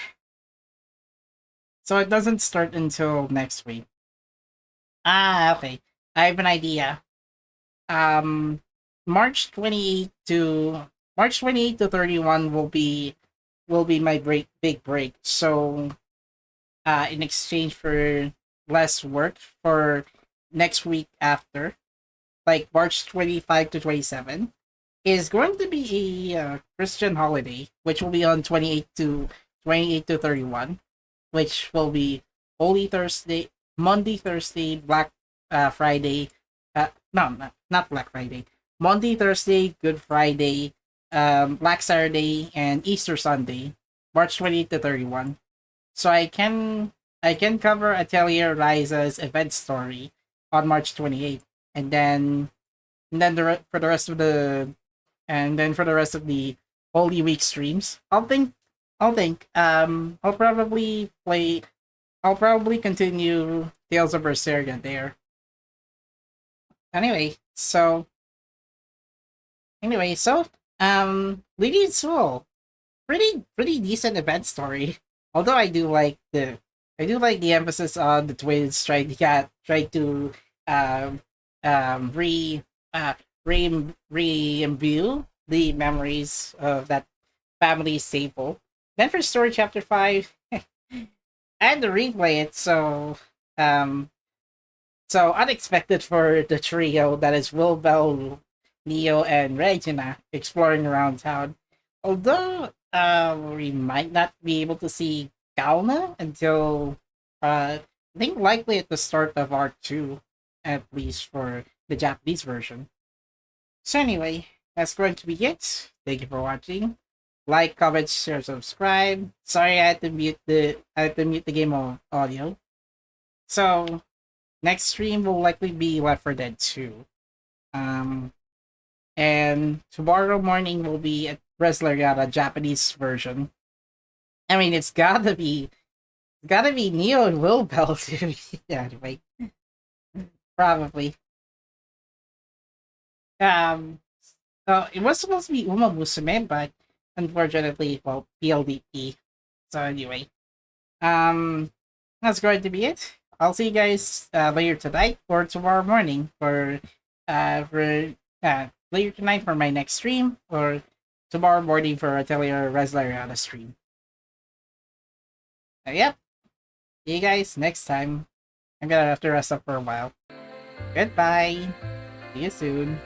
So it doesn't start until next week. Ah, okay. I have an idea. March 28 to 31 will be my big break. So in exchange for less work for next week after, like March 25 to 27, is going to be a Christian holiday, which will be on 28 to 31, which will be Holy Thursday, Monday, Thursday, Black Friday. No, not Black Friday. Monday, Thursday, Good Friday, Black Saturday, and Easter Sunday, March 28 to 31. So I can cover Atelier Liza's event story on March 28th, and then for the rest of the Holy Week streams, I'll probably continue Tales of Berseria there. Anyway, so Lydie and Suelle, pretty decent event story. Although I do like the emphasis on the twins trying to re-imbue the memories of that family staple. Then for story chapter 5, I had to replay it, so unexpected for the trio that is Will Bell, Neo, and Regina exploring around town. Although we might not be able to see Galna until I think likely at the start of Arc 2, at least for the Japanese version. So anyway, that's going to be it. Thank you for watching. Like, comment, share, subscribe. Sorry I had to mute the game audio. So next stream will likely be Left 4 Dead 2. And tomorrow morning will be at Resleriana Japanese version. I mean, it's gotta be Neo and Will Bell too. Yeah, anyway, probably. It was supposed to be Uma Musume, but unfortunately, well, PLDT. So anyway, that's going to be it. I'll see you guys later tonight or tomorrow morning for later tonight for my next stream, or tomorrow morning for Atelier Resleriana stream. Yep. See you guys next time. I'm gonna have to rest up for a while. Goodbye. See you soon.